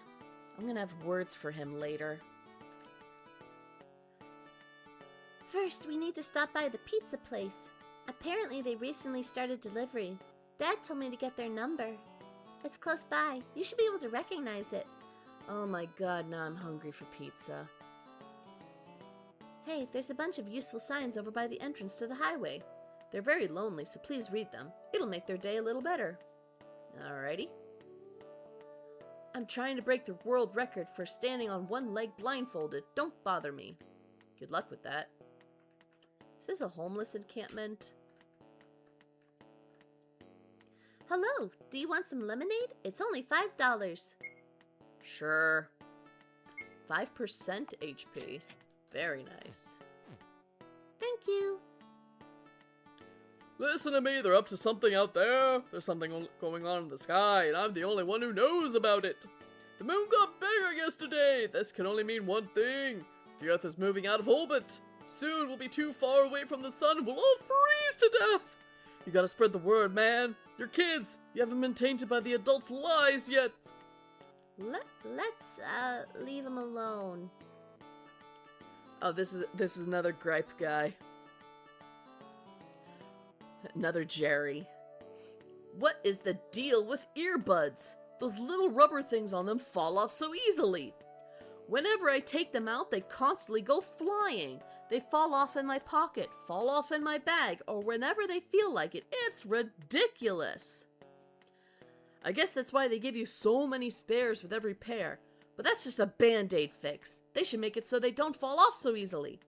I'm gonna have words for him later. First, we need to stop by the pizza place. Apparently, they recently started delivery. Dad told me to get their number. It's close by. You should be able to recognize it. Oh my God, now I'm hungry for pizza. Hey, there's a bunch of useful signs over by the entrance to the highway. They're very lonely, so please read them. It'll make their day a little better. Alrighty. I'm trying to break the world record for standing on one leg blindfolded. Don't bother me. Good luck with that. Is this a homeless encampment? Hello, do you want some lemonade? It's only $5. Sure. 5% HP. Very nice. Thank you. Listen to me, they're up to something out there. There's something going on in the sky, and I'm the only one who knows about it. The moon got bigger yesterday. This can only mean one thing. The Earth is moving out of orbit. Soon we'll be too far away from the sun and we'll all freeze to death. You gotta spread the word, man. You're kids. You haven't been tainted by the adults' lies yet. Let's leave him alone. Oh, this is another gripe guy. Another Jerry. What is the deal with earbuds? Those little rubber things on them fall off so easily. Whenever I take them out, they constantly go flying. They fall off in my pocket, fall off in my bag, or whenever they feel like it. It's ridiculous. I guess that's why they give you so many spares with every pair. But that's just a band-aid fix. They should make it so they don't fall off so easily.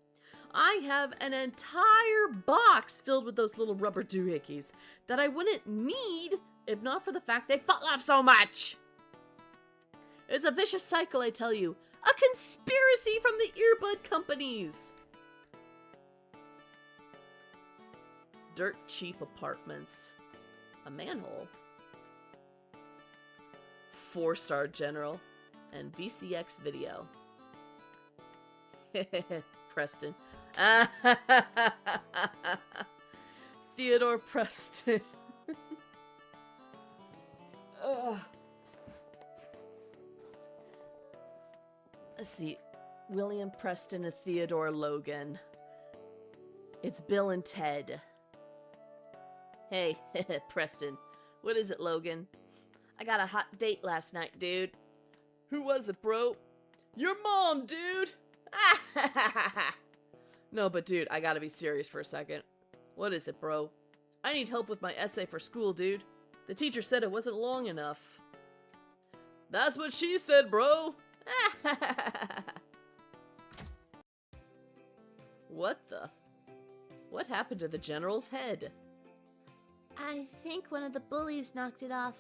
I have an entire box filled with those little rubber doohickeys that I wouldn't need if not for the fact they fall off so much. It's a vicious cycle, I tell you. A conspiracy from the earbud companies. Dirt cheap apartments. A manhole. 4-star general. And VCX video. Preston. Theodore Preston. Let's see. William Preston and Theodore Logan. It's Bill and Ted. Hey, Preston. What is it, Logan? I got a hot date last night, dude. Who was it, bro? Your mom, dude! No, but dude, I gotta be serious for a second. What is it, bro? I need help with my essay for school, dude. The teacher said it wasn't long enough. That's what she said, bro! What the? What happened to the general's head? I think one of the bullies knocked it off.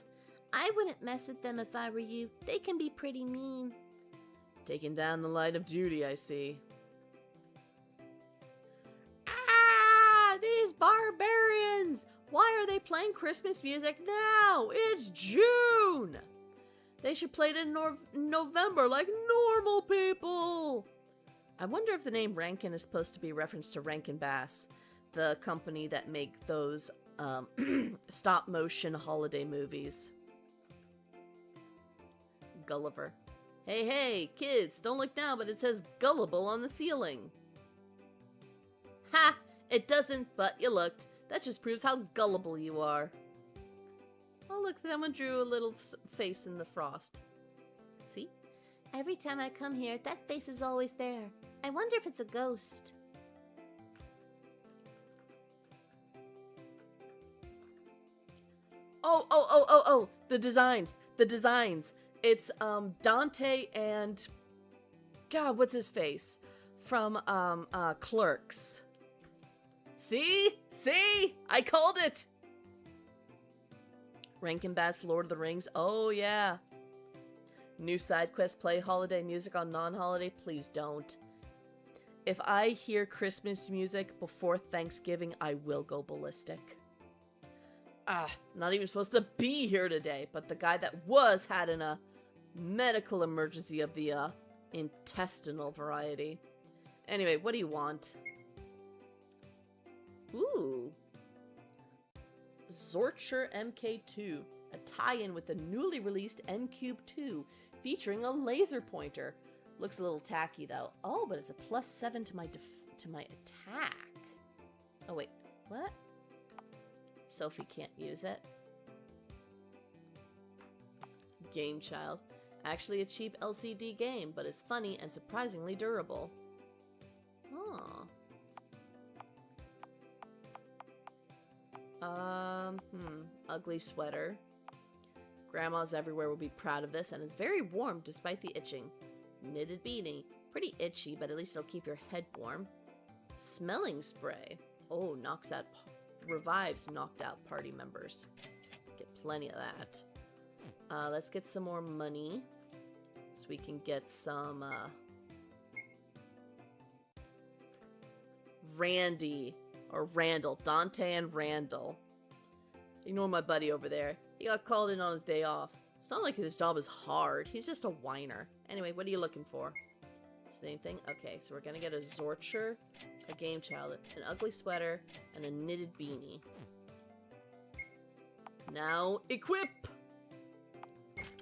I wouldn't mess with them if I were you. They can be pretty mean. Taking down the line of duty, I see. These barbarians! Why are they playing Christmas music now? It's June! They should play it in November like normal people! I wonder if the name Rankin is supposed to be a reference to Rankin Bass, the company that make those stop-motion holiday movies. Gulliver. Hey, hey, kids, don't look now, but it says gullible on the ceiling. Ha! It doesn't, but you looked. That just proves how gullible you are. Oh, look, someone drew a little face in the frost. See? Every time I come here, that face is always there. I wonder if it's a ghost. Oh, the designs. It's, Dante and, God, what's his face? From, Clerks. See? I called it! Rankin Bass, Lord of the Rings. Oh, yeah. New side quest, play holiday music on non-holiday. Please don't. If I hear Christmas music before Thanksgiving, I will go ballistic. Not even supposed to be here today, but the guy that had a medical emergency of the, intestinal variety. Anyway, what do you want? Ooh. Zorcher MK2, a tie-in with the newly released N-Cube 2, featuring a laser pointer. Looks a little tacky though. Oh, but it's a +7 to my attack. Oh wait, what? Sophie can't use it. Moonchild. Actually a cheap LCD game, but it's funny and surprisingly durable. Oh. Ugly sweater. Grandmas everywhere will be proud of this, and it's very warm despite the itching. Knitted beanie. Pretty itchy, but at least it'll keep your head warm. Smelling spray. Oh, revives knocked out party members. Get plenty of that. Let's get some more money. So we can get some, Randy. Or Randall. Dante and Randall. Ignore my buddy over there. He got called in on his day off. It's not like his job is hard. He's just a whiner. Anyway, what are you looking for? Same thing? Okay, so we're gonna get a Zorcher, a Moonchild, an ugly sweater, and a knitted beanie. Now, equip!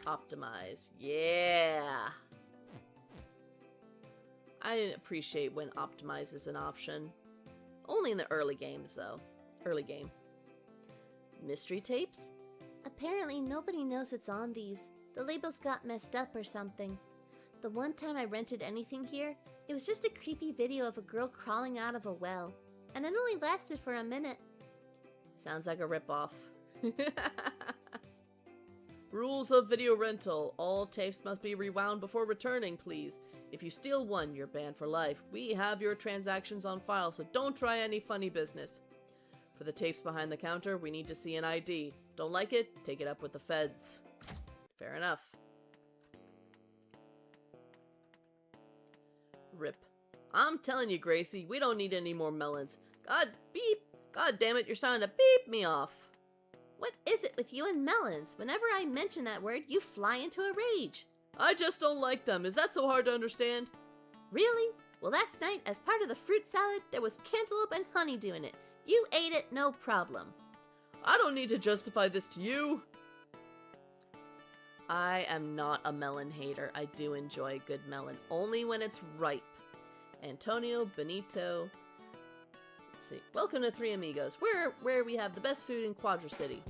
Optimize. Yeah! I didn't appreciate when optimize is an option. Only in the early games, though. Early game. Mystery tapes? Apparently nobody knows what's on these. The labels got messed up or something. The one time I rented anything here, it was just a creepy video of a girl crawling out of a well. And it only lasted for a minute. Sounds like a ripoff. Rules of video rental. All tapes must be rewound before returning, please. If you steal one, you're banned for life. We have your transactions on file, so don't try any funny business. For the tapes behind the counter, we need to see an ID. Don't like it? Take it up with the feds. Fair enough. Rip. I'm telling you, Gracie, we don't need any more melons. God damn it, you're starting to beep me off. What is it with you and melons? Whenever I mention that word, you fly into a rage. I just don't like them. Is that so hard to understand? Really? Well, last night, as part of the fruit salad, there was cantaloupe and honeydew in it. You ate it, no problem. I don't need to justify this to you. I am not a melon hater. I do enjoy a good melon, only when it's ripe. Antonio Benito. Let's see. Welcome to Three Amigos, where we have the best food in Quadra City.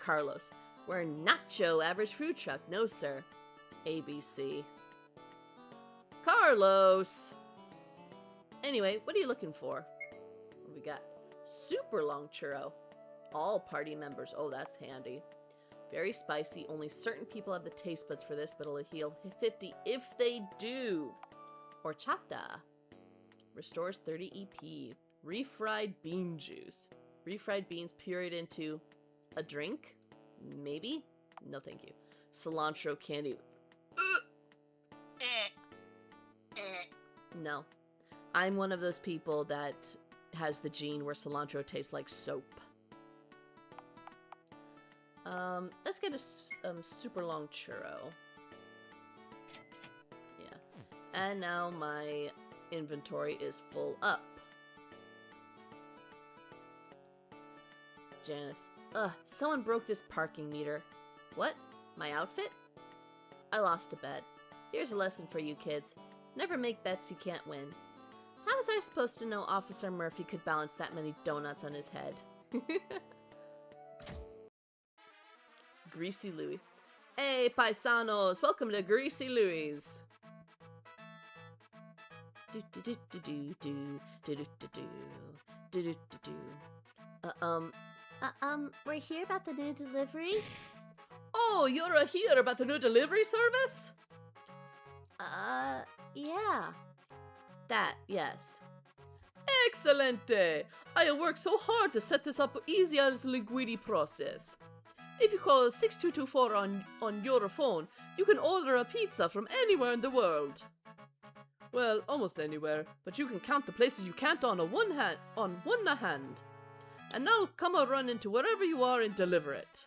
Carlos. We're nacho average food truck. No, sir. ABC. Carlos! Anyway, what are you looking for? What do we got? Super long churro. All party members. Oh, that's handy. Very spicy. Only certain people have the taste buds for this, but it'll heal 50 if they do. Horchata. Restores 30 EP. Refried bean juice. Refried beans pureed into a drink? Maybe? No, thank you. Cilantro candy. No. I'm one of those people that has the gene where cilantro tastes like soap. Let's get a super long churro. Yeah. And now my inventory is full up. Janice. Ugh, someone broke this parking meter. What? My outfit? I lost a bet. Here's a lesson for you kids. Never make bets you can't win. How was I supposed to know Officer Murphy could balance that many donuts on his head? Greasy Louie. Hey, paisanos! Welcome to Greasy Louie's. We're here about the new delivery? Oh, you're here about the new delivery service? Yeah. That, yes. Excelente! I worked so hard to set this up easy as linguini process. If you call 6224 on your phone, you can order a pizza from anywhere in the world. Well, almost anywhere, but you can count the places you can't on one hand. And now come a run into wherever you are and deliver it.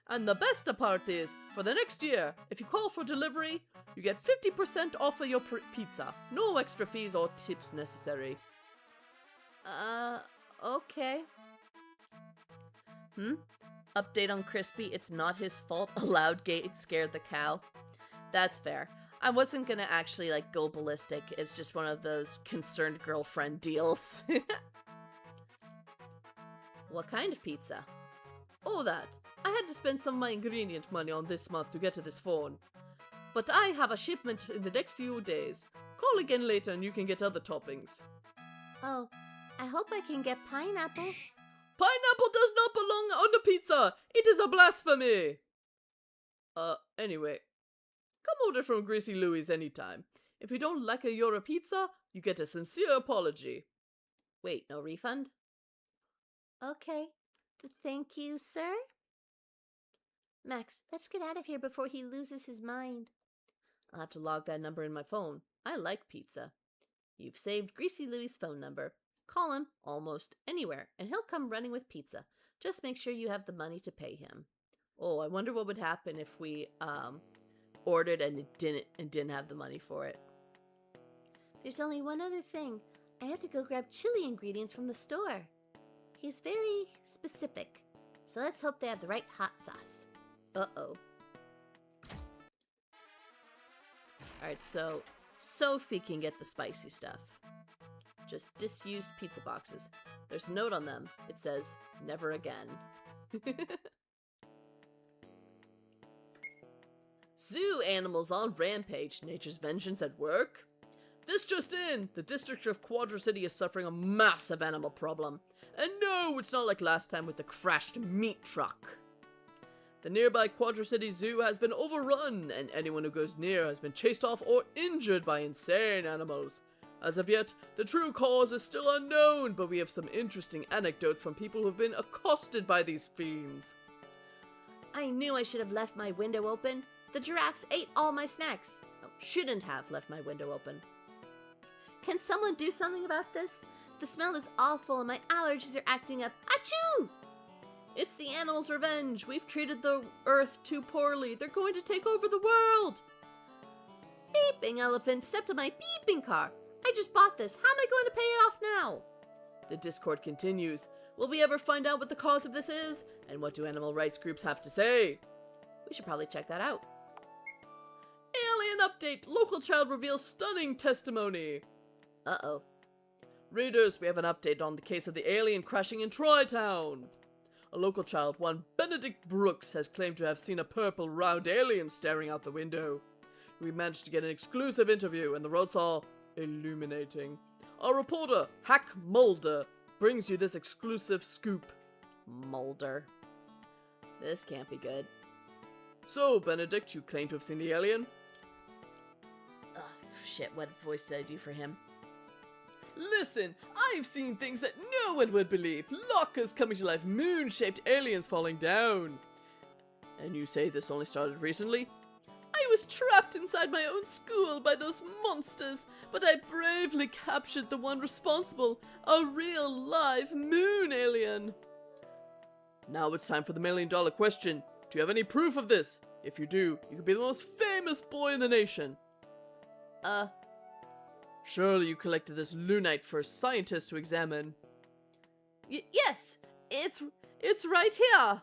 And the best part is, for the next year, if you call for delivery, you get 50% off of your pizza. No extra fees or tips necessary. Okay. Update on Crispy, it's not his fault a loud gate scared the cow. That's fair. I wasn't gonna actually, go ballistic. It's just one of those concerned girlfriend deals. What kind of pizza? Oh, that. I had to spend some of my ingredient money on this month to get to this phone. But I have a shipment in the next few days. Call again later and you can get other toppings. Oh, I hope I can get pineapple. Pineapple does not belong on the pizza! It is a blasphemy! Anyway. Come order from Greasy Louie's anytime. If you don't like your pizza, you get a sincere apology. Wait, no refund? Okay. Thank you, sir. Max, let's get out of here before he loses his mind. I'll have to log that number in my phone. I like pizza. You've saved Greasy Louie's phone number. Call him almost anywhere, and he'll come running with pizza. Just make sure you have the money to pay him. Oh, I wonder what would happen if we ordered and didn't have the money for it. There's only one other thing. I have to go grab chili ingredients from the store. He's very specific, so let's hope they have the right hot sauce. Uh-oh. Alright, so Sophie can get the spicy stuff. Just disused pizza boxes. There's a note on them. It says, never again. Zoo animals on rampage. Nature's vengeance at work. This just in! The district of Quadra City is suffering a massive animal problem. And no, it's not like last time with the crashed meat truck. The nearby Quadra City Zoo has been overrun, and anyone who goes near has been chased off or injured by insane animals. As of yet, the true cause is still unknown, but we have some interesting anecdotes from people who've been accosted by these fiends. I knew I should have left my window open. The giraffes ate all my snacks. Oh, shouldn't have left my window open. Can someone do something about this? The smell is awful and my allergies are acting up. Achoo! It's the animals' revenge. We've treated the earth too poorly. They're going to take over the world. Beeping elephant stepped on my beeping car. I just bought this. How am I going to pay it off now? The discord continues. Will we ever find out what the cause of this is? And what do animal rights groups have to say? We should probably check that out. Alien update! Local child reveals stunning testimony. Uh-oh. Readers, we have an update on the case of the alien crashing in Tri-Town. A local child, one Benedict Brooks, has claimed to have seen a purple round alien staring out the window. We managed to get an exclusive interview, and the roads are illuminating. Our reporter, Hack Mulder, brings you this exclusive scoop. Mulder. This can't be good. So, Benedict, you claim to have seen the alien? Oh, shit, what voice did I do for him? Listen, I've seen things that no one would believe. Lockers coming to life, moon-shaped aliens falling down. And you say this only started recently? I was trapped inside my own school by those monsters, but I bravely captured the one responsible, a real live moon alien. Now it's time for the $1,000,000 question. Do you have any proof of this? If you do, you could be the most famous boy in the nation. Surely you collected this lunite for scientists to examine. Yes, it's right here.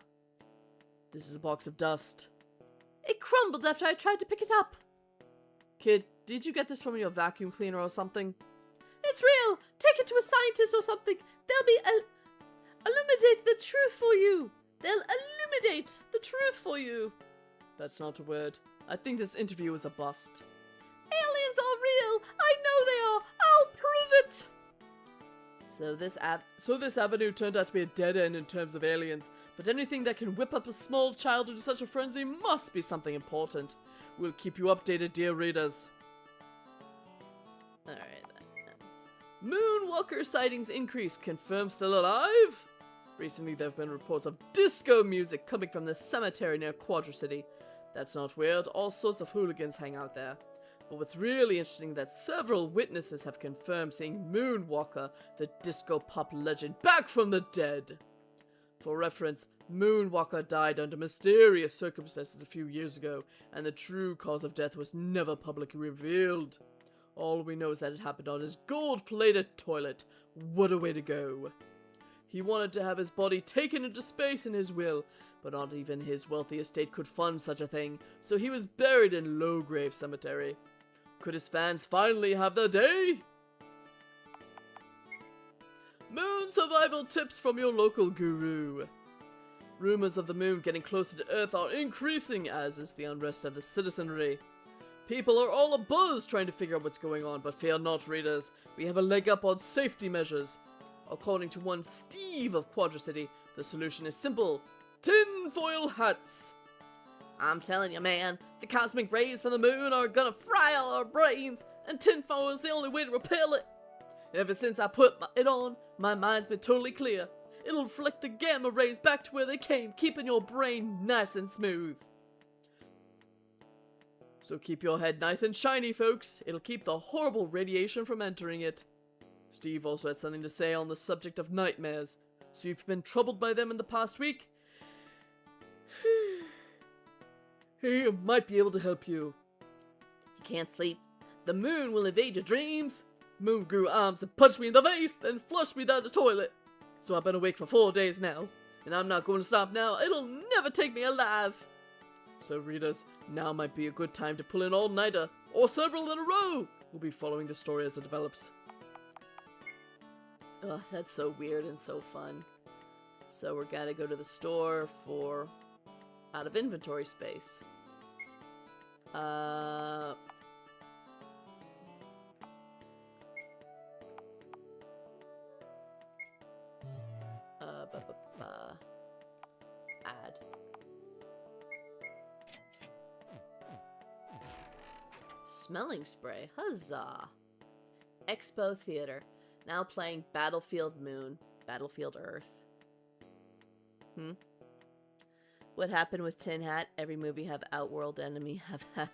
This is a box of dust. It crumbled after I tried to pick it up. Kid, did you get this from your vacuum cleaner or something? It's real. Take it to a scientist or something. They'll be illuminate the truth for you. They'll illuminate the truth for you. That's not a word. I think this interview is a bust. Aliens are real. I know they are. I'll prove it. So this avenue turned out to be a dead end in terms of aliens, but anything that can whip up a small child into such a frenzy must be something important. We'll keep you updated, dear readers. Alright then. Moonwalker sightings increase. Confirmed still alive? Recently there have been reports of disco music coming from the cemetery near Quadra City. That's not weird, all sorts of hooligans hang out there. But what's really interesting is that several witnesses have confirmed seeing Moonwalker, the disco pop legend, back from the dead. For reference, Moonwalker died under mysterious circumstances a few years ago, and the true cause of death was never publicly revealed. All we know is that it happened on his gold-plated toilet. What a way to go. He wanted to have his body taken into space in his will, but not even his wealthy estate could fund such a thing, so he was buried in Lowgrave Cemetery. Could his fans finally have their day? Moon survival tips from your local guru. Rumors of the moon getting closer to Earth are increasing, as is the unrest of the citizenry. People are all abuzz trying to figure out what's going on, but fear not, readers. We have a leg up on safety measures. According to one Steve of Quadra City, the solution is simple. Tinfoil hats. I'm telling you, man, the cosmic rays from the moon are gonna fry all our brains, and tinfoil is the only way to repel it. Ever since I put it on, my mind's been totally clear. It'll reflect the gamma rays back to where they came, keeping your brain nice and smooth. So keep your head nice and shiny, folks. It'll keep the horrible radiation from entering it. Steve also had something to say on the subject of nightmares. So if you've been troubled by them in the past week, he might be able to help you. You can't sleep. The moon will invade your dreams. Moon grew arms and punched me in the face, then flushed me down the toilet. So I've been awake for 4 days now, and I'm not going to stop now. It'll never take me alive. So readers, now might be a good time to pull an all-nighter, or several in a row. We'll be following the story as it develops. Ugh, that's so weird and so fun. So we're gonna go to the store for out of inventory space. Add. Smelling spray. Huzzah! Expo Theater. Now playing Battlefield Moon. Battlefield Earth. What happened with Tin Hat? Every movie have Outworld enemy have that.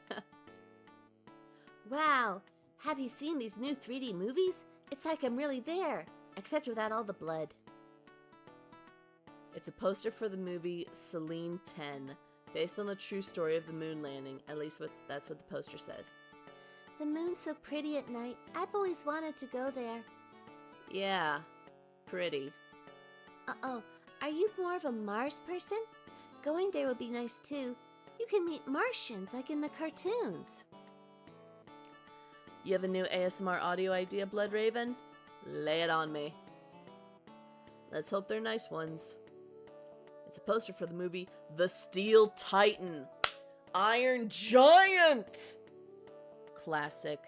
Wow, have you seen these new 3D movies? It's like I'm really there, except without all the blood. It's a poster for the movie Celine 10, based on the true story of the moon landing. At least that's what the poster says. The moon's so pretty at night. I've always wanted to go there. Yeah, pretty. Uh-oh, are you more of a Mars person? Going there would be nice too. You can meet Martians like in the cartoons. You have a new ASMR audio idea, Blood Raven? Lay it on me. Let's hope they're nice ones. It's a poster for the movie The Steel Titan. Iron Giant! Classic.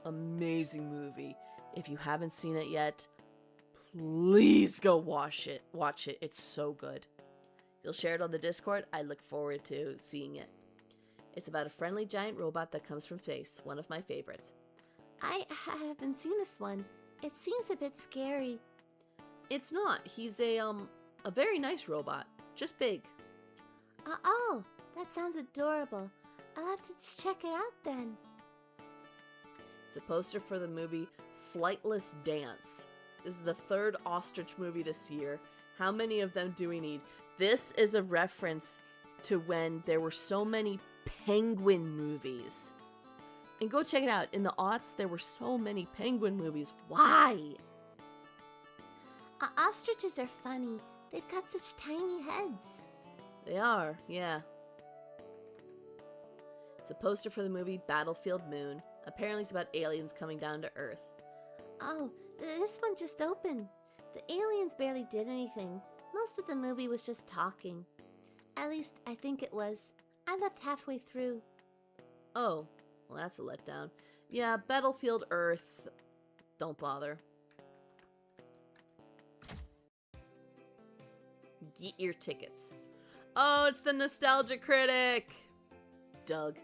Amazing movie. If you haven't seen it yet, please go watch it. Watch it. It's so good. You'll share it on the Discord. I look forward to seeing it. It's about a friendly giant robot that comes from space. One of my favorites. I haven't seen this one. It seems a bit scary. It's not. He's a very nice robot. Just big. Oh, that sounds adorable. I'll have to check it out then. It's a poster for the movie Flightless Dance. This is the third ostrich movie this year. How many of them do we need? This is a reference to when there were so many penguin movies. And go check it out. In the aughts, there were so many penguin movies. Why? Ostriches are funny. They've got such tiny heads. They are, yeah. It's a poster for the movie Battlefield Moon. Apparently it's about aliens coming down to Earth. Oh, this one just opened. The aliens barely did anything. Most of the movie was just talking. At least, I think it was. I left halfway through. Oh, well that's a letdown. Yeah, Battlefield Earth. Don't bother. Get your tickets. Oh, it's the Nostalgia Critic! Doug,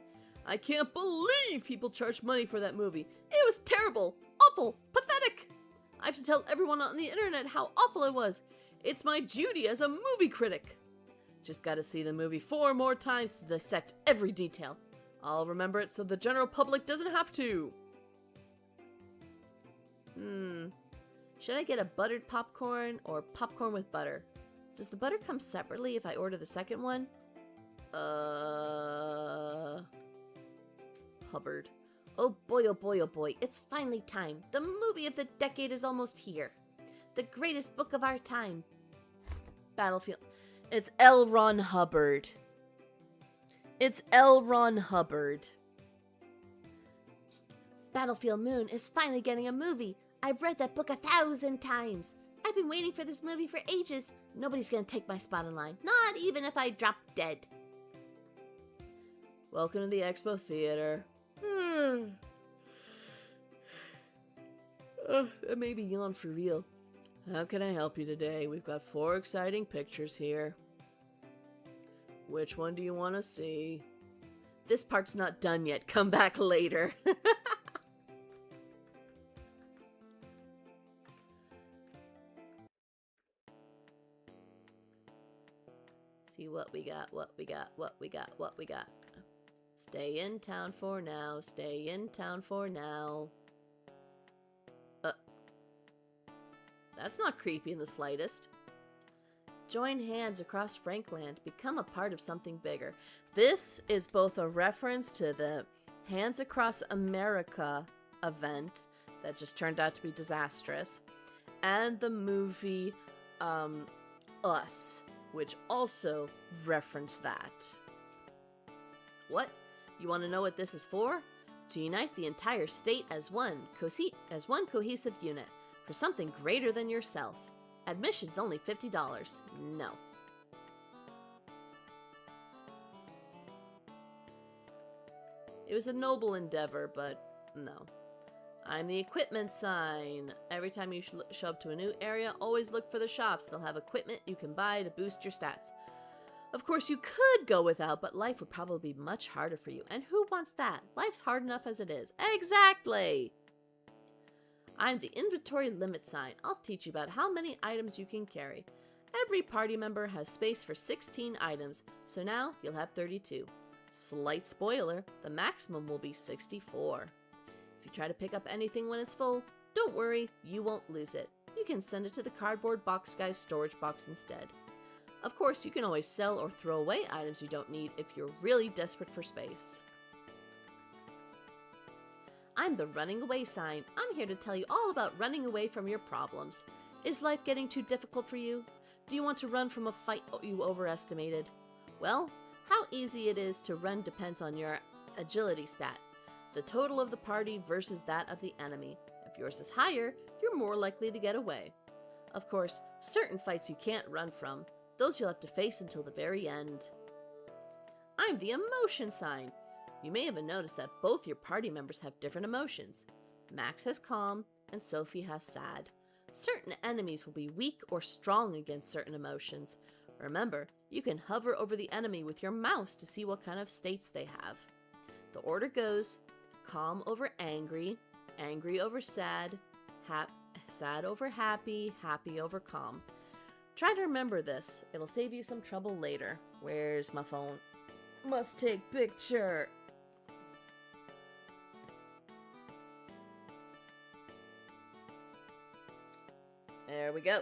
I can't believe people charged money for that movie. It was terrible, awful, pathetic. I have to tell everyone on the internet how awful it was. It's my duty as a movie critic. Just gotta see the movie 4 more times to dissect every detail. I'll remember it so the general public doesn't have to. Should I get a buttered popcorn or popcorn with butter? Does the butter come separately if I order the second one? Hubbard. Oh boy, oh boy, oh boy. It's finally time. The movie of the decade is almost here. The greatest book of our time. Battlefield. It's L. Ron Hubbard. It's L. Ron Hubbard. Battlefield Moon is finally getting a movie. I've read that book 1,000 times. I've been waiting for this movie for ages. Nobody's gonna take my spot in line. Not even if I drop dead. Welcome to the Expo Theater. That may be yawn for real. How can I help you today? We've got 4 exciting pictures here. Which one do you want to see? This part's not done yet. Come back later. See what we got, what we got, what we got, what we got. Stay in town for now. Stay in town for now. That's not creepy in the slightest. Join hands across Frankland. Become a part of something bigger. This is both a reference to the Hands Across America event that just turned out to be disastrous, and the movie Us, which also referenced that. What? You want to know what this is for? To unite the entire state as one cohesive unit for something greater than yourself. Admission's only $50. No. It was a noble endeavor, but no. I'm the equipment sign. Every time you show up to a new area, always look for the shops. They'll have equipment you can buy to boost your stats. Of course, you could go without, but life would probably be much harder for you. And who wants that? Life's hard enough as it is. Exactly! I'm the inventory limit sign. I'll teach you about how many items you can carry. Every party member has space for 16 items, so now you'll have 32. Slight spoiler, the maximum will be 64. If you try to pick up anything when it's full, don't worry, you won't lose it. You can send it to the cardboard box guy's storage box instead. Of course, you can always sell or throw away items you don't need if you're really desperate for space. I'm the running away sign. I'm here to tell you all about running away from your problems. Is life getting too difficult for you? Do you want to run from a fight you overestimated? Well, how easy it is to run depends on your agility stat, the total of the party versus that of the enemy. If yours is higher, you're more likely to get away. Of course, certain fights you can't run from. Those you'll have to face until the very end. I'm the emotion sign. You may have noticed that both your party members have different emotions. Max has calm, and Sophie has sad. Certain enemies will be weak or strong against certain emotions. Remember, you can hover over the enemy with your mouse to see what kind of states they have. The order goes calm over angry, angry over sad, sad over happy, happy over calm. Try to remember this. It'll save you some trouble later. Where's my phone? Must take picture. There we go.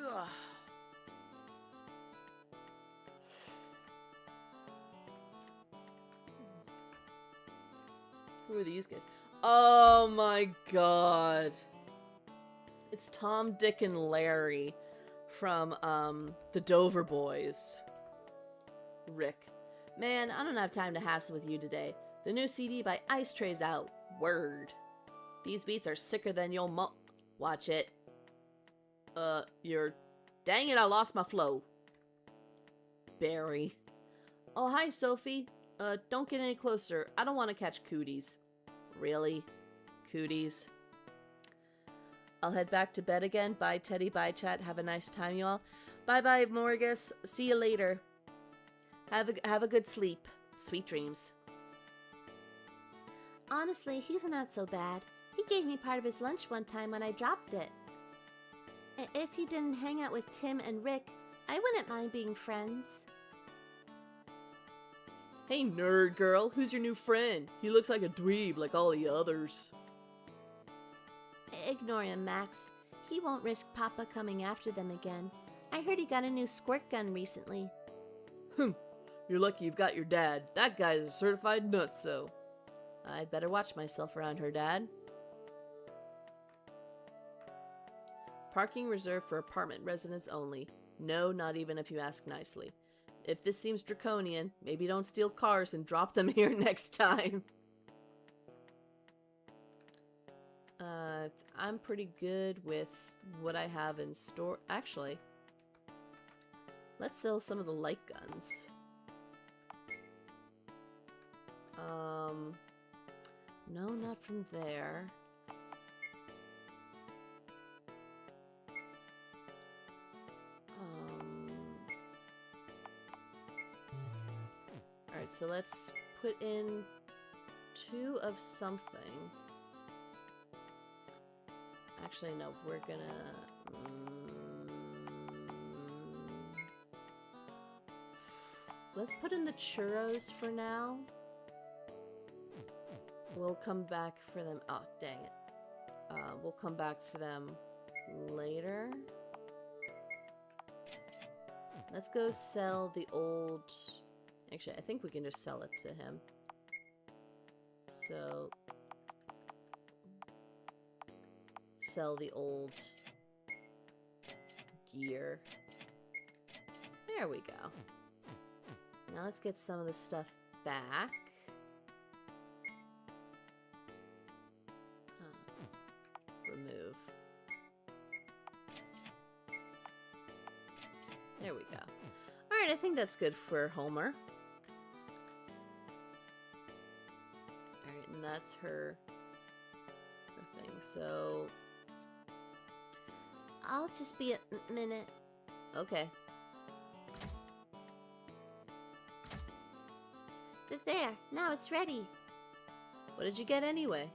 Ugh. Who are these guys? Oh my god. It's Tom, Dick, and Larry from, the Dover Boys. Rick. Man, I don't have time to hassle with you today. The new CD by Ice Tray's out. Word. These beats are sicker than you'll Watch it. Dang it, I lost my flow. Barry. Oh, hi, Sophie. Don't get any closer. I don't want to catch cooties. Really? Cooties? I'll head back to bed again. Bye, Teddy. Bye, chat. Have a nice time, you all. Bye-bye, Morgus. See you later. Have a good sleep. Sweet dreams. Honestly, he's not so bad. He gave me part of his lunch one time when I dropped it. If he didn't hang out with Tim and Rick, I wouldn't mind being friends. Hey, nerd girl. Who's your new friend? He looks like a dweeb like all the others. Ignore him, Max. He won't risk Papa coming after them again. I heard he got a new squirt gun recently. You're lucky you've got your dad. That guy's a certified nutso. I'd better watch myself around her dad. Parking reserved for apartment residents only. No, not even if you ask nicely. If this seems draconian, maybe don't steal cars and drop them here next time. I'm pretty good with what I have in store. Actually, let's sell some of the light guns. No, not from there. Alright, so let's put in 2 of something. Actually, no, we're gonna... let's put in the churros for now. We'll come back for them... Oh, dang it. We'll come back for them later. Let's go sell the old... Actually, I think we can just sell it to him. So... sell the old gear. There we go. Now let's get some of the stuff back. Remove. There we go. Alright, I think that's good for Homer. Alright, and that's her thing. So... I'll just be a minute. Okay. There, now it's ready. What did you get anyway?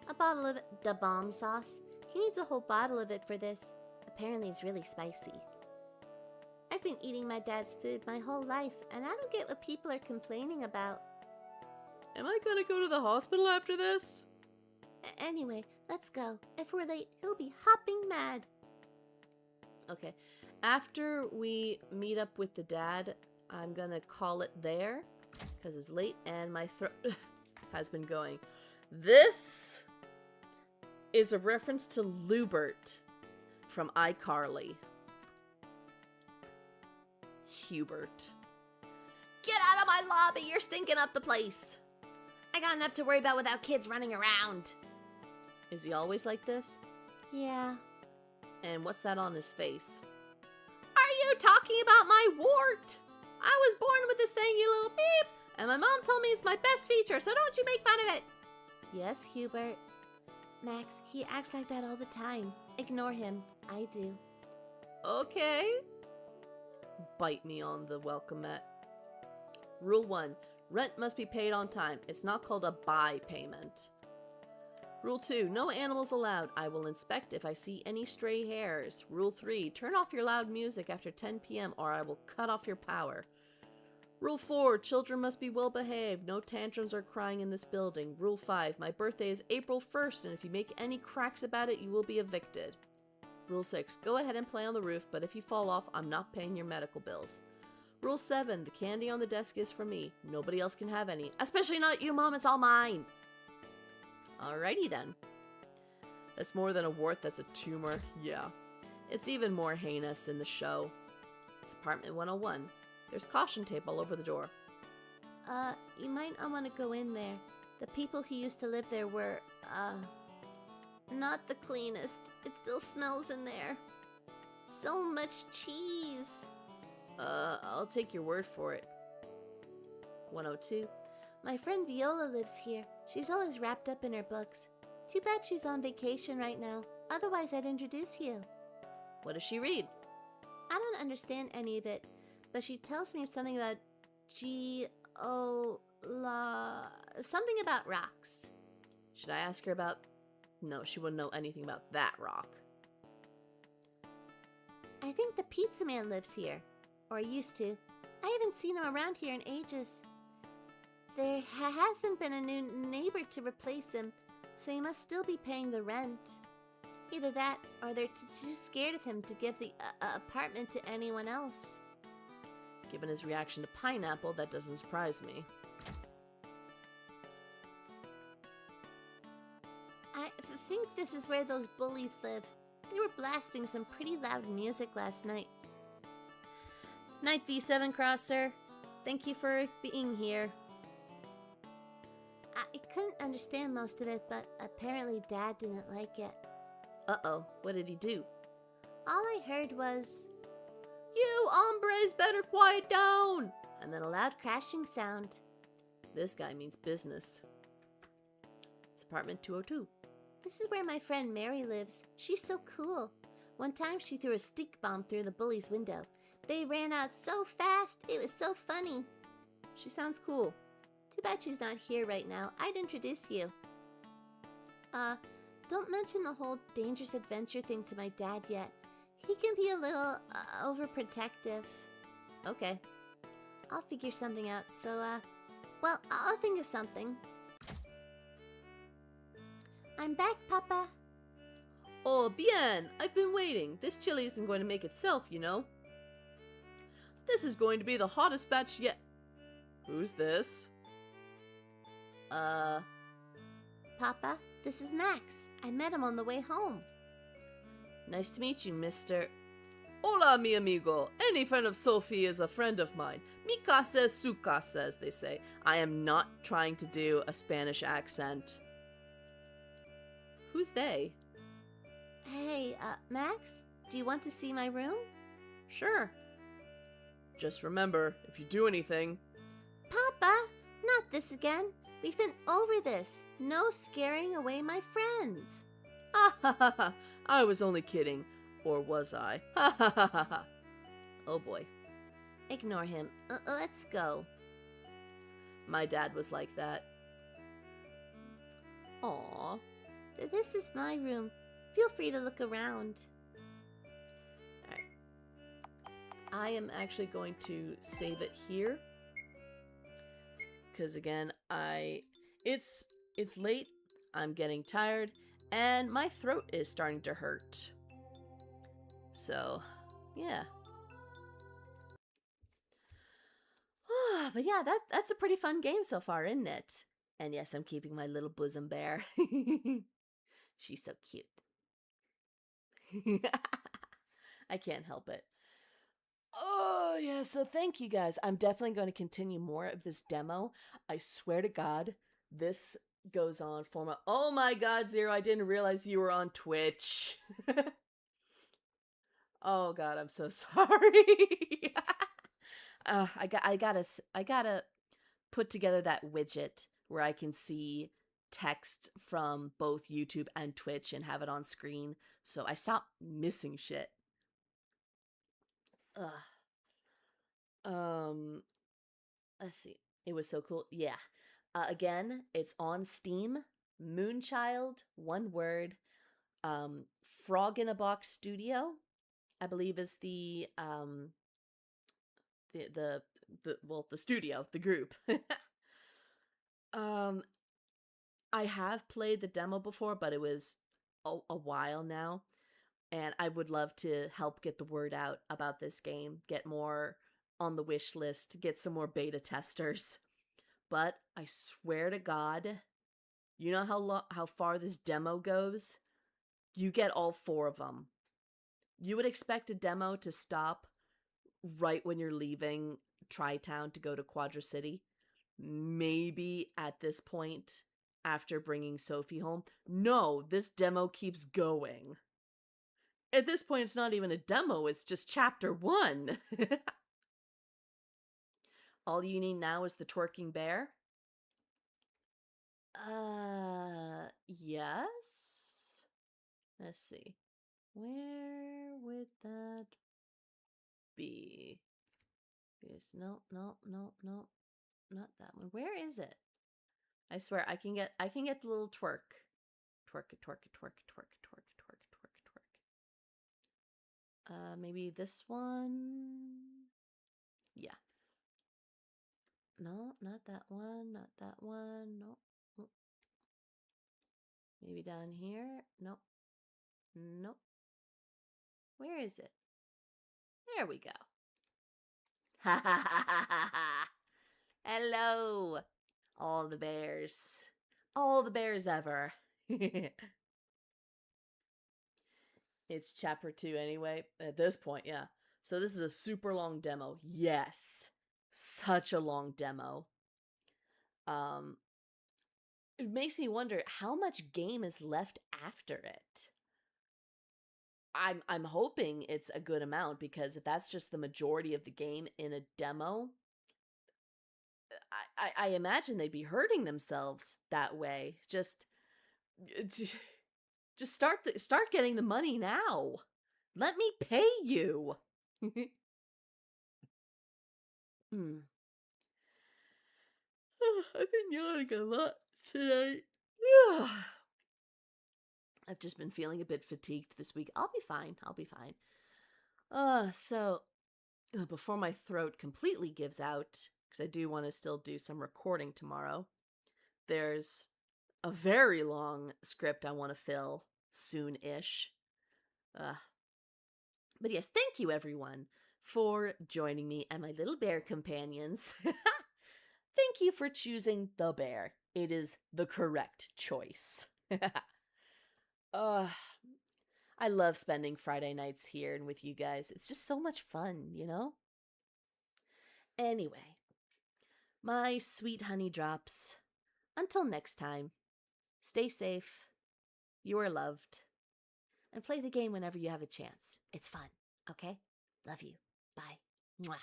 A bottle of da bomb sauce. He needs a whole bottle of it for this. Apparently it's really spicy. I've been eating my dad's food my whole life, and I don't get what people are complaining about. Am I gonna go to the hospital after this? Anyway, let's go. If we're late, he'll be hopping mad. Okay. After we meet up with the dad, I'm gonna call it there, because it's late and my throat has been going. This is a reference to Lubert from iCarly. Hubert. Get out of my lobby! You're stinking up the place! I got enough to worry about without kids running around. Is he always like this? Yeah. And what's that on his face? you talking about my wart? I was born with this thing, you little peeps, and my mom told me it's my best feature, so don't you make fun of it. Yes, Hubert. Max, he acts like that all the time. Ignore him. I do. Okay. Bite me on the welcome mat. Rule 1. Rent must be paid on time. It's not called a buy payment. Rule 2. No animals allowed. I will inspect if I see any stray hairs. Rule 3. Turn off your loud music after 10 p.m. or I will cut off your power. Rule 4. Children must be well behaved. No tantrums or crying in this building. Rule 5. My birthday is April 1st, and if you make any cracks about it, you will be evicted. Rule 6. Go ahead and play on the roof, but if you fall off, I'm not paying your medical bills. Rule 7. The candy on the desk is for me. Nobody else can have any. Especially not you, Mom. It's all mine. Alrighty then. That's more than a wart, that's a tumor. Yeah. It's even more heinous in the show. It's apartment 101. There's caution tape all over the door. You might not want to go in there. The people who used to live there were, not the cleanest. It still smells in there. So much cheese. I'll take your word for it. 102. My friend Viola lives here. She's always wrapped up in her books. Too bad she's on vacation right now. Otherwise, I'd introduce you. What does she read? I don't understand any of it, but she tells me it's something about something about rocks. Should I ask her about... No, she wouldn't know anything about that rock. I think the pizza man lives here. Or used to. I haven't seen him around here in ages. There hasn't been a new neighbor to replace him, so he must still be paying the rent. Either that, or they're too scared of him to give the apartment to anyone else. Given his reaction to pineapple, that doesn't surprise me. I think this is where those bullies live. They were blasting some pretty loud music last night. Night V7 Crosser. Thank you for being here. I couldn't understand most of it, but apparently Dad didn't like it. Uh-oh, what did he do? All I heard was, "You hombres better quiet down!" and then a loud crashing sound. This guy means business. It's apartment 202. This is where my friend Mary lives. She's so cool. One time she threw a stink bomb through the bully's window. They ran out so fast, it was so funny. She sounds cool. Too bad she's not here right now. I'd introduce you. Don't mention the whole dangerous adventure thing to my dad yet. He can be a little, overprotective. Okay. I'll figure something out, so, well, I'll think of something. I'm back, Papa. Oh, bien! I've been waiting. This chili isn't going to make itself, you know. This is going to be the hottest batch yet. Who's this? Papa, this is Max. I met him on the way home. Nice to meet you, Mr. Hola, mi amigo. Any friend of Sophie is a friend of mine. Mi casa es su casa, as they say. I am not trying to do a Spanish accent. Who's they? Hey, Max, do you want to see my room? Sure. Just remember, if you do anything... Papa, not this again. We've been over this. No scaring away my friends. Ha ha ha ha. I was only kidding. Or was I? Ha ha ha ha ha. Oh boy. Ignore him. Let's go. My dad was like that. Aww. This is my room. Feel free to look around. Alright. I am actually going to save it here. Because again, it's late, I'm getting tired, and my throat is starting to hurt. So, yeah. But yeah, that's a pretty fun game so far, isn't it? And yes, I'm keeping my little bosom bear. She's so cute. I can't help it. Oh, yeah, so thank you guys. I'm definitely going to continue more of this demo. I swear to God, this goes on for my... Oh my God, Zero, I didn't realize you were on Twitch. Oh God, I'm so sorry. I gotta put together that widget where I can see text from both YouTube and Twitch and have it on screen, so I stop missing shit. Ugh. Um, let's see. It was so cool. Yeah. Again, it's on Steam. Moonchild, one word. Frog in a Box Studio, I believe, is the the studio, the group. um, I have played the demo before, but it was a while now, and I would love to help get the word out about this game, get more on the wish list, get some more beta testers. But I swear to God, you know how far this demo goes? You get all 4 of them. You would expect a demo to stop right when you're leaving Tri-Town to go to Quadra City. Maybe at this point after bringing Sophie home. No, this demo keeps going. At this point, it's not even a demo, it's just chapter 1. All you need now is the twerking bear. Yes? Let's see. Where would that be? Because no, not that one. Where is it? I swear I can get the little twerk. Twerk it, twerk it, twerk it, twerk it, twerk it, twerk it, twerk it, twerk it. Maybe this one. Yeah. No, not that one, not that one. No. Oh. Maybe down here. Nope. Nope. Where is it? There we go. Ha ha ha ha ha ha. Hello, all the bears. All the bears ever. It's chapter 2 anyway, at this point, yeah. So this is a super long demo. Yes. Such a long demo. It makes me wonder how much game is left after it. I'm hoping it's a good amount, because if that's just the majority of the game in a demo, I imagine they'd be hurting themselves that way. Just start getting the money now. Let me pay you. Hmm. I've been yawning a lot tonight. I've just been feeling a bit fatigued this week. I'll be fine. I'll be fine. So before my throat completely gives out, because I do want to still do some recording tomorrow, there's a very long script I want to fill soon-ish. But yes, thank you everyone for joining me and my little bear companions. Thank you for choosing the bear. It is the correct choice. I love spending Friday nights here and with you guys. It's just so much fun, you know? Anyway, my sweet honey drops, until next time, stay safe, you are loved, and play the game whenever you have a chance. It's fun, okay? Love you. Bye. Mwah.